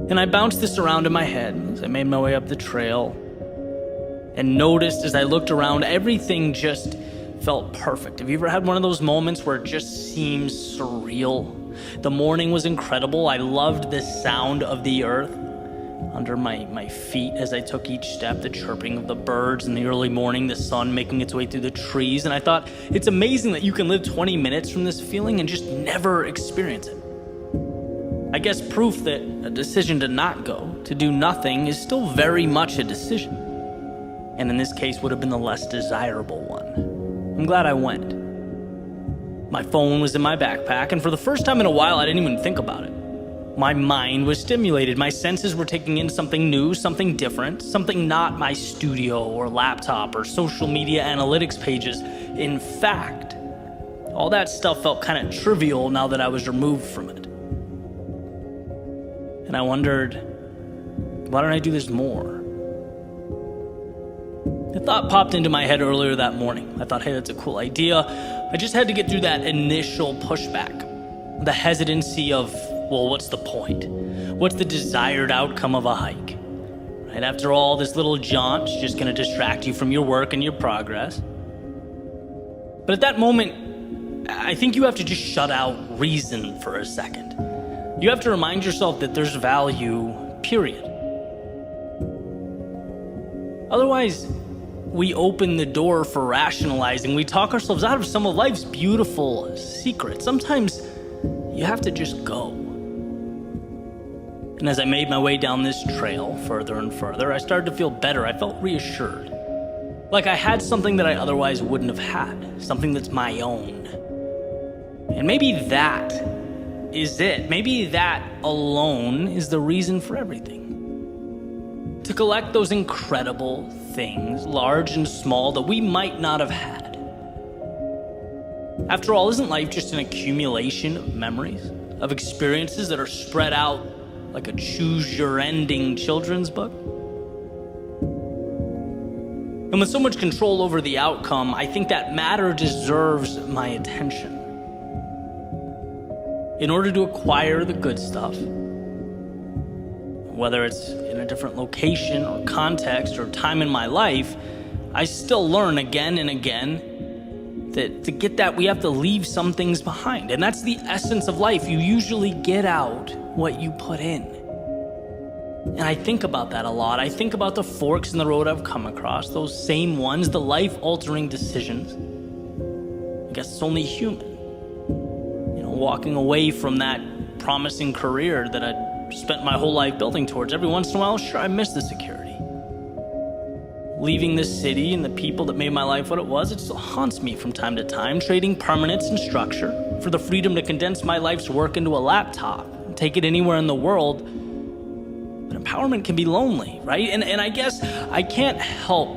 And I bounced this around in my head as I made my way up the trail and noticed as I looked around, everything just felt perfect. Have you ever had one of those moments where it just seems surreal? The morning was incredible. I loved the sound of the earth under my feet as I took each step, the chirping of the birds in the early morning, the sun making its way through the trees. And I thought, it's amazing that you can live 20 minutes from this feeling and just never experience it. I guess proof that a decision to not go, to do nothing, is still very much a decision. And in this case would have been the less desirable one. I'm glad I went. My phone was in my backpack, and for the first time in a while, I didn't even think about it. My mind was stimulated. My senses were taking in something new, something different, something not my studio or laptop or social media analytics pages. In fact, all that stuff felt kind of trivial now that I was removed from it. And I wondered, why don't I do this more? The thought popped into my head earlier that morning. I thought, hey, that's a cool idea. I just had to get through that initial pushback, the hesitancy of, well, what's the point? What's the desired outcome of a hike? Right? After all, this little jaunt's just going to distract you from your work and your progress. But at that moment, I think you have to just shut out reason for a second. You have to remind yourself that there's value, period. Otherwise, we open the door for rationalizing. We talk ourselves out of some of life's beautiful secrets. Sometimes you have to just go. And as I made my way down this trail further and further, I started to feel better. I felt reassured. Like I had something that I otherwise wouldn't have had. Something that's my own. And maybe that is it. Maybe that alone is the reason for everything. To collect those incredible things, large and small, that we might not have had. After all, isn't life just an accumulation of memories, of experiences that are spread out like a choose-your-ending children's book? And with so much control over the outcome, I think that matter deserves my attention. In order to acquire the good stuff, whether it's in a different location or context or time in my life, I still learn again and again that to get that, we have to leave some things behind. And that's the essence of life. You usually get out what you put in. And I think about that a lot. I think about the forks in the road I've come across, those same ones, the life-altering decisions. I guess it's only human. Walking away from that promising career that I'd spent my whole life building towards. Every once in a while, sure, I miss the security. Leaving the city and the people that made my life what it was, it still haunts me from time to time, trading permanence and structure for the freedom to condense my life's work into a laptop and take it anywhere in the world. But empowerment can be lonely, right? And I guess I can't help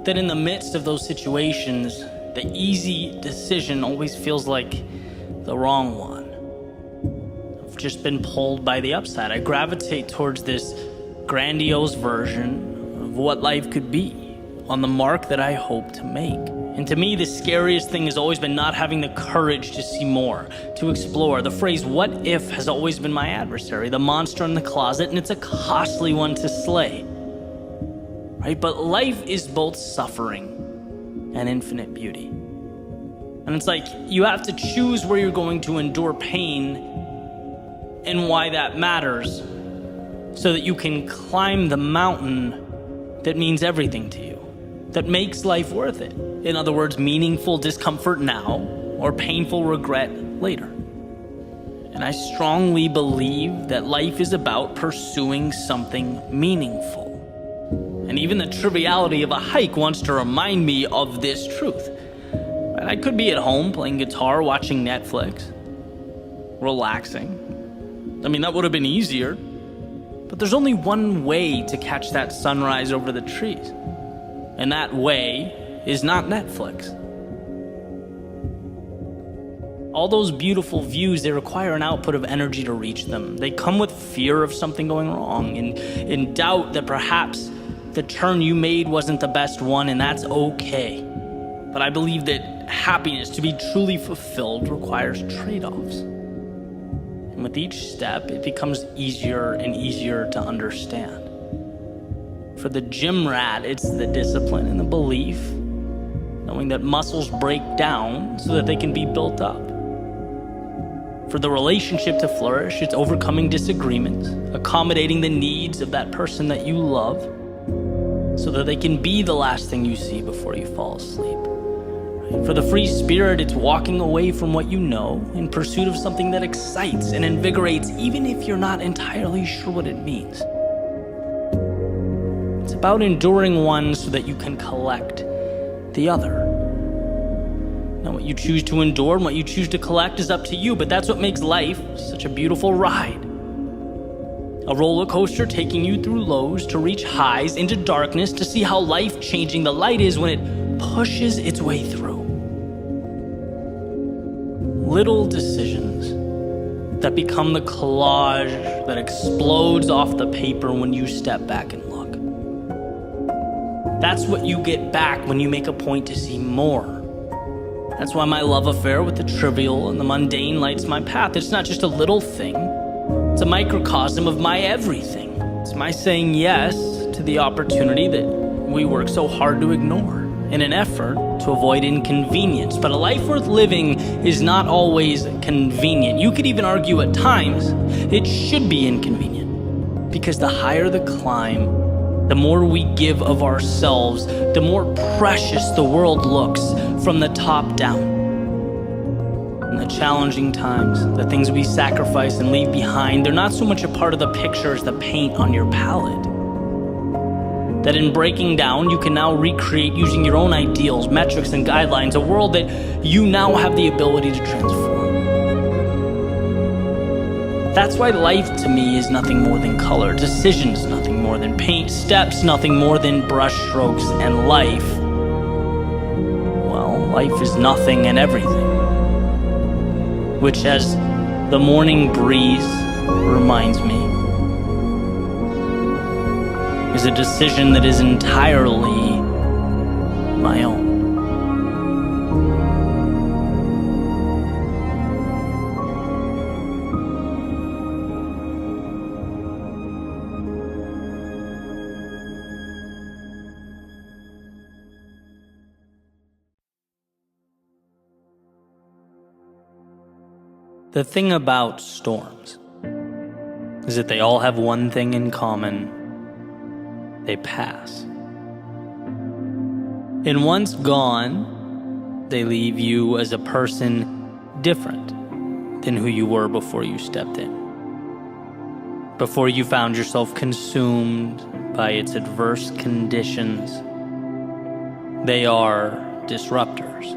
that in the midst of those situations, the easy decision always feels like the wrong one. I've just been pulled by the upside. I gravitate towards this grandiose version of what life could be on the mark that I hope to make. And to me, the scariest thing has always been not having the courage to see more, to explore. The phrase, what if, has always been my adversary, the monster in the closet, and it's a costly one to slay. Right? But life is both suffering and infinite beauty. And it's like you have to choose where you're going to endure pain and why that matters so that you can climb the mountain that means everything to you, that makes life worth it. In other words, meaningful discomfort now or painful regret later. And I strongly believe that life is about pursuing something meaningful. And even the triviality of a hike wants to remind me of this truth. I could be at home playing guitar, watching Netflix, relaxing. I mean, that would have been easier. But there's only one way to catch that sunrise over the trees. And that way is not Netflix. All those beautiful views, they require an output of energy to reach them. They come with fear of something going wrong, and in doubt that perhaps the turn you made wasn't the best one, and that's okay. But I believe that happiness, to be truly fulfilled, requires trade-offs. And with each step, it becomes easier and easier to understand. For the gym rat, it's the discipline and the belief, knowing that muscles break down so that they can be built up. For the relationship to flourish, it's overcoming disagreements, accommodating the needs of that person that you love, so that they can be the last thing you see before you fall asleep. For the free spirit, it's walking away from what you know in pursuit of something that excites and invigorates, even if you're not entirely sure what it means. It's about enduring one so that you can collect the other. Now, what you choose to endure and what you choose to collect is up to you, but that's what makes life such a beautiful ride. A roller coaster taking you through lows to reach highs into darkness to see how life-changing the light is when it pushes its way through. Little decisions that become the collage that explodes off the paper when you step back and look. That's what you get back when you make a point to see more. That's why my love affair with the trivial and the mundane lights my path. It's not just a little thing. It's a microcosm of my everything. It's my saying yes to the opportunity that we work so hard to ignore in an effort to avoid inconvenience. But a life worth living is not always convenient. You could even argue at times it should be inconvenient, because the higher the climb, the more we give of ourselves, the more precious the world looks from the top down. In the challenging times, the things we sacrifice and leave behind, they're not so much a part of the picture as the paint on your palette. That in breaking down, you can now recreate using your own ideals, metrics, and guidelines, a world that you now have the ability to transform. That's why life to me is nothing more than color, decisions nothing more than paint, steps nothing more than brush strokes, and life, well, life is nothing and everything. Which, as the morning breeze reminds me, is a decision that is entirely my own. The thing about storms is that they all have one thing in common: they pass. And once gone, they leave you as a person different than who you were before you stepped in. Before you found yourself consumed by its adverse conditions. They are disruptors,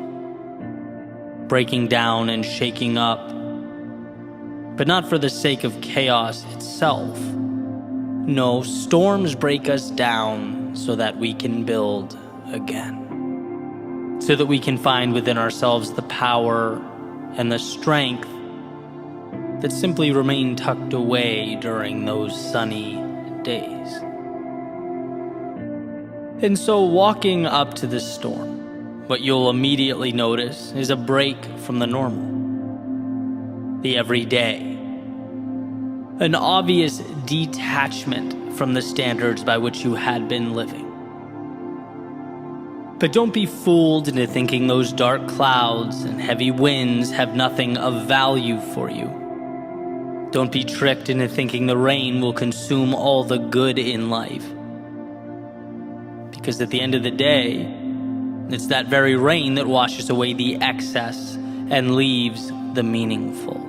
breaking down and shaking up, but not for the sake of chaos itself. No, storms break us down so that we can build again. So that we can find within ourselves the power and the strength that simply remain tucked away during those sunny days. And so walking up to this storm, what you'll immediately notice is a break from the normal, the everyday. An obvious detachment from the standards by which you had been living. But don't be fooled into thinking those dark clouds and heavy winds have nothing of value for you. Don't be tricked into thinking the rain will consume all the good in life. Because at the end of the day, it's that very rain that washes away the excess and leaves the meaningful.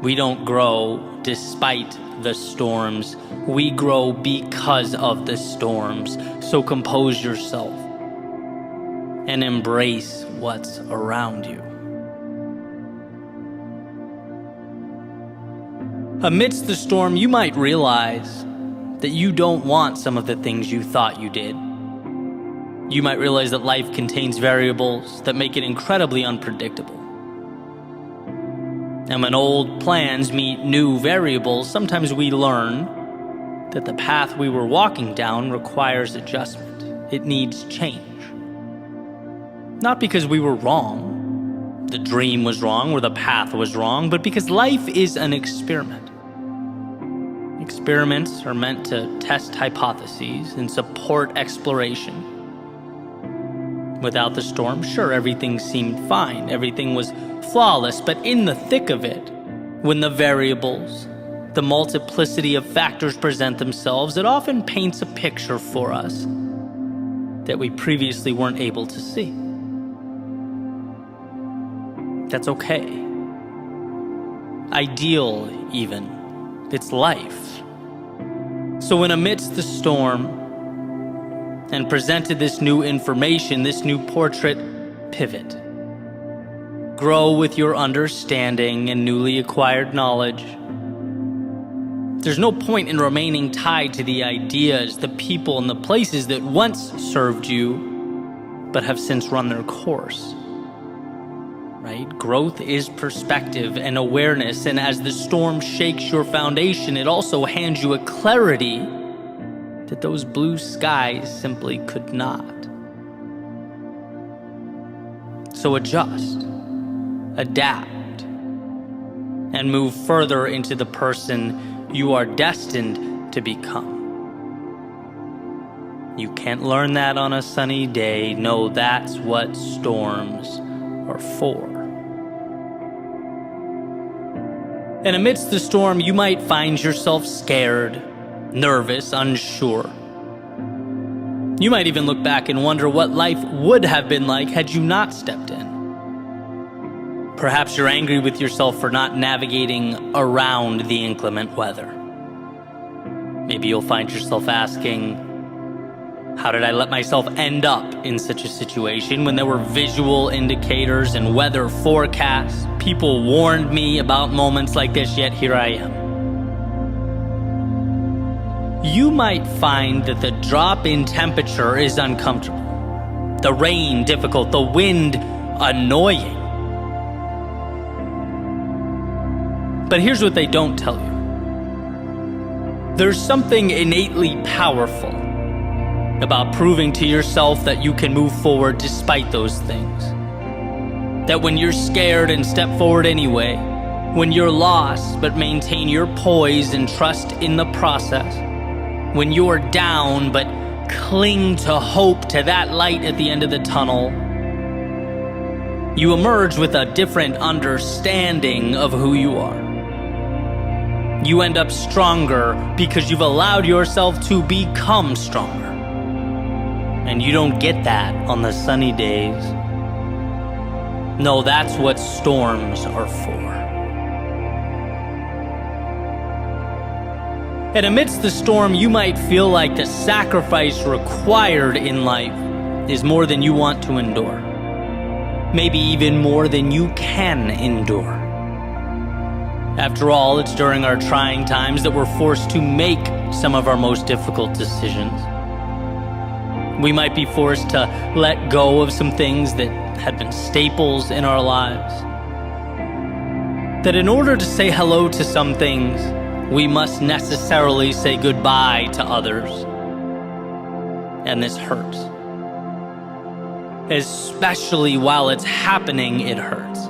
We don't grow despite the storms. We grow because of the storms. So compose yourself and embrace what's around you. Amidst the storm, you might realize that you don't want some of the things you thought you did. You might realize that life contains variables that make it incredibly unpredictable. And when old plans meet new variables, sometimes we learn that the path we were walking down requires adjustment. It needs change. Not because we were wrong, the dream was wrong, or the path was wrong, but because life is an experiment. Experiments are meant to test hypotheses and support exploration. Without the storm, sure, everything seemed fine. Everything was flawless, but in the thick of it, when the variables, the multiplicity of factors present themselves, it often paints a picture for us that we previously weren't able to see. That's okay. Ideal, even. It's life. So when amidst the storm, and presented this new information, this new portrait, pivot. Grow with your understanding and newly acquired knowledge. There's no point in remaining tied to the ideas, the people, and the places that once served you, but have since run their course. Right? Growth is perspective and awareness, and as the storm shakes your foundation, it also hands you a clarity that those blue skies simply could not. So adjust, adapt, and move further into the person you are destined to become. You can't learn that on a sunny day. No, that's what storms are for. And amidst the storm, you might find yourself scared, nervous, unsure. You might even look back and wonder what life would have been like had you not stepped in. Perhaps you're angry with yourself for not navigating around the inclement weather. Maybe you'll find yourself asking, how did I let myself end up in such a situation when there were visual indicators and weather forecasts? People warned me about moments like this, yet here I am. You might find that the drop in temperature is uncomfortable, the rain difficult, the wind annoying. But here's what they don't tell you. There's something innately powerful about proving to yourself that you can move forward despite those things. That when you're scared and step forward anyway, when you're lost but maintain your poise and trust in the process, when you're down but cling to hope, to that light at the end of the tunnel, you emerge with a different understanding of who you are. You end up stronger because you've allowed yourself to become stronger. And you don't get that on the sunny days. No, that's what storms are for. And amidst the storm, you might feel like the sacrifice required in life is more than you want to endure. Maybe even more than you can endure. After all, it's during our trying times that we're forced to make some of our most difficult decisions. We might be forced to let go of some things that had been staples in our lives. That in order to say hello to some things, we must necessarily say goodbye to others. And this hurts. Especially while it's happening, it hurts.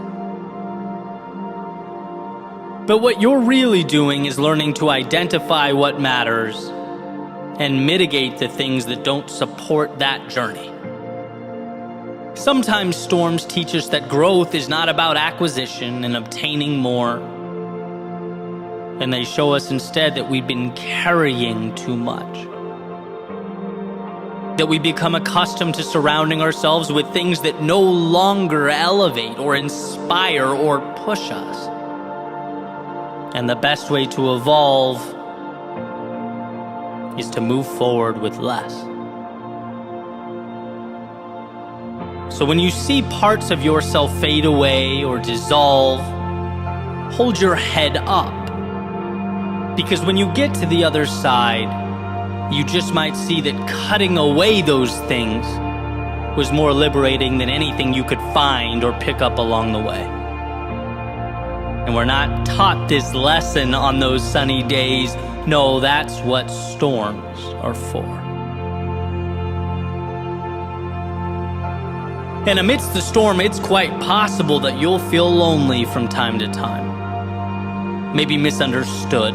But what you're really doing is learning to identify what matters and mitigate the things that don't support that journey. Sometimes storms teach us that growth is not about acquisition and obtaining more. And they show us instead that we've been carrying too much. That we become accustomed to surrounding ourselves with things that no longer elevate or inspire or push us. And the best way to evolve is to move forward with less. So when you see parts of yourself fade away or dissolve, hold your head up. Because when you get to the other side, you just might see that cutting away those things was more liberating than anything you could find or pick up along the way. And we're not taught this lesson on those sunny days. No, that's what storms are for. And amidst the storm, it's quite possible that you'll feel lonely from time to time. Maybe misunderstood.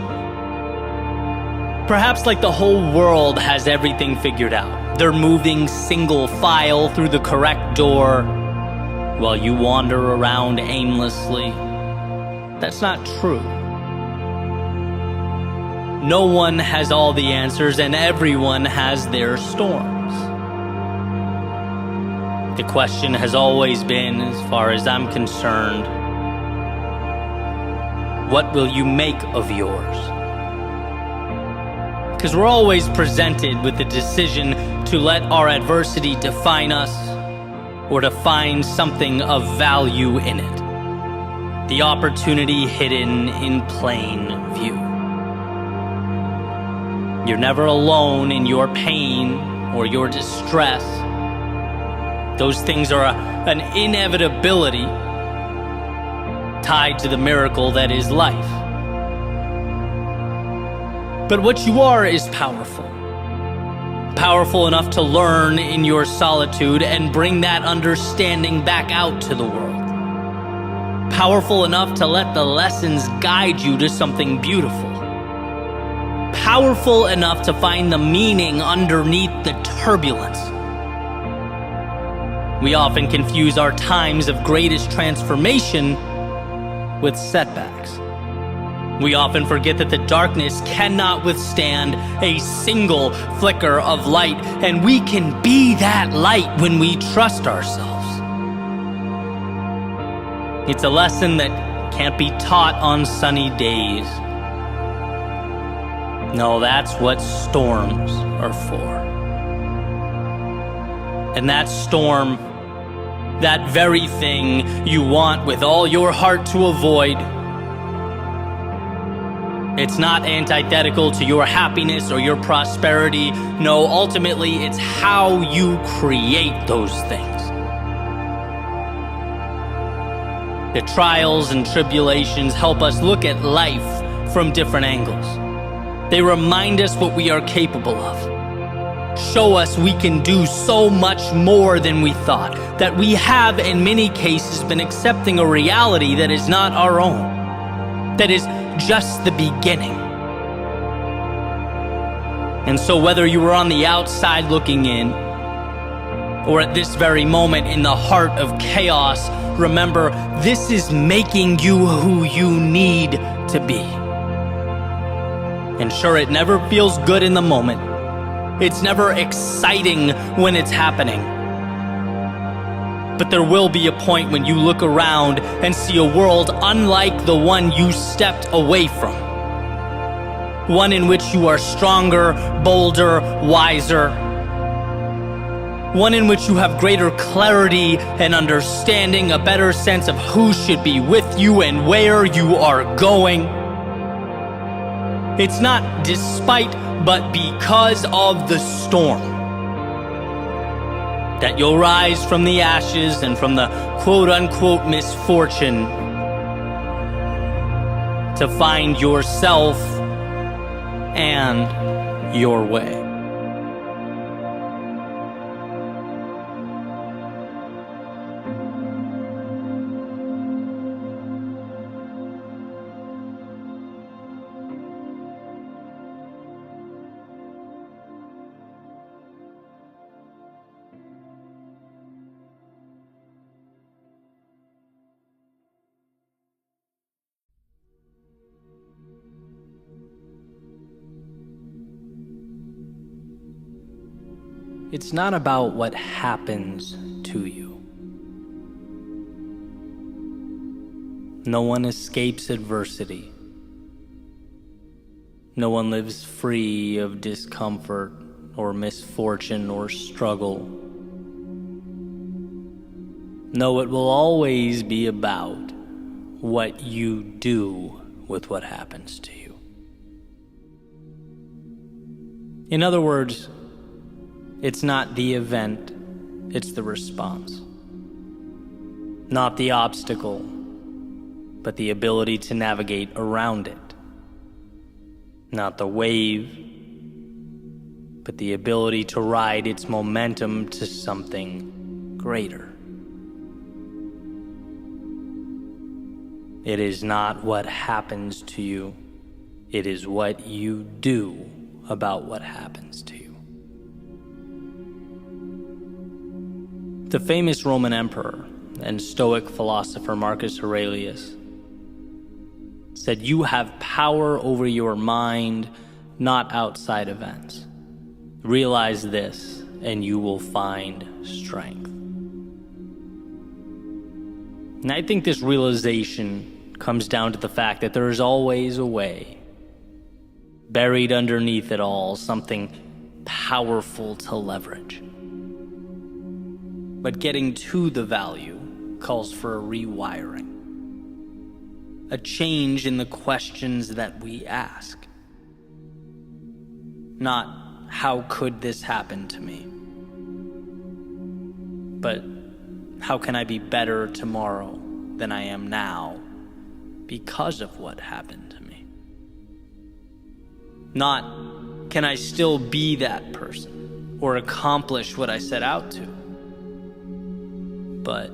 Perhaps like the whole world has everything figured out. They're moving single file through the correct door while you wander around aimlessly. That's not true. No one has all the answers, and everyone has their storms. The question has always been, as far as I'm concerned, what will you make of yours? Because we're always presented with the decision to let our adversity define us or to find something of value in it. The opportunity hidden in plain view. You're never alone in your pain or your distress. Those things are an inevitability tied to the miracle that is life. But what you are is powerful. Powerful enough to learn in your solitude and bring that understanding back out to the world. Powerful enough to let the lessons guide you to something beautiful. Powerful enough to find the meaning underneath the turbulence. We often confuse our times of greatest transformation with setbacks. We often forget that the darkness cannot withstand a single flicker of light, and we can be that light when we trust ourselves. It's a lesson that can't be taught on sunny days. No, that's what storms are for. And that storm, that very thing you want with all your heart to avoid, it's not antithetical to your happiness or your prosperity. No, ultimately, it's how you create those things. The trials and tribulations help us look at life from different angles. They remind us what we are capable of. Show us we can do so much more than we thought, that we have in many cases been accepting a reality that is not our own, that is just the beginning. And so whether you were on the outside looking in, or at this very moment in the heart of chaos, remember, this is making you who you need to be. And sure, it never feels good in the moment. It's never exciting when it's happening. But there will be a point when you look around and see a world unlike the one you stepped away from. One in which you are stronger, bolder, wiser. One in which you have greater clarity and understanding, a better sense of who should be with you and where you are going. It's not despite, but because of the storm that you'll rise from the ashes and from the quote-unquote misfortune to find yourself and your way. It's not about what happens to you. No one escapes adversity. No one lives free of discomfort or misfortune or struggle. No, it will always be about what you do with what happens to you. In other words, it's not the event, it's the response. Not the obstacle, but the ability to navigate around it. Not the wave, but the ability to ride its momentum to something greater. It is not what happens to you, it is what you do about what happens to you. The famous Roman emperor and Stoic philosopher Marcus Aurelius said, "You have power over your mind, not outside events. Realize this, and you will find strength." And I think this realization comes down to the fact that there is always a way. Buried underneath it all, something powerful to leverage. But getting to the value calls for a rewiring. A change in the questions that we ask. Not, how could this happen to me? But, how can I be better tomorrow than I am now because of what happened to me? Not, can I still be that person or accomplish what I set out to. But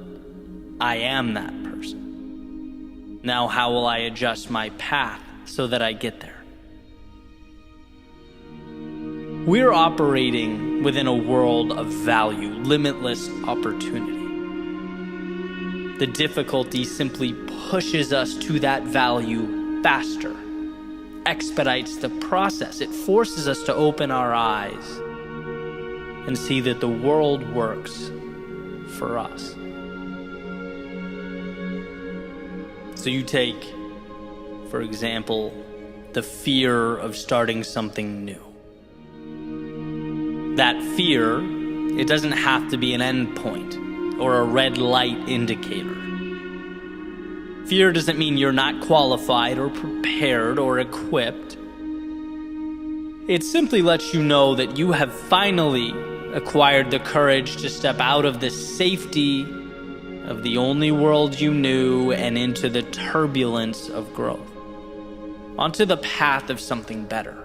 I am that person. Now, how will I adjust my path so that I get there? We're operating within a world of value, limitless opportunity. The difficulty simply pushes us to that value faster, expedites the process. It forces us to open our eyes and see that the world works for us. So you take, for example, the fear of starting something new. That fear, it doesn't have to be an endpoint or a red light indicator. Fear doesn't mean you're not qualified or prepared or equipped. It simply lets you know that you have finally acquired the courage to step out of the safety of the only world you knew and into the turbulence of growth, onto the path of something better.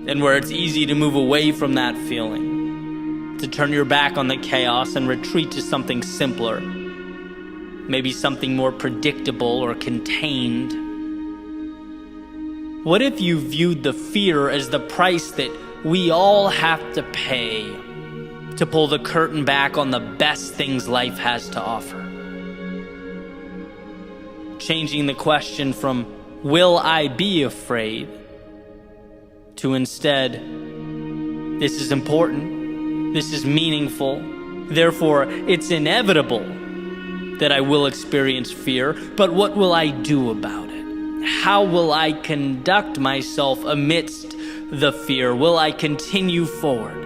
And where it's easy to move away from that feeling, to turn your back on the chaos and retreat to something simpler, maybe something more predictable or contained. What if you viewed the fear as the price that we all have to pay to pull the curtain back on the best things life has to offer? Changing the question from, will I be afraid, to instead, this is important, this is meaningful, therefore it's inevitable that I will experience fear, but what will I do about it? How will I conduct myself amidst the fear? Will I continue forward?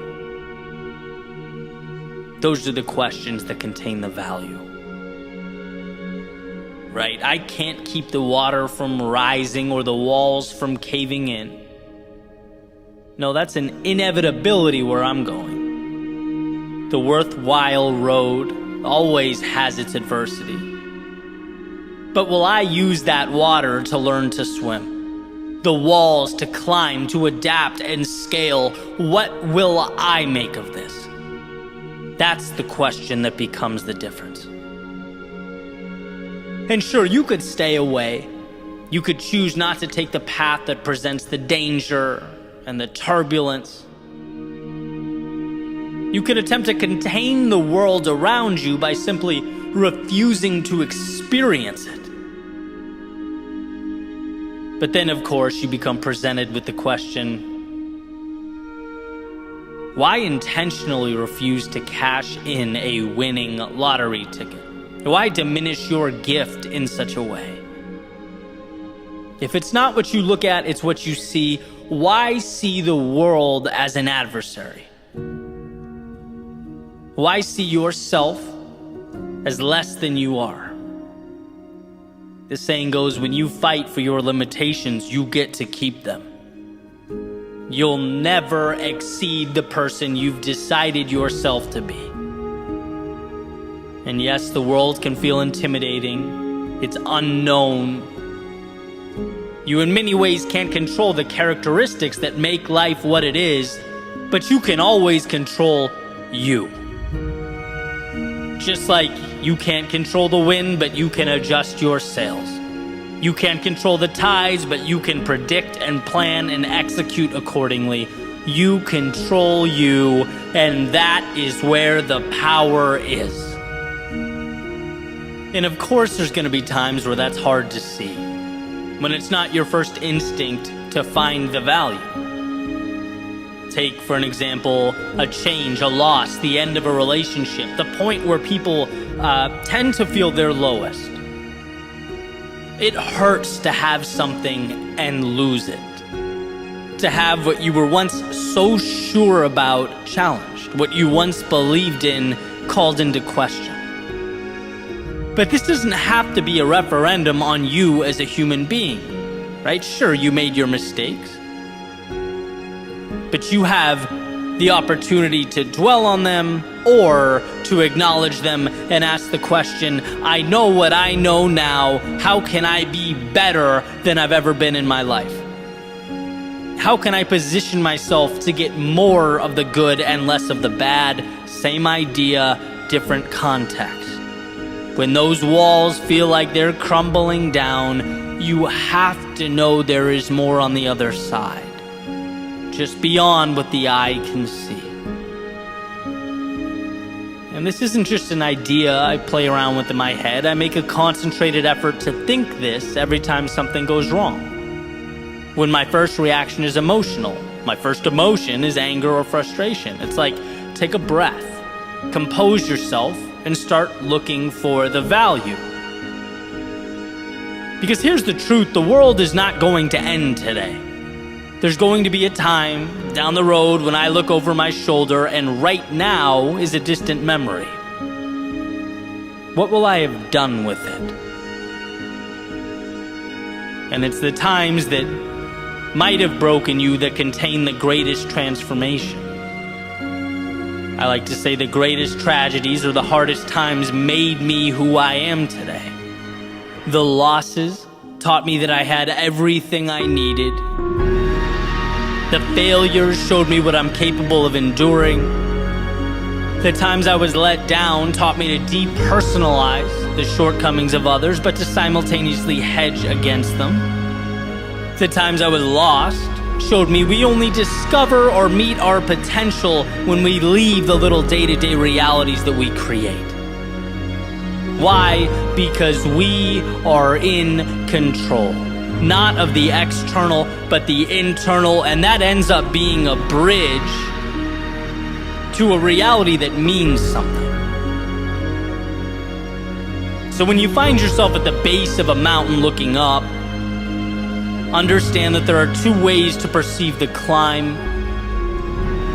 Those are the questions that contain the value. Right? I can't keep the water from rising or the walls from caving in. No, that's an inevitability where I'm going. The worthwhile road always has its adversity. But will I use that water to learn to swim? The walls to climb, to adapt and scale? What will I make of this? That's the question that becomes the difference. And sure, you could stay away. You could choose not to take the path that presents the danger and the turbulence. You could attempt to contain the world around you by simply refusing to experience it. But then, of course, you become presented with the question, why intentionally refuse to cash in a winning lottery ticket? Why diminish your gift in such a way? If it's not what you look at, it's what you see. Why see the world as an adversary? Why see yourself as less than you are? The saying goes, when you fight for your limitations, you get to keep them. You'll never exceed the person you've decided yourself to be. And yes, the world can feel intimidating. It's unknown. You in many ways can't control the characteristics that make life what it is, but you can always control you. Just like you can't control the wind, but you can adjust your sails. You can't control the tides, but you can predict and plan and execute accordingly. You control you, and that is where the power is. And of course, there's going to be times where that's hard to see, when it's not your first instinct to find the value. Take, for an example, a change, a loss, the end of a relationship, the point where people tend to feel their lowest. It hurts to have something and lose it. To have what you were once so sure about challenged, what you once believed in called into question. But this doesn't have to be a referendum on you as a human being, right? Sure, you made your mistakes, but you have the opportunity to dwell on them or to acknowledge them and ask the question, I know what I know now. How can I be better than I've ever been in my life? How can I position myself to get more of the good and less of the bad? Same idea, different context. When those walls feel like they're crumbling down, you have to know there is more on the other side, just beyond what the eye can see. And this isn't just an idea I play around with in my head. I make a concentrated effort to think this every time something goes wrong. When my first reaction is emotional, my first emotion is anger or frustration. It's like, take a breath, compose yourself, and start looking for the value. Because here's the truth, the world is not going to end today. There's going to be a time down the road when I look over my shoulder and right now is a distant memory. What will I have done with it? And it's the times that might have broken you that contain the greatest transformation. I like to say the greatest tragedies or the hardest times made me who I am today. The losses taught me that I had everything I needed. The failures showed me what I'm capable of enduring. The times I was let down taught me to depersonalize the shortcomings of others, but to simultaneously hedge against them. The times I was lost showed me we only discover or meet our potential when we leave the little day-to-day realities that we create. Why? Because we are in control. Not of the external, but the internal, and that ends up being a bridge to a reality that means something. So when you find yourself at the base of a mountain looking up, understand that there are two ways to perceive the climb.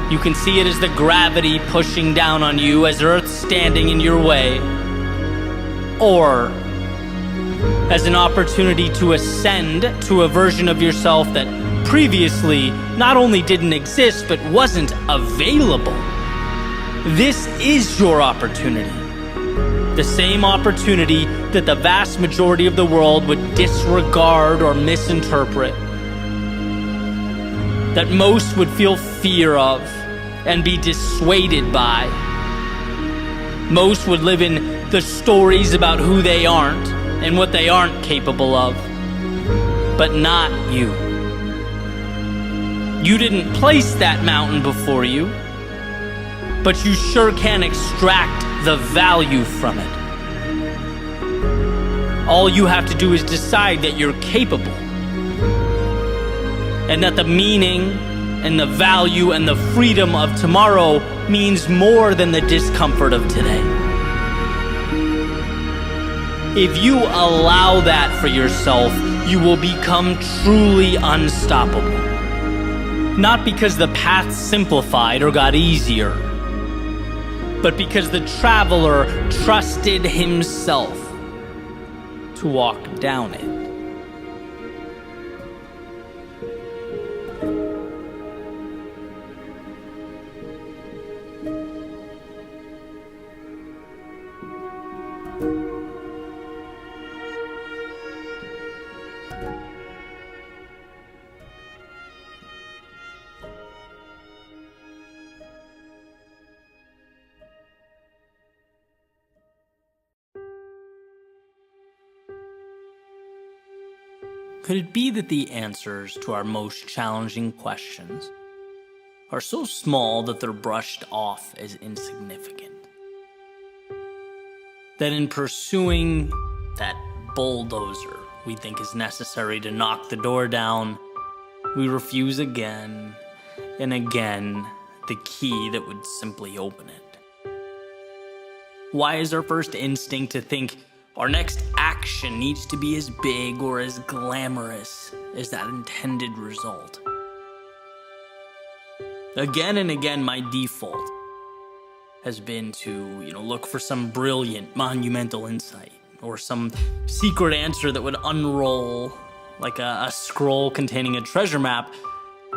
You can see it as the gravity pushing down on you, as Earth standing in your way, or as an opportunity to ascend to a version of yourself that previously not only didn't exist, but wasn't available. This is your opportunity. The same opportunity that the vast majority of the world would disregard or misinterpret, that most would feel fear of and be dissuaded by. Most would live in the stories about who they aren't and what they aren't capable of, but not you. You didn't place that mountain before you, but you sure can extract the value from it. All you have to do is decide that you're capable, and that the meaning and the value and the freedom of tomorrow means more than the discomfort of today. If you allow that for yourself, you will become truly unstoppable. Not because the path simplified or got easier, but because the traveler trusted himself to walk down it. Could it be that the answers to our most challenging questions are so small that they're brushed off as insignificant? That in pursuing that bulldozer we think is necessary to knock the door down, we refuse again and again the key that would simply open it? Why is our first instinct to think our next action needs to be as big or as glamorous as that intended result? Again and again, my default has been to, look for some brilliant, monumental insight or some secret answer that would unroll like a scroll containing a treasure map.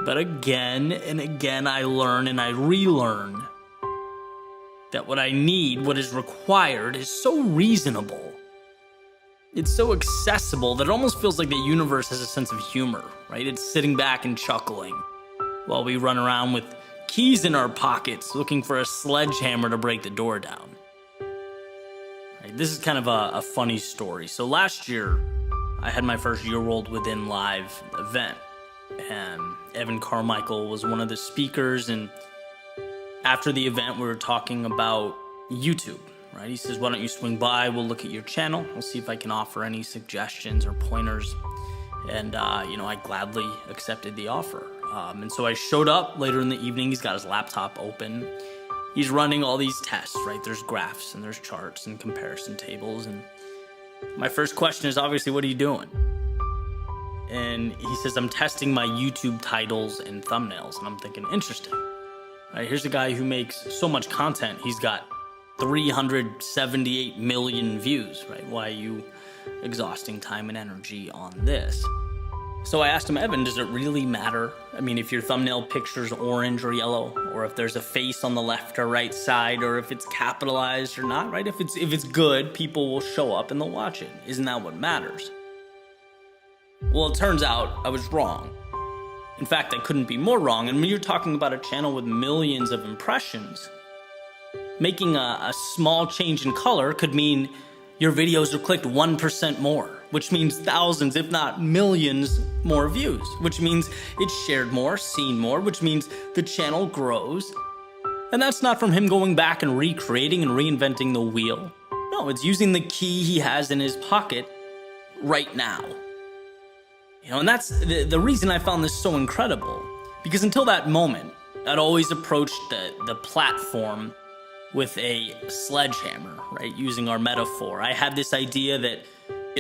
But again and again, I learn and I relearn that what I need, what is required, is so reasonable It's so accessible that it almost feels like the universe has a sense of humor, right? It's sitting back and chuckling while we run around with keys in our pockets looking for a sledgehammer to break the door down. Right, this is kind of a funny story. So last year, I had my first Your World Within live event, and Evan Carmichael was one of the speakers, and after the event, we were talking about YouTube, right? He says, why don't you swing by, we'll look at your channel, we'll see if I can offer any suggestions or pointers, and I gladly accepted the offer. And so I showed up later in the evening. He's got his laptop open. He's running all these tests, right? There's graphs and there's charts and comparison tables. And my first question is obviously, what are you doing? And he says, I'm testing my YouTube titles and thumbnails. And I'm thinking, interesting. Right, here's a guy who makes so much content. He's got 378 million views, right? Why are you exhausting time and energy on this? So I asked him, Evan, does it really matter? I mean, if your thumbnail picture's orange or yellow, or if there's a face on the left or right side, or if it's capitalized or not, right? If it's good, people will show up and they'll watch it. Isn't that what matters? Well, it turns out I was wrong. In fact, I couldn't be more wrong. And when you're talking about a channel with millions of impressions, making a small change in color could mean your videos are clicked 1% more, which means thousands, if not millions, more views, which means it's shared more, seen more, which means the channel grows. And that's not from him going back and recreating and reinventing the wheel. No, it's using the key he has in his pocket right now. And that's the reason I found this so incredible. Because until that moment, I'd always approached the platform with a sledgehammer, right? Using our metaphor. I had this idea that,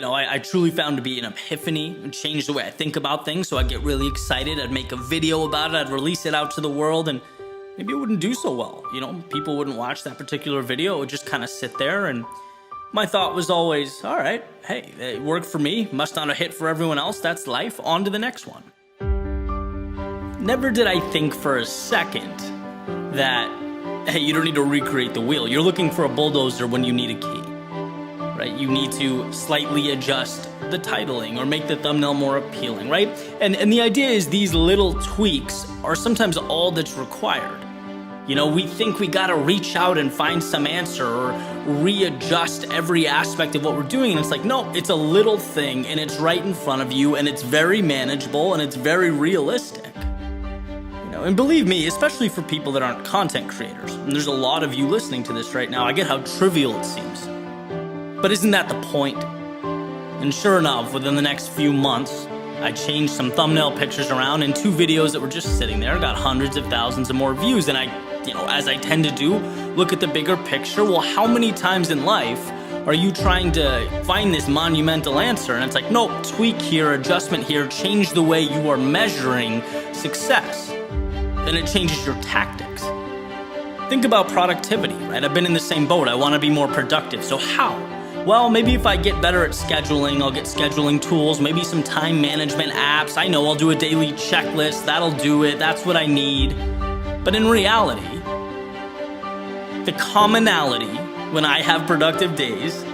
I truly found to be an epiphany and changed the way I think about things. So I'd get really excited. I'd make a video about it. I'd release it out to the world, and maybe it wouldn't do so well. People wouldn't watch that particular video. It would just kind of sit there. And my thought was always, all right, hey, it worked for me. Must not have hit for everyone else. That's life. On to the next one. Never did I think for a second that, hey, you don't need to recreate the wheel. You're looking for a bulldozer when you need a key, right? You need to slightly adjust the titling or make the thumbnail more appealing, right? And the idea is these little tweaks are sometimes all that's required. We think we gotta reach out and find some answer or readjust every aspect of what we're doing. And it's like, no, it's a little thing and it's right in front of you and it's very manageable and it's very realistic. And believe me, especially for people that aren't content creators, and there's a lot of you listening to this right now, I get how trivial it seems. But isn't that the point? And sure enough, within the next few months, I changed some thumbnail pictures around, and 2 videos that were just sitting there got hundreds of thousands of more views. And I, as I tend to do, look at the bigger picture. Well, how many times in life are you trying to find this monumental answer? And it's like, nope, tweak here, adjustment here, change the way you are measuring success. And it changes your tactics. Think about productivity, right? I've been in the same boat. I want to be more productive. So how? Well, maybe if I get better at scheduling, I'll get scheduling tools, maybe some time management apps. I know I'll do a daily checklist. That'll do it. That's what I need. But in reality, the commonality when I have productive days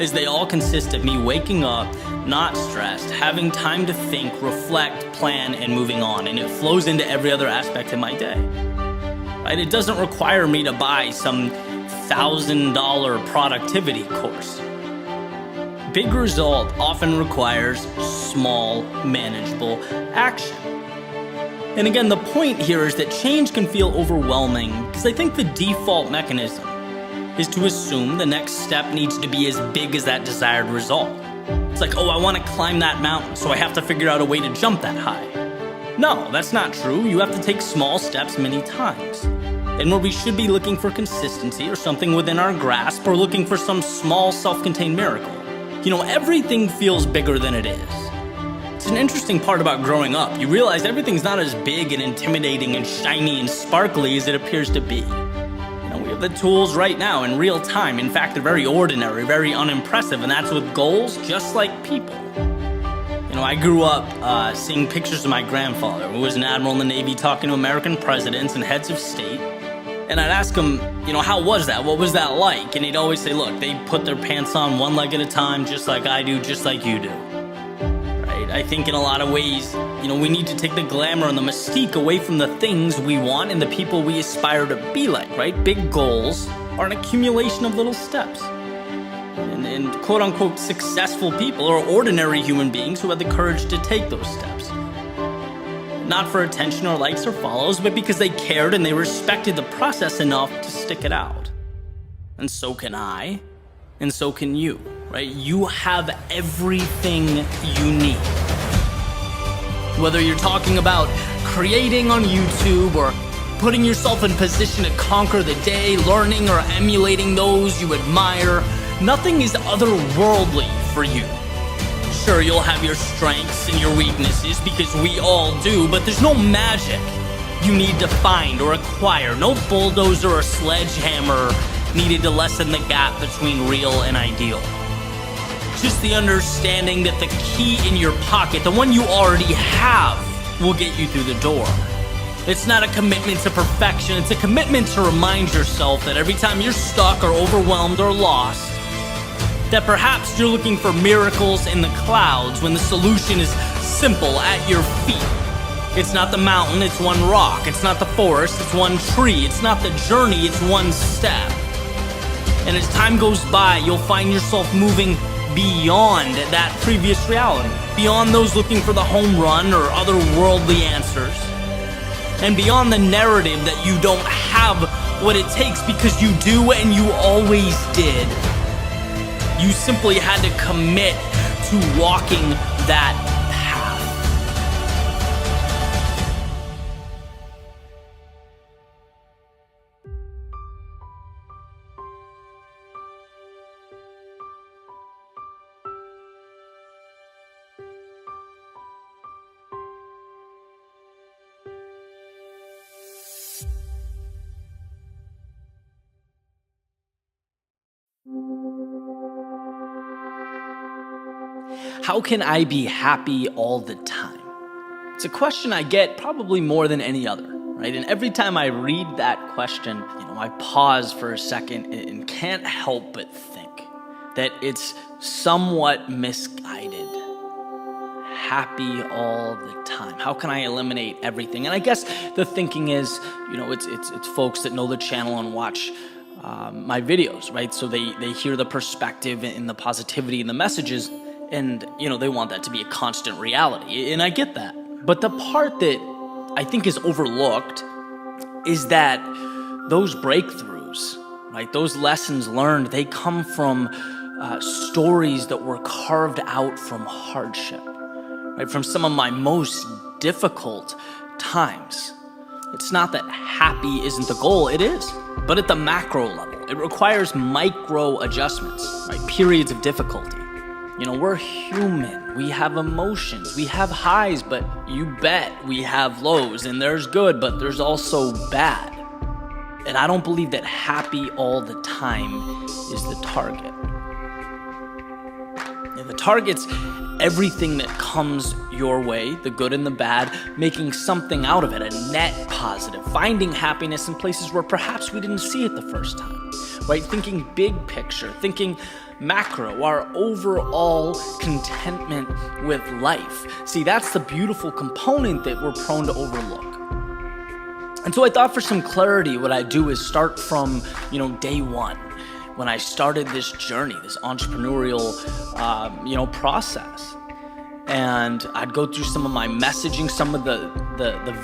is they all consist of me waking up, not stressed, having time to think, reflect, plan, and moving on. And it flows into every other aspect of my day. Right? It doesn't require me to buy some $1,000 productivity course. Big result often requires small, manageable action. And again, the point here is that change can feel overwhelming because I think the default mechanism is to assume the next step needs to be as big as that desired result. It's like, oh, I want to climb that mountain, so I have to figure out a way to jump that high. No, that's not true. You have to take small steps many times. And where we should be looking for consistency or something within our grasp or looking for some small self-contained miracle. Everything feels bigger than it is. It's an interesting part about growing up. You realize everything's not as big and intimidating and shiny and sparkly as it appears to be. We have the tools right now in real time. In fact, they're very ordinary, very unimpressive, and that's with goals just like people. I grew up seeing pictures of my grandfather, who was an admiral in the Navy, talking to American presidents and heads of state. And I'd ask him, how was that? What was that like? And he'd always say, look, they put their pants on one leg at a time, just like I do, just like you do. Right? I think in a lot of ways, we need to take the glamour and the mystique away from the things we want and the people we aspire to be like, right? Big goals are an accumulation of little steps. And quote unquote successful people are ordinary human beings who have the courage to take those steps. Not for attention or likes or follows, but because they cared and they respected the process enough to stick it out. And so can I, and so can you, right? You have everything you need. Whether you're talking about creating on YouTube or putting yourself in position to conquer the day, learning or emulating those you admire, nothing is otherworldly for you. Sure, you'll have your strengths and your weaknesses, because we all do, but there's no magic you need to find or acquire. No bulldozer or sledgehammer needed to lessen the gap between real and ideal. Just the understanding that the key in your pocket, the one you already have, will get you through the door. It's not a commitment to perfection, it's a commitment to remind yourself that every time you're stuck or overwhelmed or lost, that perhaps you're looking for miracles in the clouds when the solution is simple at your feet. It's not the mountain, it's one rock. It's not the forest, it's one tree. It's not the journey, it's one step. And as time goes by, you'll find yourself moving beyond that previous reality, beyond those looking for the home run or other worldly answers, and beyond the narrative that you don't have what it takes, because you do and you always did. You simply had to commit to walking that path. How can I be happy all the time? It's a question I get probably more than any other, right? And every time I read that question, I pause for a second and can't help but think that it's somewhat misguided. Happy all the time. How can I eliminate everything? And I guess the thinking is, it's folks that know the channel and watch my videos, right? So they hear the perspective and the positivity and the messages, and they want that to be a constant reality, and I get that. But the part that I think is overlooked is that those breakthroughs, right, those lessons learned, they come from stories that were carved out from hardship, right, from some of my most difficult times. It's not that happy isn't the goal, it is, but at the macro level, it requires micro adjustments, right, periods of difficulty. We're human, we have emotions, we have highs, but you bet we have lows, and there's good, but there's also bad. And I don't believe that happy all the time is the target. And the target's everything that comes your way, the good and the bad, making something out of it, a net positive, finding happiness in places where perhaps we didn't see it the first time, right? Thinking big picture, thinking macro, our overall contentment with life. See, that's the beautiful component that we're prone to overlook. And so I thought for some clarity, what I'd do is start from, day one, when I started this journey, this entrepreneurial, process. And I'd go through some of my messaging, some of the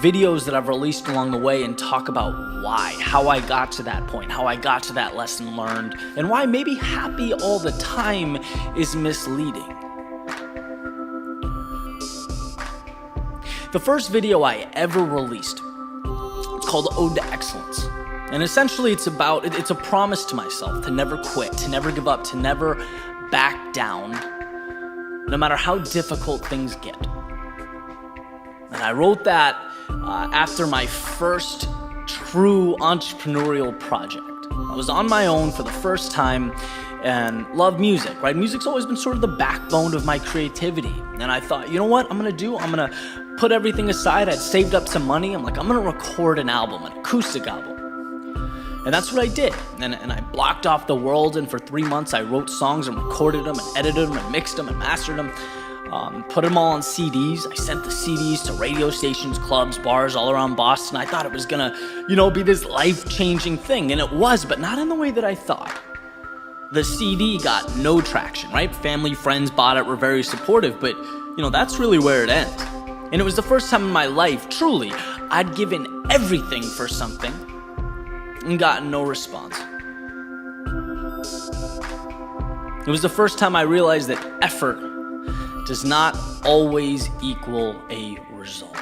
videos that I've released along the way, and talk about why, how I got to that point, how I got to that lesson learned, and why maybe happy all the time is misleading. The first video I ever released, it's called Ode to Excellence. And essentially it's a promise to myself to never quit, to never give up, to never back down, no matter how difficult things get. And I wrote that after my first true entrepreneurial project. I was on my own for the first time and love music, right? Music's always been sort of the backbone of my creativity. And I thought, you know what I'm gonna do? I'm gonna put everything aside. I'd saved up some money. I'm gonna record an album, an acoustic album. And that's what I did. And I blocked off the world, and for 3 months I wrote songs and recorded them and edited them and mixed them and mastered them. Put them all on CDs. I sent the CDs to radio stations, clubs, bars all around Boston. I thought it was gonna, be this life-changing thing, and it was, but not in the way that I thought. The CD got no traction, right? Family, friends bought it, were very supportive, but, that's really where it ends. And it was the first time in my life, truly, I'd given everything for something and gotten no response. It was the first time I realized that effort does not always equal a result.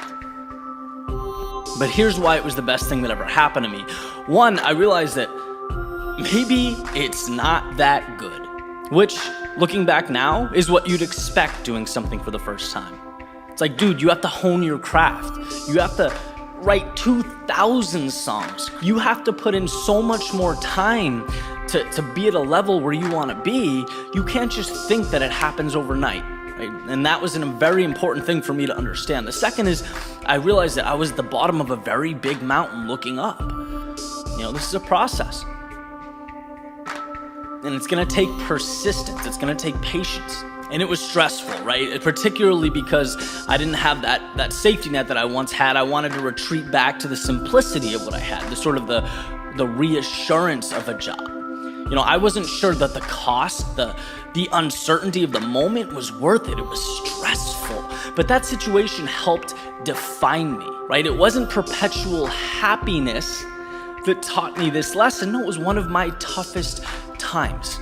But here's why it was the best thing that ever happened to me. One, I realized that maybe it's not that good, which, looking back now, is what you'd expect doing something for the first time. It's like, dude, you have to hone your craft. You have to write 2,000 songs. You have to put in so much more time to be at a level where you want to be. You can't just think that it happens overnight. Right? And that was a very important thing for me to understand. The second is I realized that I was at the bottom of a very big mountain looking up. This is a process. And it's going to take persistence. It's going to take patience. And it was stressful, right? Particularly because I didn't have that safety net that I once had. I wanted to retreat back to the simplicity of what I had, the sort of the reassurance of a job. I wasn't sure that the cost, the uncertainty of the moment was worth it. It was stressful. But that situation helped define me, right? It wasn't perpetual happiness that taught me this lesson. No, it was one of my toughest times.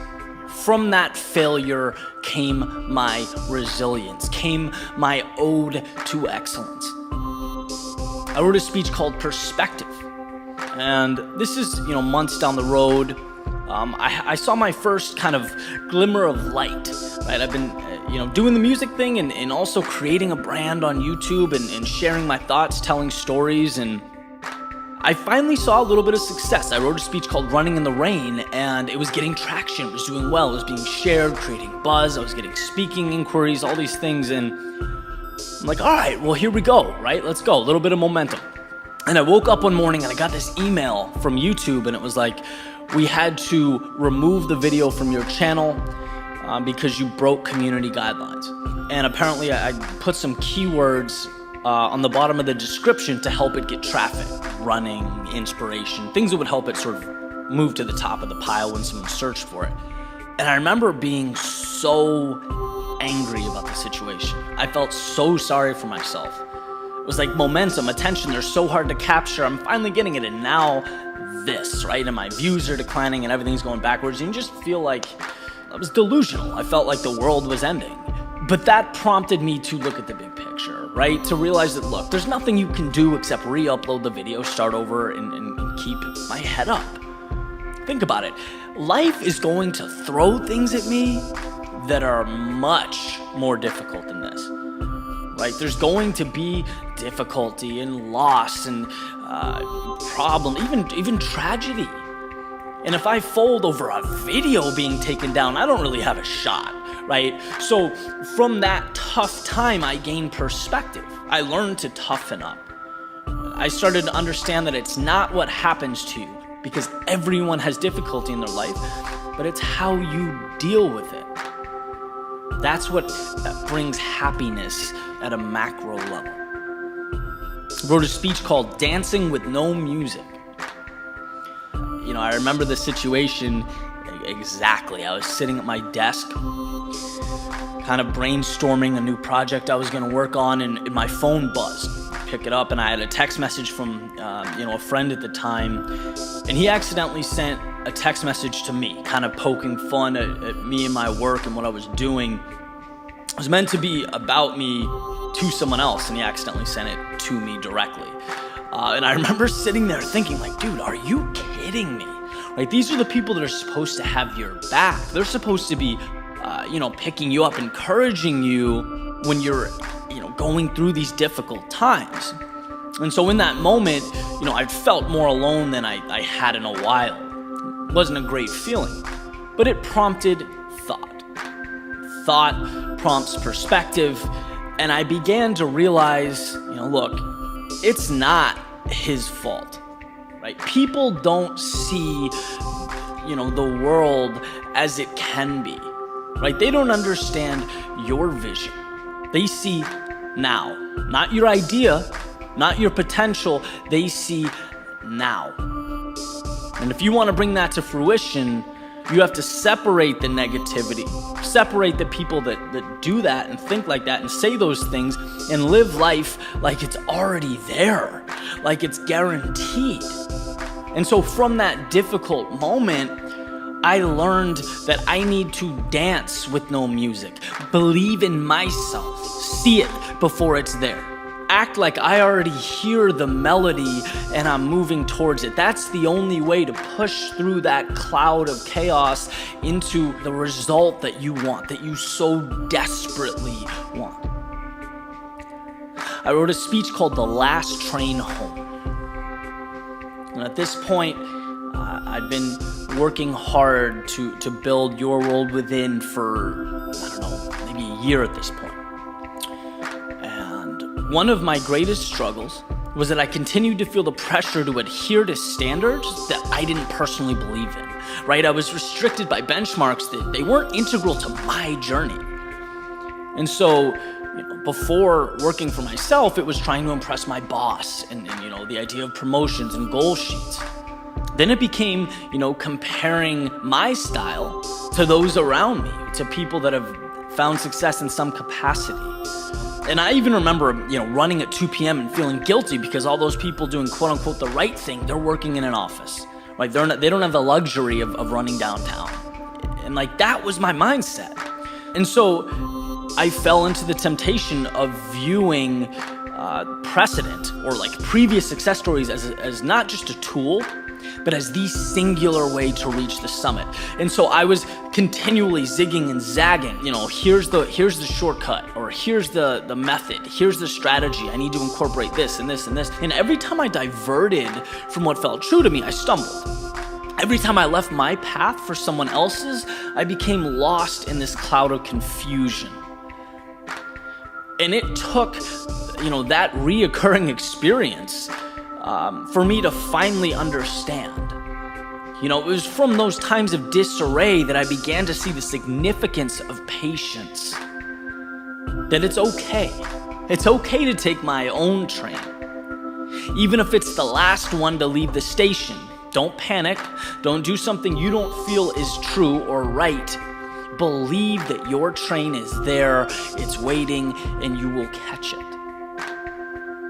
From that failure came my resilience, came my ode to excellence. I wrote a speech called Perspective. And this is, months down the road. I saw my first kind of glimmer of light, right? I've been, doing the music thing and also creating a brand on YouTube and sharing my thoughts, telling stories, and I finally saw a little bit of success. I wrote a speech called Running in the Rain, and it was getting traction. It was doing well. It was being shared, creating buzz. I was getting speaking inquiries, all these things, and I'm like, all right, well, here we go, right? Let's go, a little bit of momentum. And I woke up one morning and I got this email from YouTube, and it was like, we had to remove the video from your channel because you broke community guidelines. And apparently I put some keywords on the bottom of the description to help it get traffic, running, inspiration, things that would help it sort of move to the top of the pile when someone searched for it. And I remember being so angry about the situation. I felt so sorry for myself. It was like momentum, attention, they're so hard to capture. I'm finally getting it, and now this, right? And my views are declining and everything's going backwards, and you just feel like I was delusional. I felt like the world was ending. But that prompted me to look at the big picture, right? To realize that, look, there's nothing you can do except re-upload the video, start over, and keep my head up. Think about it. Life is going to throw things at me that are much more difficult than this, right? There's going to be difficulty and loss and problem, even tragedy. And if I fold over a video being taken down, I don't really have a shot, right? So from that tough time, I gained perspective. I learned to toughen up. I started to understand that it's not what happens to you, because everyone has difficulty in their life, but it's how you deal with it. That's what brings happiness at a macro level. I wrote a speech called Dancing with No Music. I remember the situation exactly. I was sitting at my desk, kind of brainstorming a new project I was going to work on, and my phone buzzed. I pick it up, and I had a text message from a friend at the time, and he accidentally sent a text message to me, kind of poking fun at me and my work and what I was doing. It was meant to be about me to someone else, and he accidentally sent it to me directly. And I remember sitting there thinking, like, dude, are you kidding me? Like, these are the people that are supposed to have your back. They're supposed to be, picking you up, encouraging you when you're, going through these difficult times. And so in that moment, I felt more alone than I had in a while. It wasn't a great feeling, but it prompted thought. Thought prompts perspective, and I began to realize, look, it's not his fault. right? People don't see, the world as it can be, right? They don't understand your vision. They see now, not your idea, not your potential. They see now. And if you want to bring that to fruition, you have to separate the negativity, separate the people that do that and think like that and say those things and live life like it's already there, like it's guaranteed. And so from that difficult moment, I learned that I need to dance with no music, believe in myself, see it before it's there. Act like I already hear the melody and I'm moving towards it. That's the only way to push through that cloud of chaos into the result that you want, that you so desperately want. I wrote a speech called The Last Train Home. And at this point, I'd been working hard to build Your World Within for, maybe a year at this point. One of my greatest struggles was that I continued to feel the pressure to adhere to standards that I didn't personally believe in, right? I was restricted by benchmarks that they weren't integral to my journey. And so, before working for myself, it was trying to impress my boss and the idea of promotions and goal sheets. Then it became, comparing my style to those around me, to people that have found success in some capacity. And I even remember, running at 2 p.m. and feeling guilty because all those people doing quote unquote the right thing, they're working in an office, right? They don't have the luxury of running downtown. And that was my mindset. And so I fell into the temptation of viewing precedent or previous success stories as not just a tool, but as the singular way to reach the summit. And so I was continually zigging and zagging, here's the shortcut, or here's the method, here's the strategy, I need to incorporate this and this and this. And every time I diverted from what felt true to me, I stumbled. Every time I left my path for someone else's, I became lost in this cloud of confusion. And it took, that reoccurring experience for me to finally understand. It was from those times of disarray that I began to see the significance of patience. That it's okay. It's okay to take my own train. Even if it's the last one to leave the station. Don't panic. Don't do something you don't feel is true or right. Believe that your train is there, it's waiting, and you will catch it.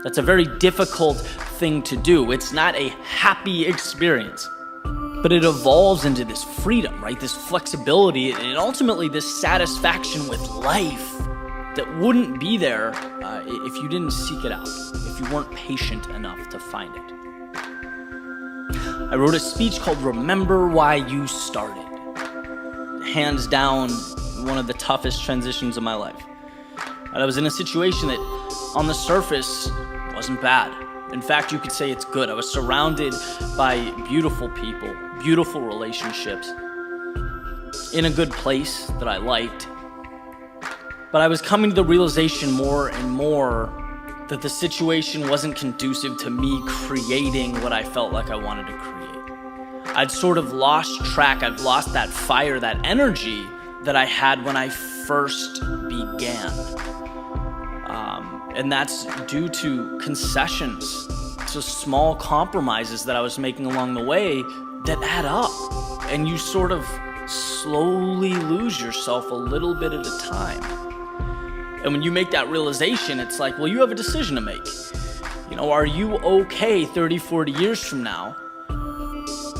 That's a very difficult thing to do. It's not a happy experience, but it evolves into this freedom, right? This flexibility and ultimately this satisfaction with life that wouldn't be there if you didn't seek it out, if you weren't patient enough to find it. I wrote a speech called Remember Why You Started. Hands down, one of the toughest transitions of my life. I was in a situation that on the surface wasn't bad. In fact, you could say it's good. I was surrounded by beautiful people, beautiful relationships, in a good place that I liked. But I was coming to the realization more and more that the situation wasn't conducive to me creating what I felt like I wanted to create. I'd sort of lost track. I've lost that fire, that energy that I had when I first began. And that's due to concessions, to small compromises that I was making along the way that add up. And you sort of slowly lose yourself a little bit at a time. And when you make that realization, it's like, well, you have a decision to make. Are you okay 30, 40 years from now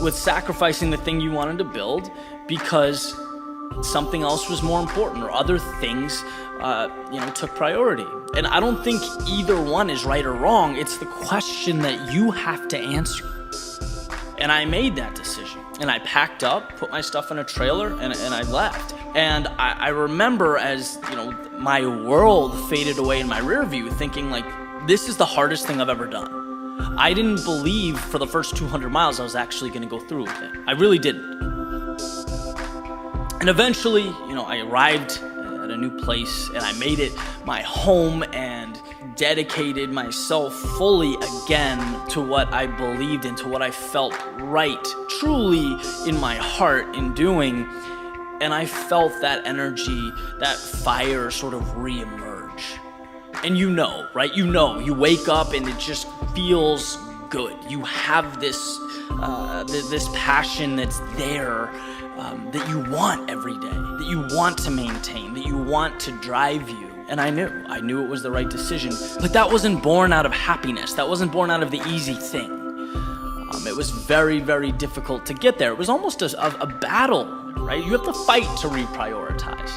with sacrificing the thing you wanted to build because something else was more important or other things, took priority? And I don't think either one is right or wrong. It's the question that you have to answer. And I made that decision. And I packed up, put my stuff in a trailer, and I left. And I remember as, my world faded away in my rear view, thinking this is the hardest thing I've ever done. I didn't believe for the first 200 miles I was actually going to go through with it. I really didn't. And eventually, I arrived at at a new place, and I made it my home and dedicated myself fully again to what I believed in, to what I felt right, truly in my heart in doing. And I felt that energy, that fire sort of reemerge. And you know, right? You wake up and it just feels good. You have this passion that's there, that you want every day, that you want to maintain, that you want to drive you. And I knew it was the right decision. But that wasn't born out of happiness. That wasn't born out of the easy thing. It was very, very difficult to get there. It was almost a battle, right? You have to fight to reprioritize.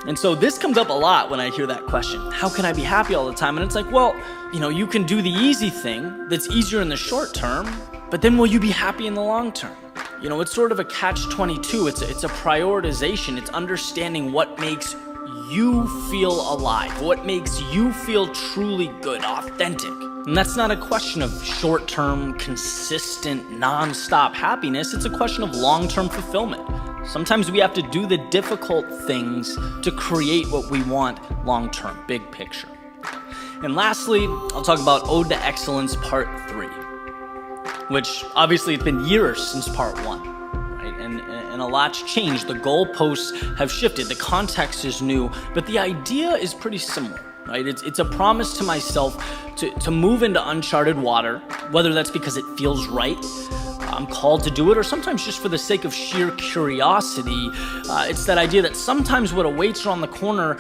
And so this comes up a lot when I hear that question. How can I be happy all the time? And it's like, well, you can do the easy thing that's easier in the short term, but then will you be happy in the long term? It's sort of a catch-22. It's a prioritization. It's understanding what makes you feel alive, what makes you feel truly good, authentic. And that's not a question of short-term, consistent, non-stop happiness. It's a question of long-term fulfillment. Sometimes we have to do the difficult things to create what we want long-term, big picture. And lastly, I'll talk about Ode to Excellence Part 3, which obviously it's been years since Part 1. And a lot's changed. The goalposts have shifted. The context is new, but the idea is pretty similar, right? It's a promise to myself to move into uncharted water, whether that's because it feels right, I'm called to do it, or sometimes just for the sake of sheer curiosity. It's that idea that sometimes what awaits around the corner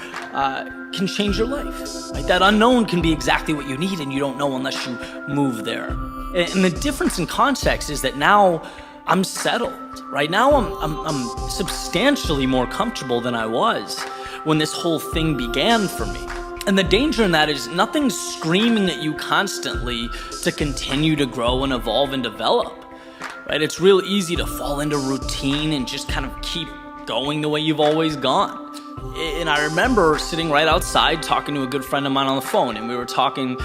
can change your life, right? That unknown can be exactly what you need, and you don't know unless you move there. And the difference in context is that now I'm settled, right? Now I'm substantially more comfortable than I was when this whole thing began for me. And the danger in that is nothing's screaming at you constantly to continue to grow and evolve and develop, right? It's real easy to fall into routine and just kind of keep going the way you've always gone. And I remember sitting right outside talking to a good friend of mine on the phone, and we were talking,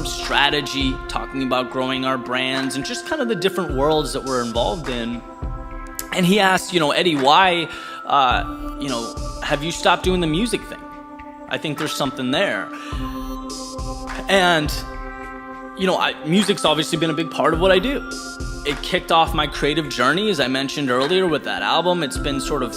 strategy, talking about growing our brands and just kind of the different worlds that we're involved in. And he asked, Eddie, why, have you stopped doing the music thing? I think there's something there. And, music's obviously been a big part of what I do. It kicked off my creative journey, as I mentioned earlier, with that album. It's been sort of,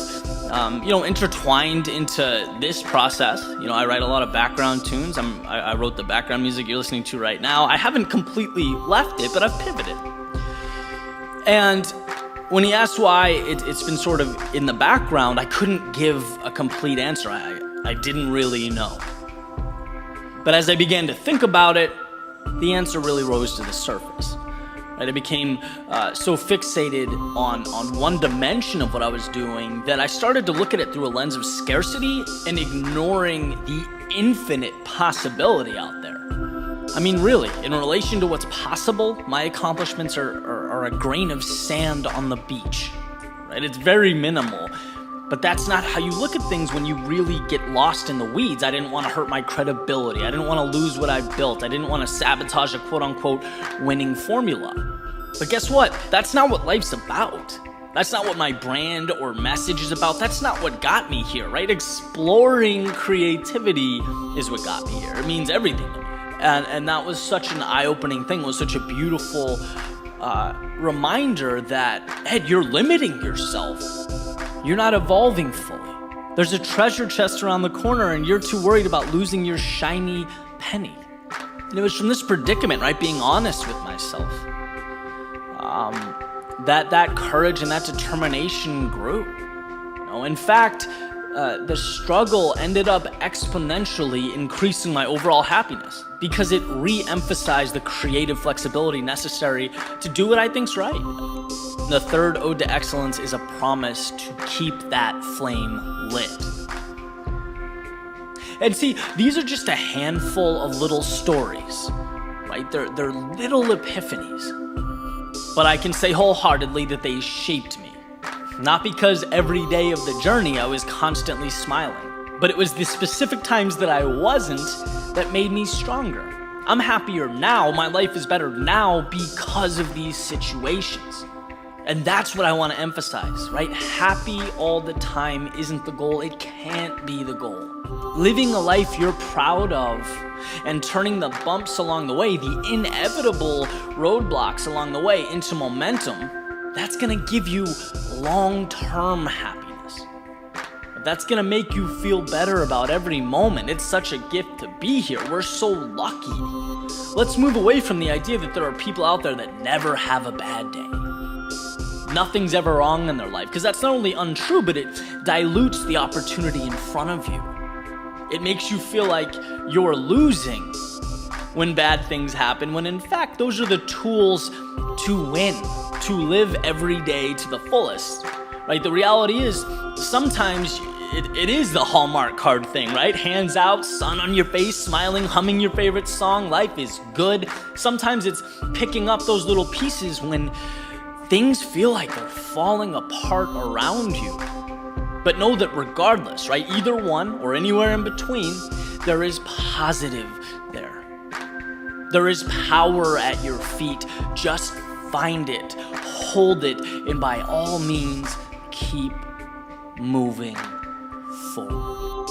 intertwined into this process. I write a lot of background tunes. I wrote the background music you're listening to right now. I haven't completely left it, but I've pivoted. And when he asked why it's been sort of in the background, I couldn't give a complete answer. I didn't really know. But as I began to think about it, the answer really rose to the surface. Right? I became so fixated on one dimension of what I was doing that I started to look at it through a lens of scarcity and ignoring the infinite possibility out there. I mean, really, in relation to what's possible, my accomplishments are a grain of sand on the beach. Right? It's very minimal. But that's not how you look at things when you really get lost in the weeds. I didn't want to hurt my credibility. I didn't want to lose what I built. I didn't want to sabotage a quote-unquote winning formula. But guess what? That's not what life's about. That's not what my brand or message is about. That's not what got me here, right? Exploring creativity is what got me here. It means everything to me. And that was such an eye-opening thing. It was such a beautiful reminder that, Ed, you're limiting yourself. You're not evolving fully. There's a treasure chest around the corner and you're too worried about losing your shiny penny. And it was from this predicament, right, being honest with myself, that courage and that determination grew. In fact, the struggle ended up exponentially increasing my overall happiness because it re-emphasized the creative flexibility necessary to do what I think's right. The third Ode to Excellence is a promise to keep that flame lit. And see, these are just a handful of little stories, right? They're little epiphanies. But I can say wholeheartedly that they shaped me. Not because every day of the journey I was constantly smiling, but it was the specific times that I wasn't that made me stronger. I'm happier now, my life is better now because of these situations. And that's what I want to emphasize, right? Happy all the time isn't the goal. It can't be the goal. Living a life you're proud of and turning the bumps along the way, the inevitable roadblocks along the way, into momentum, that's going to give you long-term happiness. That's going to make you feel better about every moment. It's such a gift to be here. We're so lucky. Let's move away from the idea that there are people out there that never have a bad day. Nothing's ever wrong in their life, because that's not only untrue, but it dilutes the opportunity in front of you. It makes you feel like you're losing when bad things happen, when in fact those are the tools to win, to live every day to the fullest, right? The reality is sometimes it is the Hallmark card thing, right? Hands out, sun on your face, smiling, humming your favorite song. Life is good. Sometimes it's picking up those little pieces when things feel like they're falling apart around you. But know that regardless, right, either one or anywhere in between, there is positive there. There is power at your feet. Just find it, hold it, and by all means, keep moving forward.